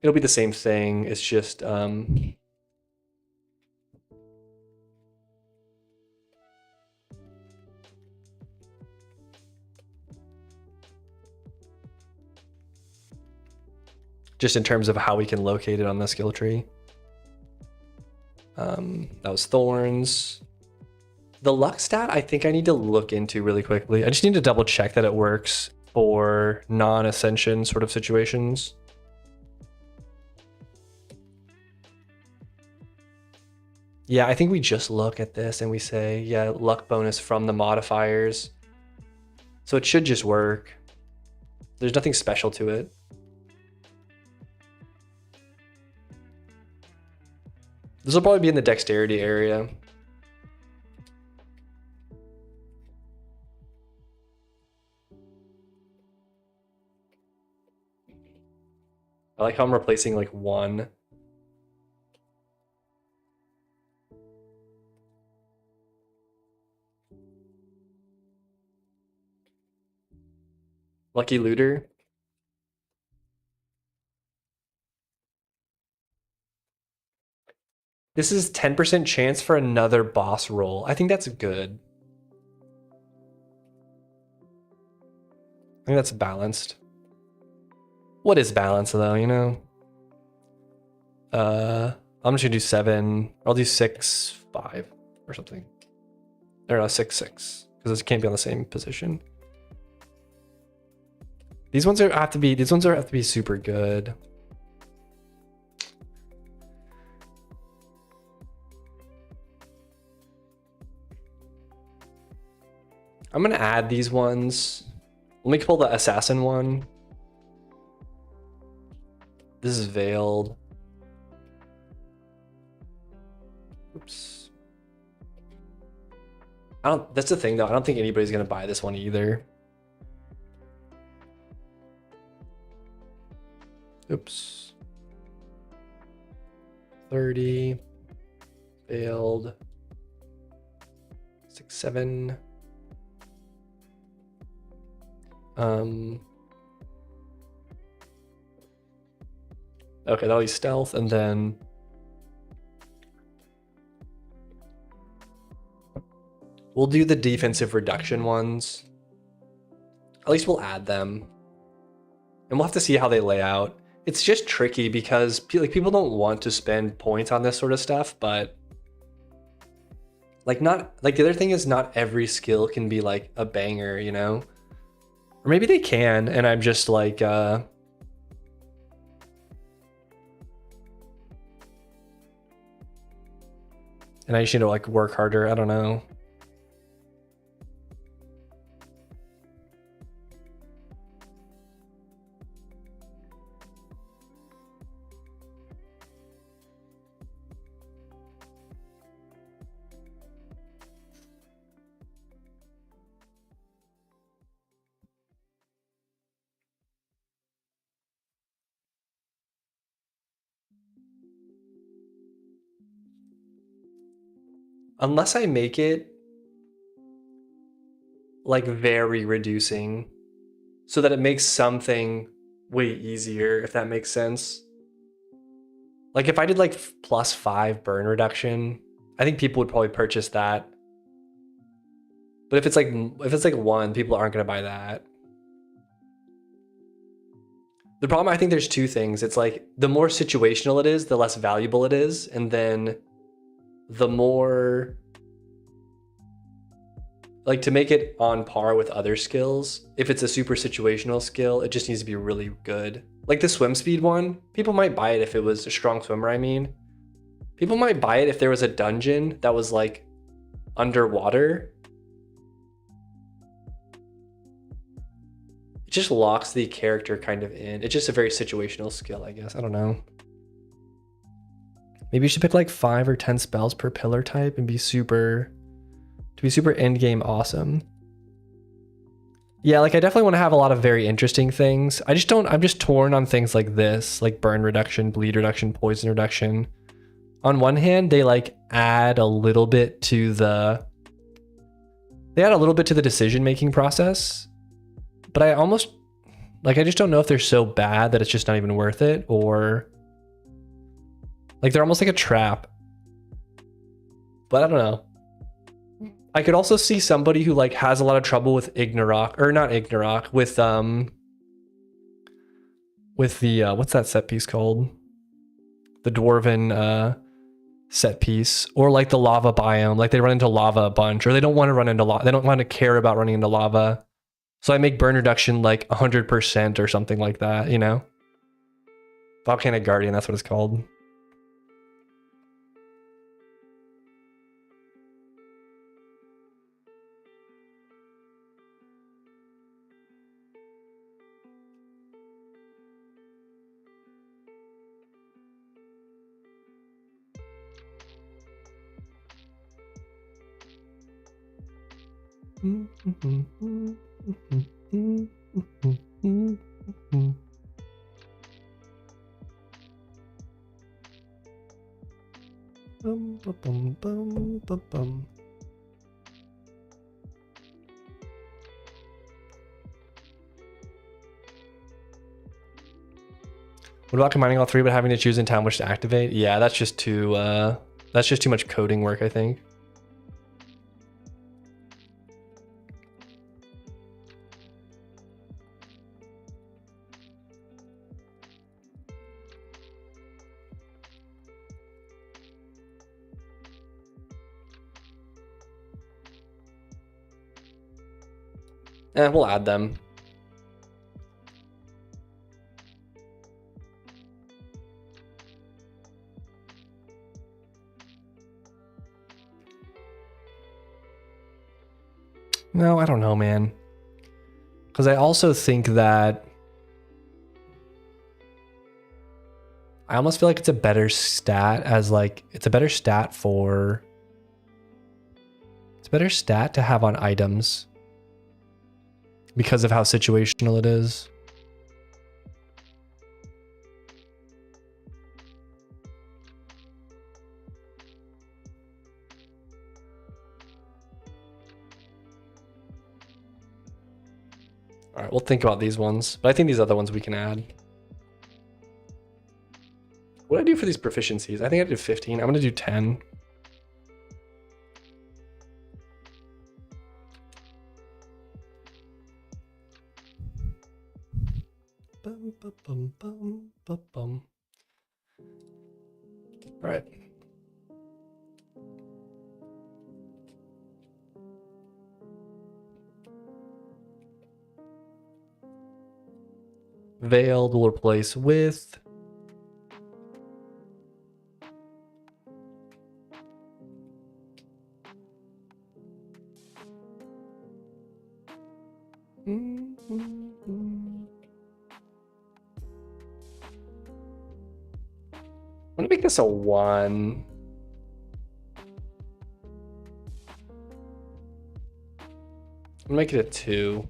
It'll be the same thing. It's just just in terms of how we can locate it on the skill tree. That was thorns. The luck stat, I think I need to look into really quickly. I just need to double check that it works for non-ascension sort of situations. Yeah, I think we just look at this and we say, yeah, luck bonus from the modifiers. So it should just work. There's nothing special to it. This will probably be in the dexterity area. I like how I'm replacing like 1. Lucky looter. This is 10% chance for another boss roll. I think that's good. I think that's balanced. What is balanced though, you know? I'm just gonna do 7. I'll do 6, 5 or something. Or no, 6, 6. Because this can't be on the same position. These ones have to be super good. I'm gonna add these ones. Let me pull the assassin one. This is veiled. Oops. That's the thing though, I don't think anybody's gonna buy this one either. Oops. 30. Veiled. 6, 7. Okay, that'll be stealth, and then we'll do the defensive reduction ones. At least we'll add them. And we'll have to see how they lay out. It's just tricky because like people don't want to spend points on this sort of stuff, but like the other thing is not every skill can be like a banger, you know? Or maybe they can, and I'm just like and I just need to like work harder. I don't know. Unless I make it like very reducing so that it makes something way easier, if that makes sense. Like if I did like +5 burn reduction, I think people would probably purchase that. But if it's like 1, people aren't gonna buy that. The problem, I think there's two things. It's like the more situational it is, the less valuable it is, and then the more like to make it on par with other skills, if it's a super situational skill, it just needs to be really good. Like the swim speed one, people might buy it if it was a strong swimmer, I mean. People might buy it if there was a dungeon that was like underwater. It just locks the character kind of in. It's just a very situational skill, I guess. I don't know. Maybe you should pick like 5 or 10 spells per pillar type and be super end game awesome. Yeah, like I definitely want to have a lot of very interesting things. I'm just torn on things like this, like burn reduction, bleed reduction, poison reduction. On one hand, they like add a little bit to the decision-making process, but I just don't know if they're so bad that it's just not even worth it, or like they're almost like a trap. But I don't know. I could also see somebody who like has a lot of trouble with Ignorok, or not Ignorok, with the what's that set piece called? The dwarven set piece, or like the lava biome. Like they run into lava a bunch, or they don't want to run into lava. They don't want to care about running into lava. So I make burn reduction like 100% or something like that, you know? Volcanic Guardian, that's what it's called. What about combining all 3 but having to choose in time which to activate? Yeah, that's just too much coding work, I think. We'll add them. No, I don't know, man. Because I also think that I almost feel like it's a better stat as like, it's a better stat to have on items because of how situational it is. All right, we'll think about these ones, but I think these other ones we can add. What do I do for these proficiencies? I think I did 15. I'm going to do 10. Bum, bum, bum, bum, bum, bum. All right. Veiled will replace with I'm gonna make this a 1. I'm gonna make it a 2.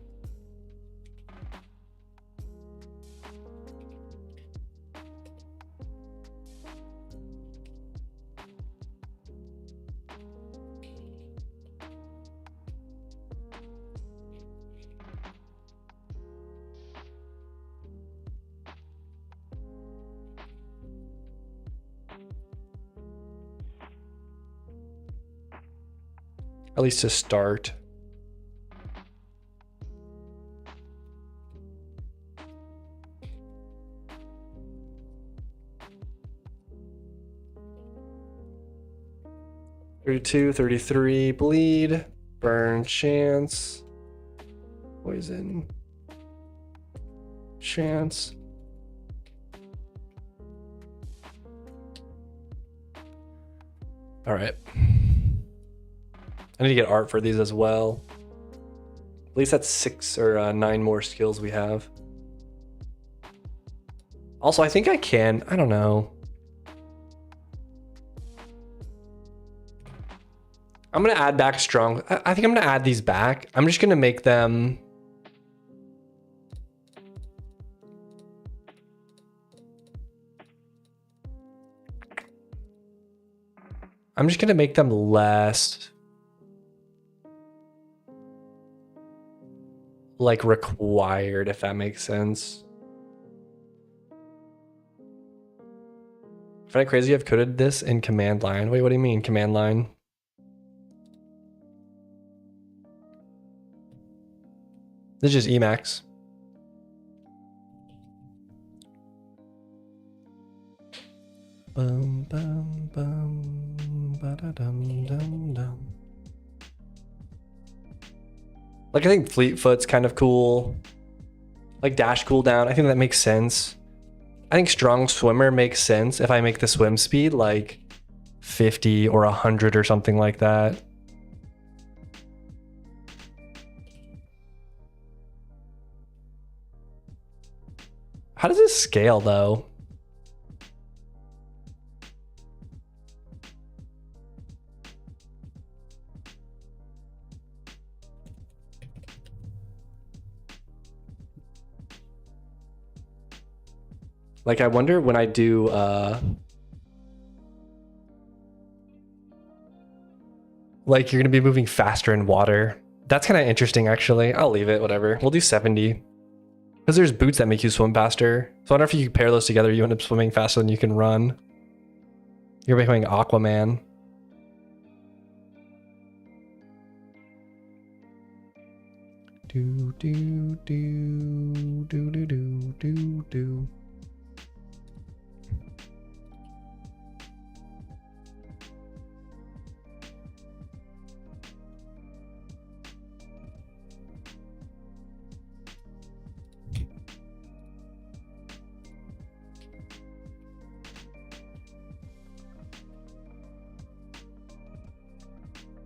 At least to start. (32, 33) bleed, burn chance, poison chance. All right. I need to get art for these as well. At least that's 6 or 9 more skills we have. Also, I think I can. I don't know. I'm going to add back strong. I think I'm going to add these back. I'm just going to make them. I'm just going to make them less like required, if that makes sense. Find it crazy I've coded this in command line. Wait, what do you mean command line? This is just Emacs. Bum, bum, bum, ba-da-dum, dum, dum. Like, I think Fleetfoot's kind of cool. Like dash cooldown, I think that makes sense. I think strong swimmer makes sense if I make the swim speed like 50 or 100 or something like that. How does this scale though? Like, I wonder when I do, like, you're gonna be moving faster in water. That's kind of interesting, actually. I'll leave it, whatever. We'll do 70. Because there's boots that make you swim faster. So I wonder if you pair those together, you end up swimming faster than you can run. You're becoming Aquaman. Do, do, do, do, do, do, do, do.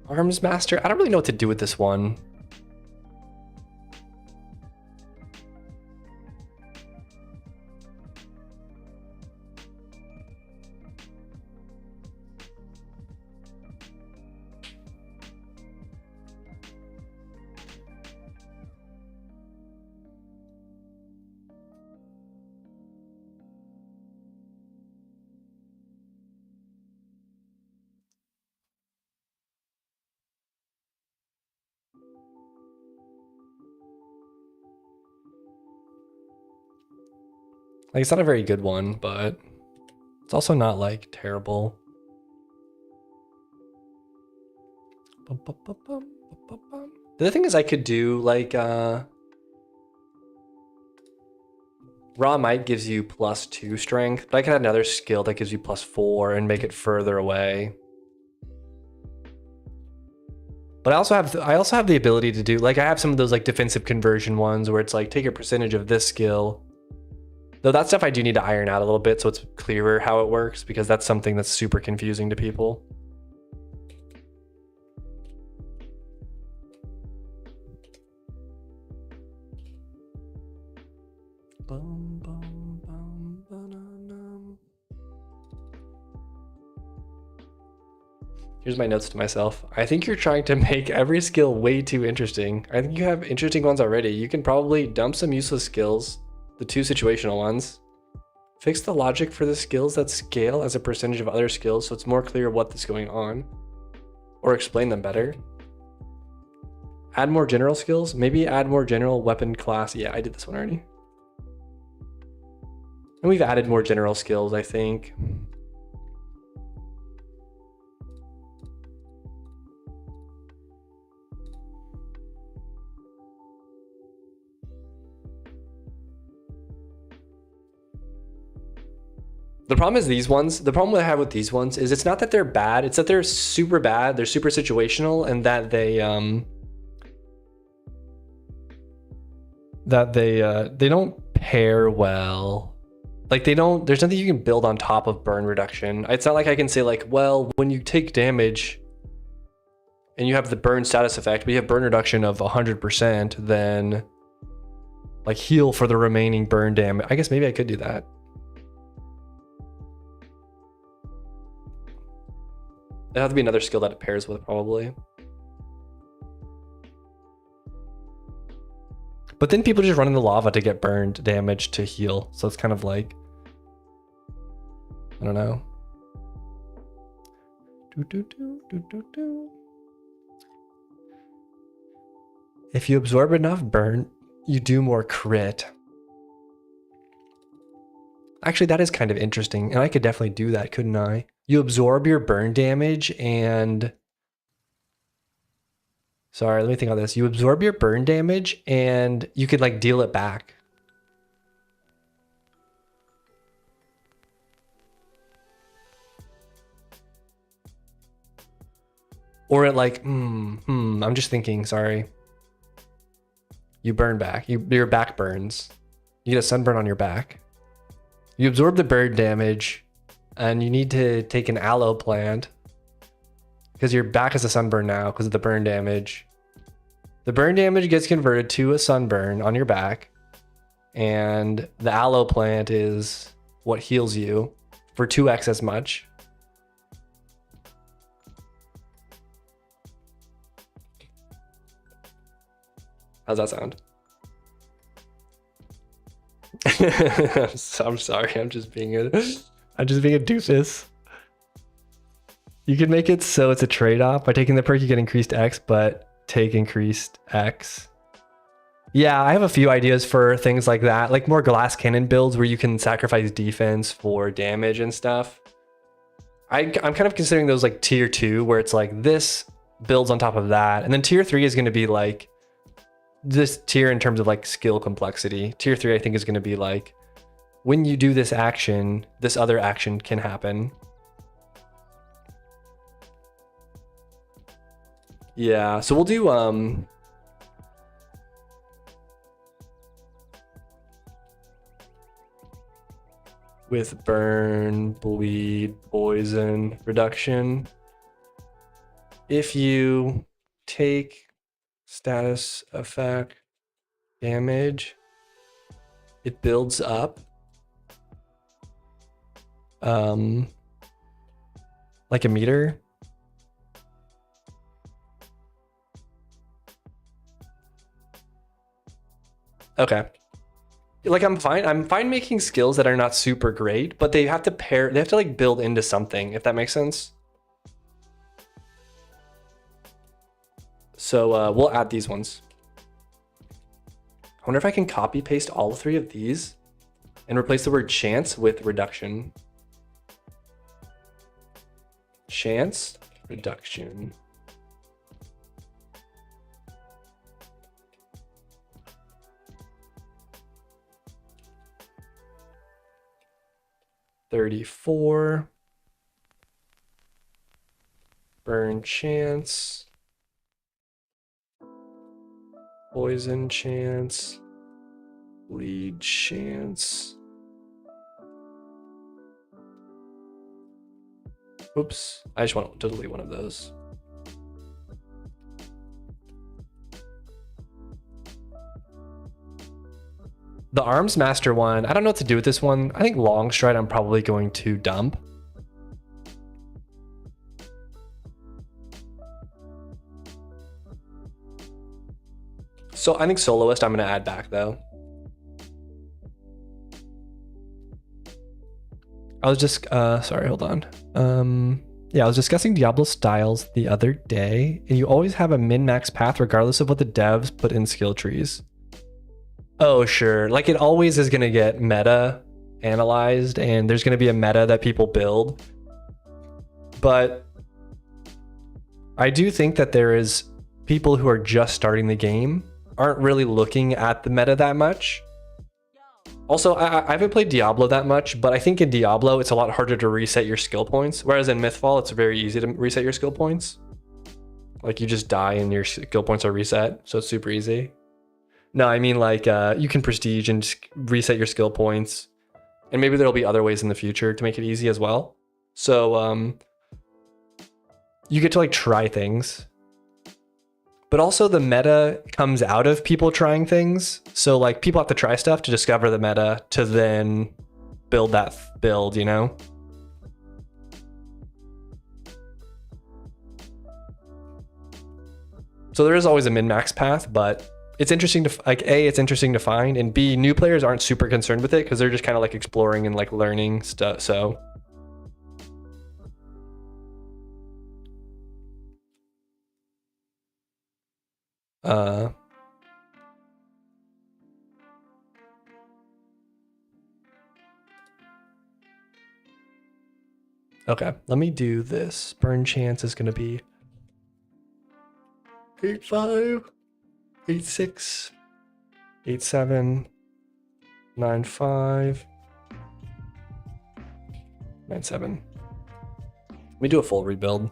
Arms Master. I don't really know what to do with this one. Like, it's not a very good one, but it's also not like terrible. The other thing is I could do like Raw Might gives you +2 strength, but I can add another skill that gives you +4 and make it further away. But I also have the ability to do, like, I have some of those like defensive conversion ones where it's like take a percentage of this skill. Though that stuff I do need to iron out a little bit so it's clearer how it works, because that's something that's super confusing to people. Here's my notes to myself. I think you're trying to make every skill way too interesting. I think you have interesting ones already. You can probably dump some useless skills, the 2 situational ones. Fix the logic for the skills that scale as a percentage of other skills so it's more clear what's going on. Or explain them better. Add more general skills. Maybe add more general weapon class. Yeah, I did this one already. And we've added more general skills, I think. The problem is these ones, the problem I have with these ones is it's not that they're bad, it's that they're super bad, they're super situational, and that they don't pair well. Like there's nothing you can build on top of burn reduction. It's not like I can say like, well, when you take damage and you have the burn status effect, but you have burn reduction of 100%, then like heal for the remaining burn damage. I guess maybe I could do that. It'd have to be another skill that it pairs with, probably. But then people just run in the lava to get burned damage to heal. So it's kind of like, I don't know. If you absorb enough burn, you do more crit. Actually, that is kind of interesting. And I could definitely do that, couldn't I? You absorb your burn damage and... Sorry, let me think on this. You absorb your burn damage and you could like deal it back. Or it like, I'm just thinking, sorry. You burn back, your back burns. You get a sunburn on your back. You absorb the burn damage and you need to take an aloe plant because your back is a sunburn now because of the burn damage. The burn damage gets converted to a sunburn on your back, and the aloe plant is what heals you for 2x as much. How's that sound? I'm sorry, I'm just being a doofus. You can make it so it's a trade-off. By taking the perk, you get increased X, but take increased X. Yeah, I have a few ideas for things like that, like more glass cannon builds where you can sacrifice defense for damage and stuff. I'm kind of considering those like tier 2, where it's like this builds on top of that, and then tier 3 is going to be like this tier in terms of like skill complexity. Tier 3 I think is going to be like, when you do this action, this other action can happen. Yeah, so we'll do with burn, bleed, poison reduction. If you take status effect damage, it builds up like a meter. Okay. Like I'm fine making skills that are not super great, but they have to like build into something, if that makes sense. So we'll add these ones. I wonder if I can copy paste all 3 of these. And replace the word chance with reduction. Chance, reduction. $34. Burn chance. Poison chance. Bleed chance. Oops, I just want to delete one of those. The Arms Master one, I don't know what to do with this one. I think Long Stride I'm probably going to dump. So I think Soloist I'm going to add back though. I was just, sorry, hold on. Yeah, I was discussing Diablo styles the other day, and you always have a min-max path regardless of what the devs put in skill trees. Oh, sure. Like it always is going to get meta analyzed, and there's going to be a meta that people build. But I do think that there is people who are just starting the game aren't really looking at the meta that much. Also, I haven't played Diablo that much, but I think in Diablo, it's a lot harder to reset your skill points. Whereas in Mythfall, it's very easy to reset your skill points. Like you just die and your skill points are reset. So it's super easy. No, I mean like you can prestige and just reset your skill points. And maybe there'll be other ways in the future to make it easy as well. So you get to like try things. But also the meta comes out of people trying things. So like people have to try stuff to discover the meta to then build that build, you know? So there is always a min-max path, but it's interesting to like A, it's interesting to find, and B, new players aren't super concerned with it because they're just kind of like exploring and like learning stuff. So okay, let me do this. Burn chance is gonna be 8-5, 8-6, 8-7, 9-5, 9-7. Let me do a full rebuild.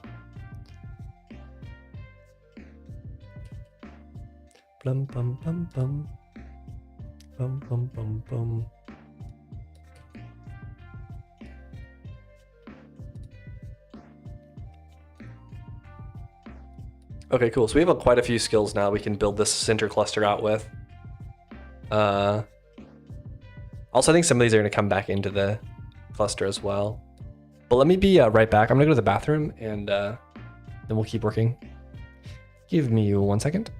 Bum bum bum bum. Bum bum bum bum. Okay, cool. So we have quite a few skills now we can build this center cluster out with. Also, I think some of these are going to come back into the cluster as well. But let me be right back. I'm going to go to the bathroom and then we'll keep working. Give me 1 second.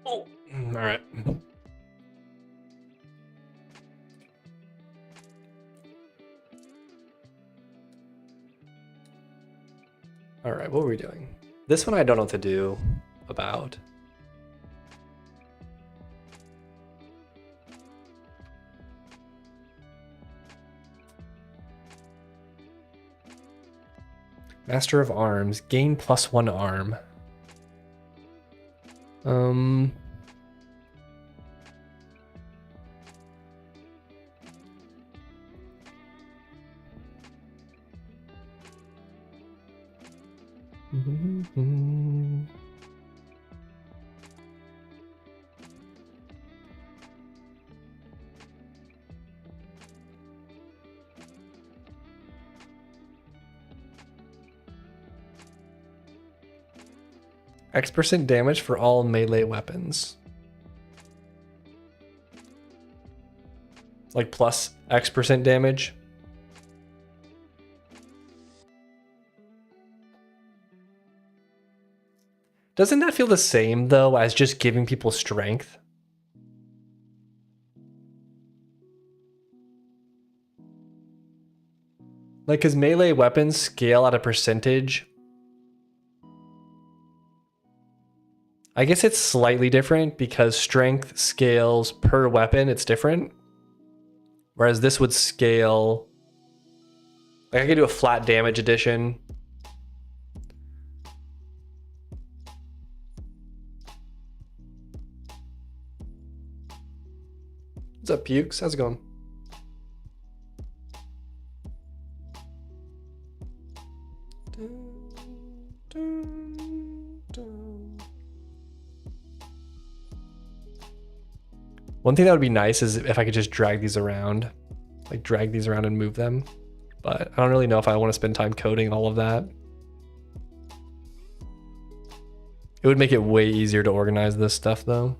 Oh, all right. All right, what were we doing? This one I don't know what to do about. Master of Arms, gain +1 arm. X% damage for all melee weapons. Like plus X% damage. Doesn't that feel the same though as just giving people strength? Like, cause melee weapons scale at a percentage. I guess it's slightly different because strength scales per weapon, it's different. Whereas this would scale, like I could do a flat damage addition. What's up, Pukes? How's it going? One thing that would be nice is if I could just drag these around, like drag these around and move them. But I don't really know if I want to spend time coding all of that. It would make it way easier to organize this stuff though.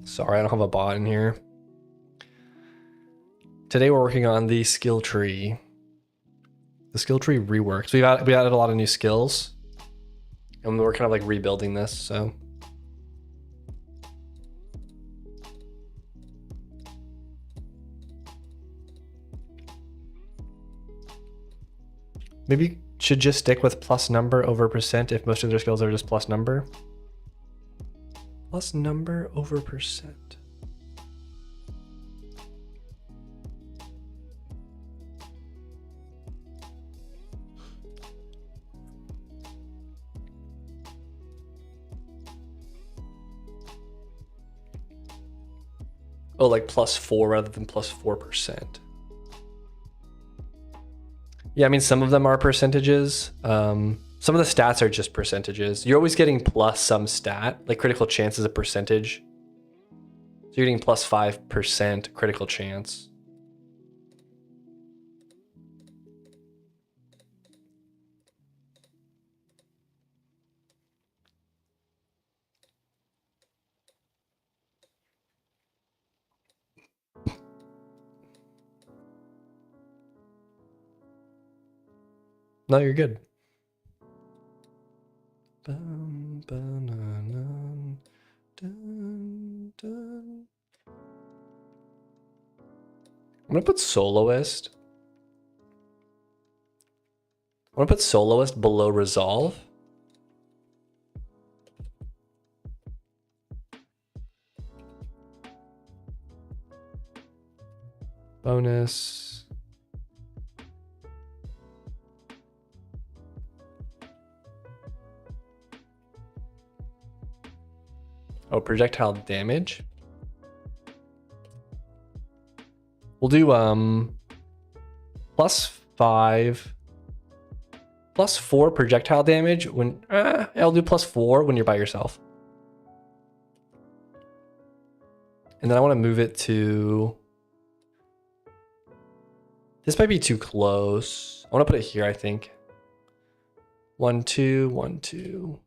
Sorry, I don't have a bot in here. Today we're working on the skill tree. The skill tree reworks. We added a lot of new skills. And we're kind of like rebuilding this, so. Maybe should just stick with plus number over percent if most of their skills are just plus number. Plus number over percent. Oh, like +4 rather than +4%. Yeah, I mean, some of them are percentages. Some of the stats are just percentages. You're always getting plus some stat, like critical chance is a percentage. So you're getting +5% critical chance. No, you're good. I'm gonna put soloist. I'm gonna put soloist below resolve. Bonus. Oh, projectile damage. We'll do +5, +4 projectile damage when I'll do +4 when you're by yourself. And then I want to move it to, this might be too close. I want to put it here, I think. 1, 2, 1, 2.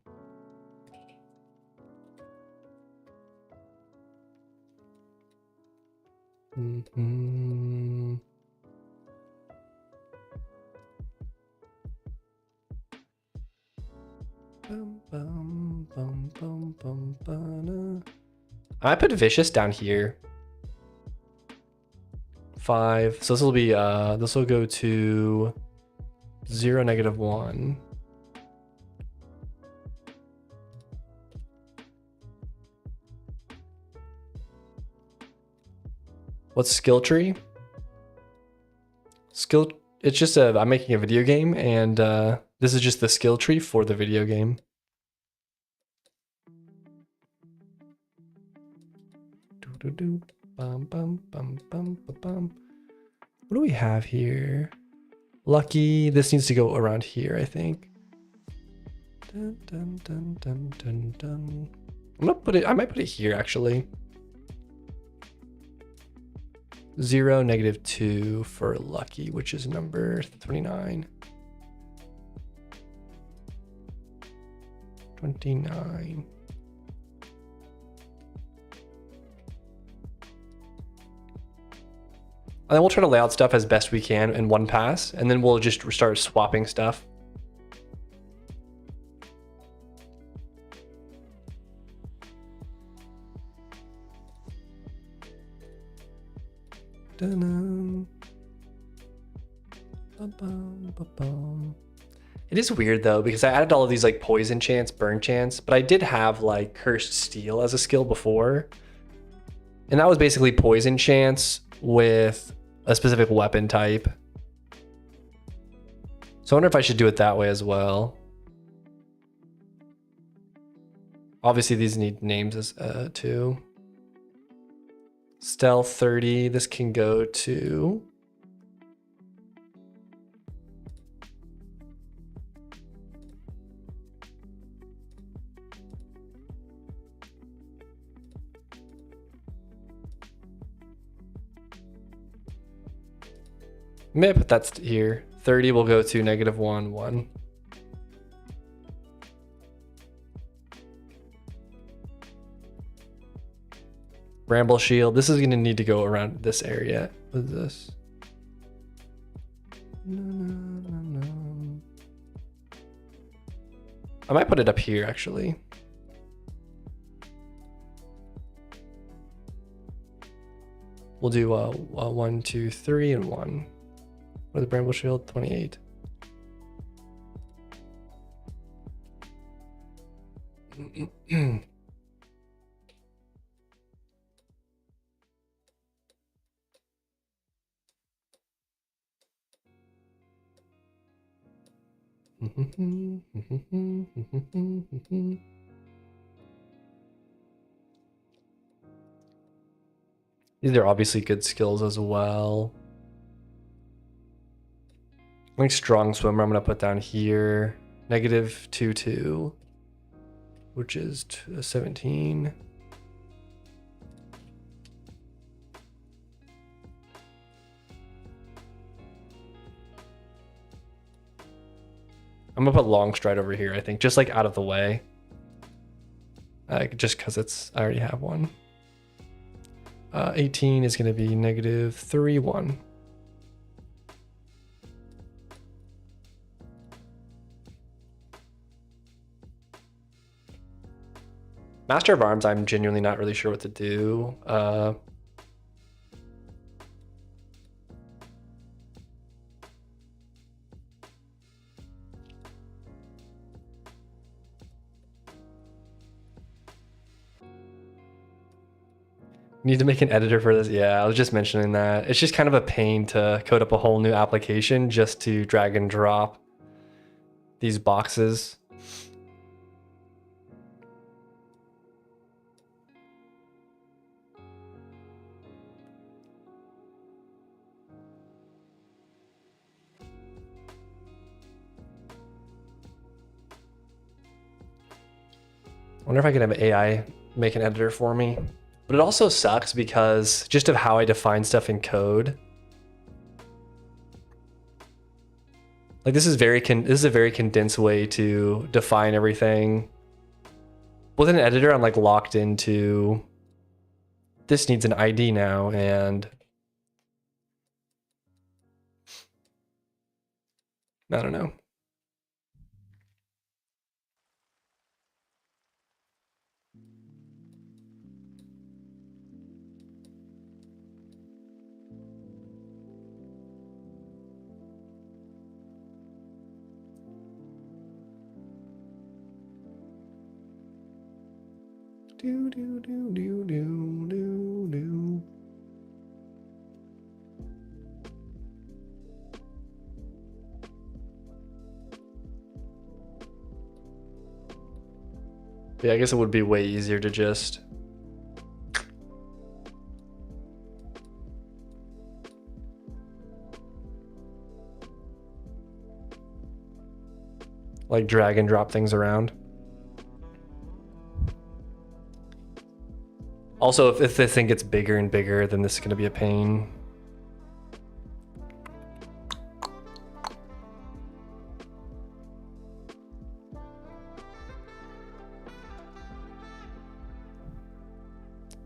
Mm-hmm. I put vicious down here. 5. So this will be this will go to 0, -1. What's skill tree? Skill, it's just I'm making a video game, and this is just the skill tree for the video game. What do we have here? Lucky, this needs to go around here, I think. Dun, dun, dun, dun, dun, dun. I'm gonna put it, I might put it here actually. 0, -2 for lucky, which is number 29. 29. And then we'll try to lay out stuff as best we can in one pass, and then we'll just start swapping stuff. It is weird though, because I added all of these like poison chance, burn chance, but I did have like cursed steel as a skill before. And that was basically poison chance with a specific weapon type. So I wonder if I should do it that way as well. Obviously these need names as too. Stealth 30, this can go to maybe I put that here. 30 will go to -1, 1. Bramble shield. This is going to need to go around this area. What is this? I might put it up here actually. We'll do 1, 2, 3, and 1. What is the bramble shield? 28. These are obviously good skills as well. I think strong swimmer I'm going to put down here. -2, 2, which is 17. I'm gonna put long stride over here, I think, just like out of the way. Just because I already have one. 18 is gonna be -3, 1. Master of Arms, I'm genuinely not really sure what to do. Need to make an editor for this. Yeah, I was just mentioning that. It's just kind of a pain to code up a whole new application just to drag and drop these boxes. I wonder if I can have AI make an editor for me. But it also sucks because just of how I define stuff in code. Like this is a very condensed way to define everything. With an editor, I'm like locked into this needs an ID now, and I don't know. Do do do do do do do. Yeah, I guess it would be way easier to just like drag and drop things around. Also, if this thing gets bigger and bigger, then this is going to be a pain.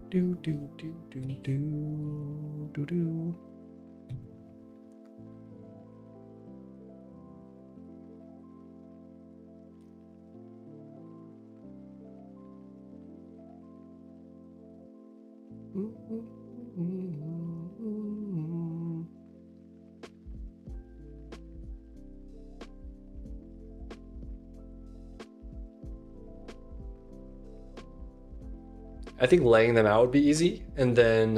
Do do do do do do do. I think laying them out would be easy, and then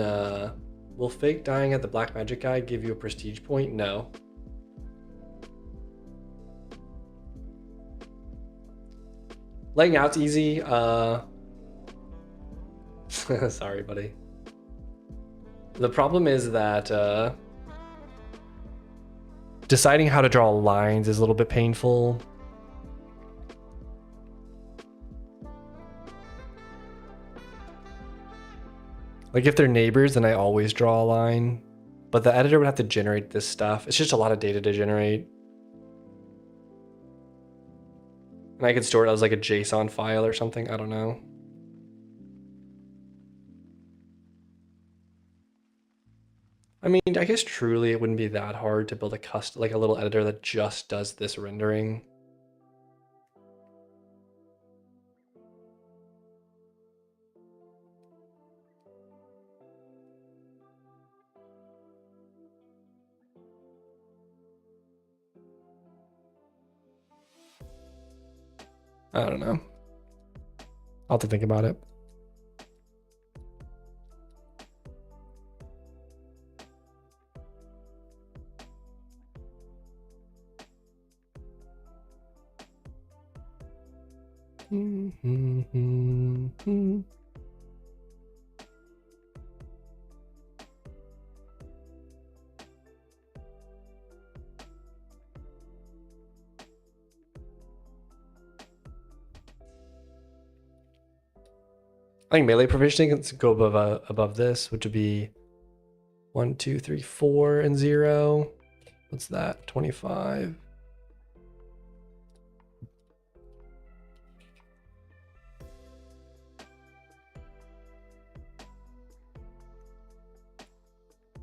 will fake dying at the black magic guy give you a prestige point? No. Laying out's easy. Sorry, buddy. The problem is that deciding how to draw lines is a little bit painful. Like if they're neighbors, then I always draw a line, but the editor would have to generate this stuff. It's just a lot of data to generate. And I could store it as like a JSON file or something. I don't know. I mean, I guess truly it wouldn't be that hard to build a custom, like a little editor that just does this rendering. I don't know. I'll have to think about it. I think melee proficiency can go above this, which would be 1, 2, 3, 4, and 0. What's that? 25.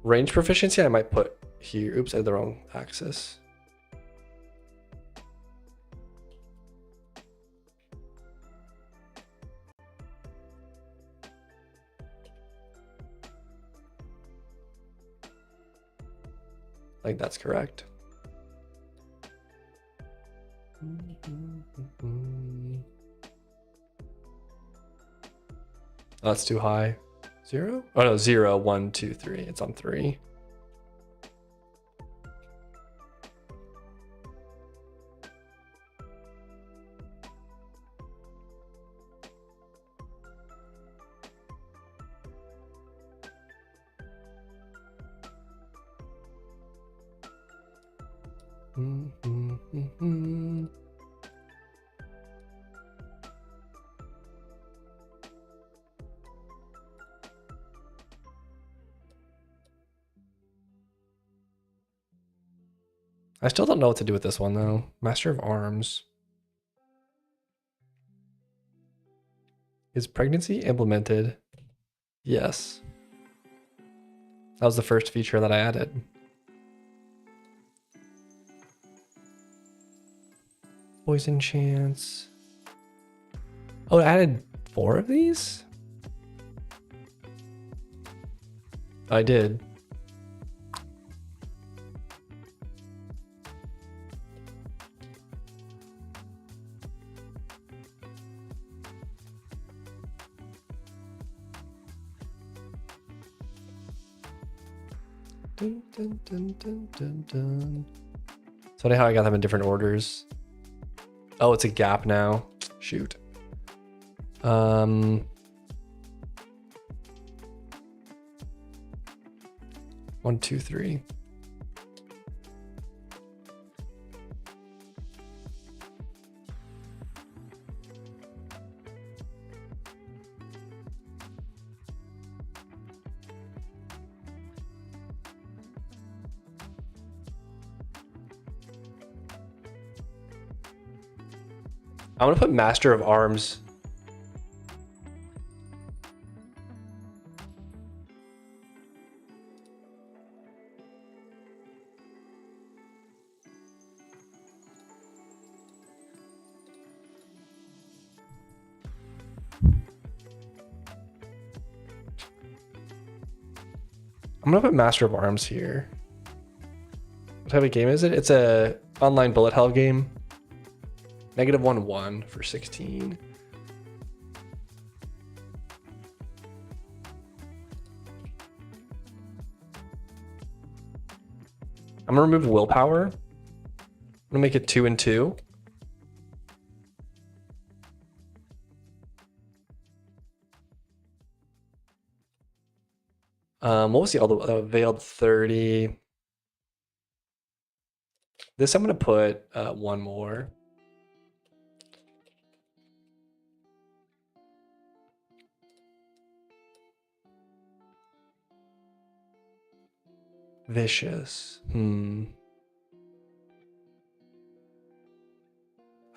Range proficiency I might put here. Oops, I had the wrong axis. I think that's correct. Oh, that's too high. 0? Oh no, 0, 1, 2, 3. It's on 3. I still don't know what to do with this one though. Master of Arms. Is pregnancy implemented? Yes. That was the first feature that I added. Poison chance. Oh, I added 4 of these? I did. Dun, dun, dun, dun, dun, dun. It's funny how I got them in different orders. Oh, it's a gap now. Shoot. 1, 2, 3. I'm gonna put Master of Arms. I'm gonna put Master of Arms here. What type of game is it? It's a online bullet hell game. -1/1 for 16. I'm gonna remove willpower. I'm gonna make it 2 and 2. What was the other veiled 30? This I'm gonna put 1 more. Vicious. I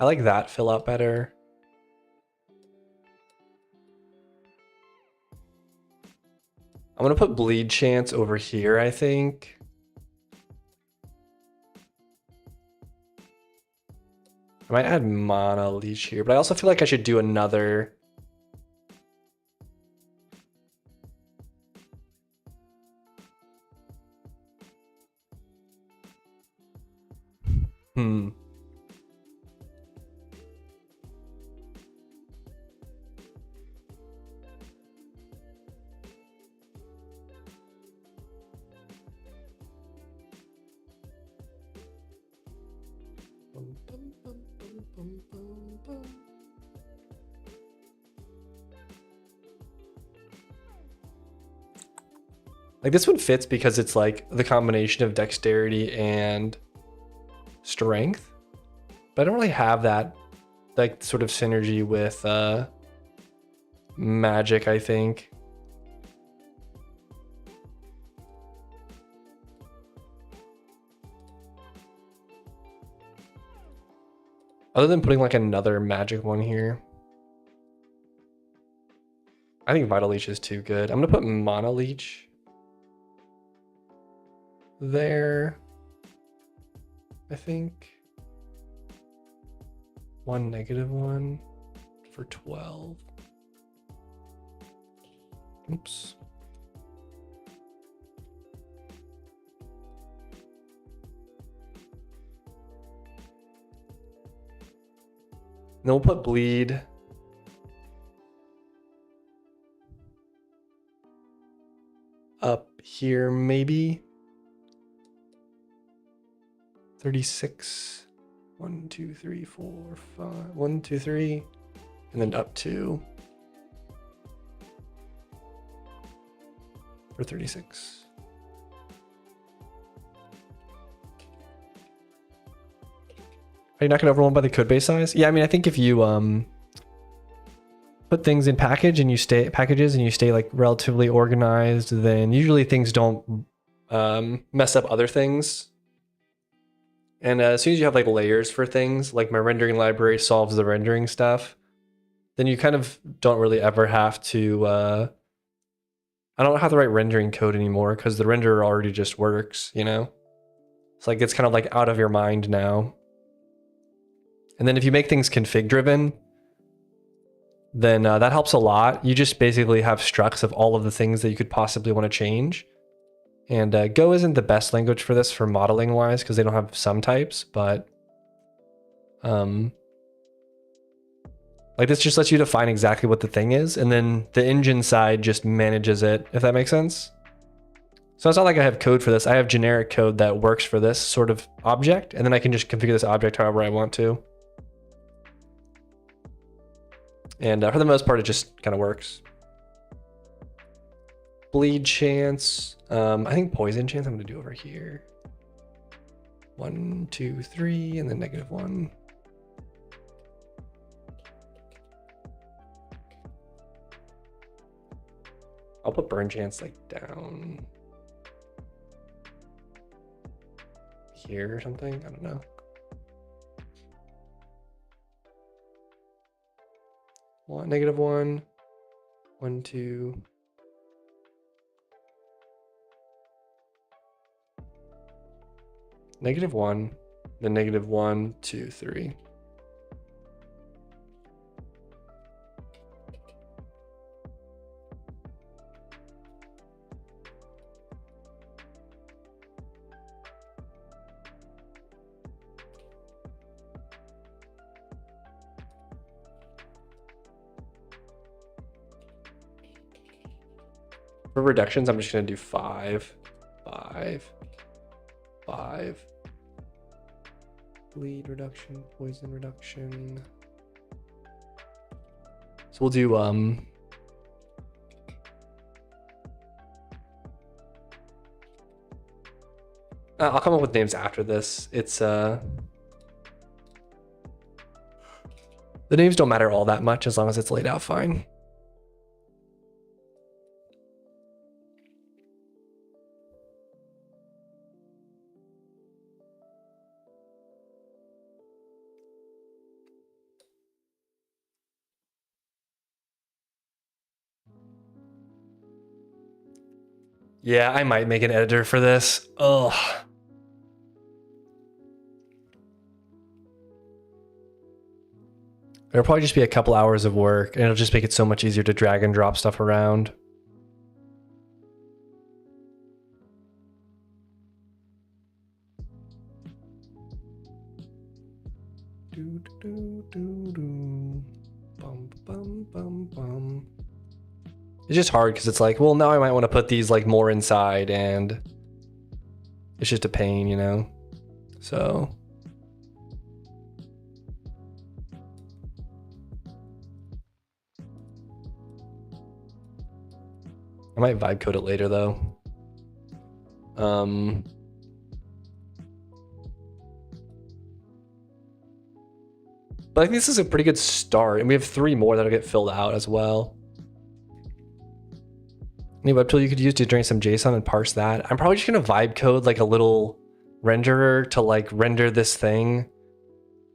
like that fill out better. I'm gonna put bleed chance over here, I think. I might add mana leech here, but I also feel like I should do another. Like this one fits because it's like the combination of dexterity and strength, but I don't really have that like sort of synergy with magic, I think. Other than putting like another magic one here. I think Vital Leech is too good. I'm gonna put Mana Leech there, I think. 1 -1 for 12. Oops. Then we'll put bleed. Up here, maybe. 36. 1, 2, 3, 4, 5. 1, 2, 3. And then up 2. For 36. Are you not gonna overwhelm by the code base size? Yeah, I mean, I think if you put things in packages and you stay like relatively organized, then usually things don't mess up other things. And as soon as you have like layers for things, like my rendering library solves the rendering stuff, then you kind of don't really ever have to, I don't have to write rendering code anymore because the renderer already just works, you know? It's like, it's kind of like out of your mind now. And then if you make things config driven, then that helps a lot. You just basically have structs of all of the things that you could possibly want to change. And Go isn't the best language for this for modeling wise because they don't have some types, but like this just lets you define exactly what the thing is, and then the engine side just manages it, if that makes sense. So it's not like I have code for this. I have generic code that works for this sort of object, and then I can just configure this object however I want to. And for the most part, it just kind of works. Bleed chance. I think poison chance I'm going to do over here. 1, 2, 3, and then -1. I'll put burn chance like down here or something. I don't know. -1, 1, 2. -1, then -1, 2, 3. For reductions, I'm just going to do 5, 5, 5. Bleed reduction, poison reduction. So we'll do I'll come up with names after this. It's the names don't matter all that much as long as it's laid out fine. Yeah, I might make an editor for this. Ugh. It'll probably just be a couple hours of work, and it'll just make it so much easier to drag and drop stuff around. It's just hard because it's like, well, now I might want to put these like more inside, and it's just a pain, you know? So I might vibe code it later though. But I think this is a pretty good start, and we have 3 more that'll get filled out as well. Any web tool you could use to generate some JSON and parse that? I'm probably just gonna vibe code like a little renderer to like render this thing.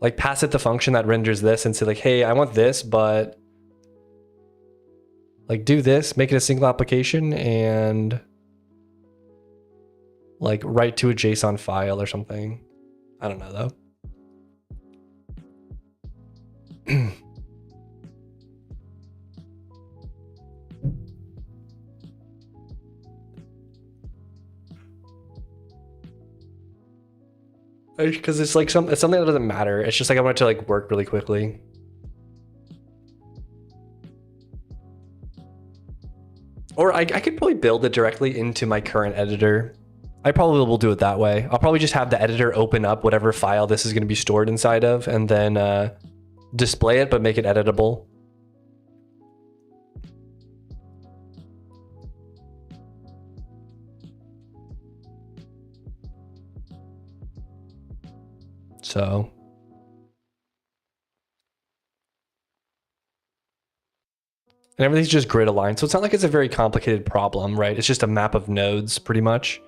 Like pass it the function that renders this and say like, hey, I want this, but like do this, make it a single application and like write to a JSON file or something. I don't know though. Because it's like it's something that doesn't matter. It's just like I want it to like work really quickly. Or I could probably build it directly into my current editor. I probably will do it that way. I'll probably just have the editor open up whatever file this is going to be stored inside of, and then display it, but make it editable. So and everything's just grid aligned. So it's not like it's a very complicated problem, right? It's just a map of nodes pretty much.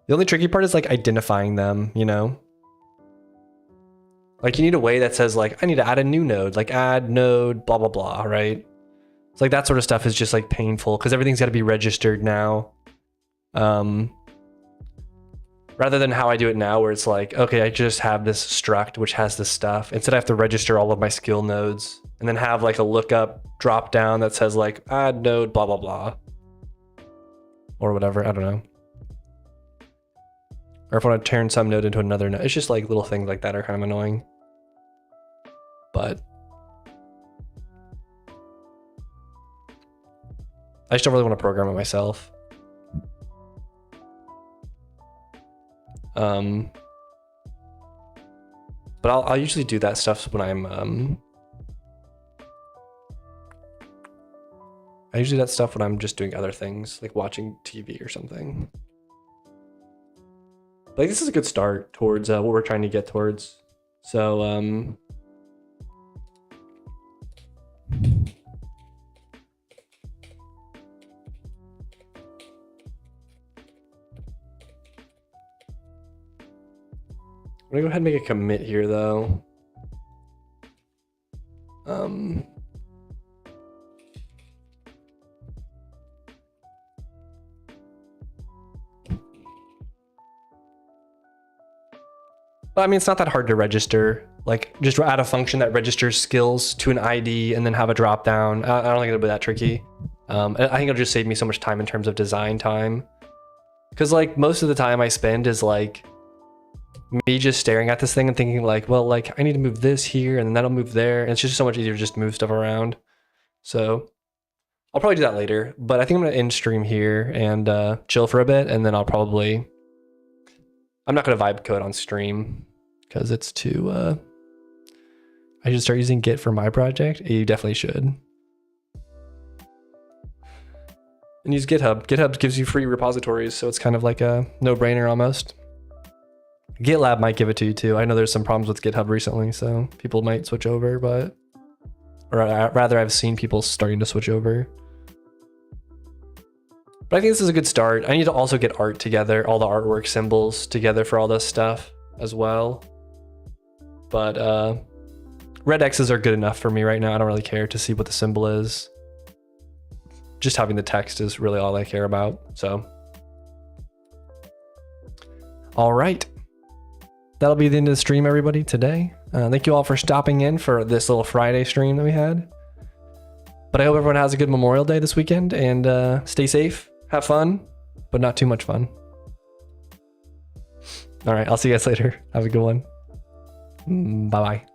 The only tricky part is like identifying them, you know? Like you need a way that says like, I need to add a new node, like add node, blah, blah, blah, right? It's like that sort of stuff is just like painful because everything's got to be registered now. Rather than how I do it now where it's like, okay, I just have this struct which has this stuff. Instead I have to register all of my skill nodes and then have like a lookup drop down that says like add node, blah, blah, blah. Or whatever, I don't know. Or if I want to turn some node into another node. It's just like little things like that are kind of annoying. But I just don't really want to program it myself. But I'll usually do that stuff when I'm I usually do that stuff when I'm just doing other things, like watching TV or something. But like, this is a good start towards what we're trying to get towards. So I'm gonna go ahead and make a commit here though. But I mean, it's not that hard to register. Like just add a function that registers skills to an ID and then have a drop down. I don't think it'll be that tricky. I think it'll just save me so much time in terms of design time. Because like most of the time I spend is like me just staring at this thing and thinking like, well, like I need to move this here and then that'll move there. And it's just so much easier to just move stuff around. So I'll probably do that later, but I think I'm gonna end stream here and chill for a bit. And then I'm not gonna vibe code on stream because it's too, I should start using Git for my project. You definitely should. And use GitHub. GitHub gives you free repositories, so it's kind of like a no-brainer almost. GitLab might give it to you too. I know there's some problems with GitHub recently, so people might switch over, or rather I've seen people starting to switch over. But I think this is a good start. I need to also get art together, all the artwork symbols together for all this stuff as well. But red X's are good enough for me right now. I don't really care to see what the symbol is. Just having the text is really all I care about. So, all right. That'll be the end of the stream, everybody, today. Thank you all for stopping in for this little Friday stream that we had. But I hope everyone has a good Memorial Day this weekend and stay safe, have fun, but not too much fun. All right, I'll see you guys later. Have a good one. Bye-bye.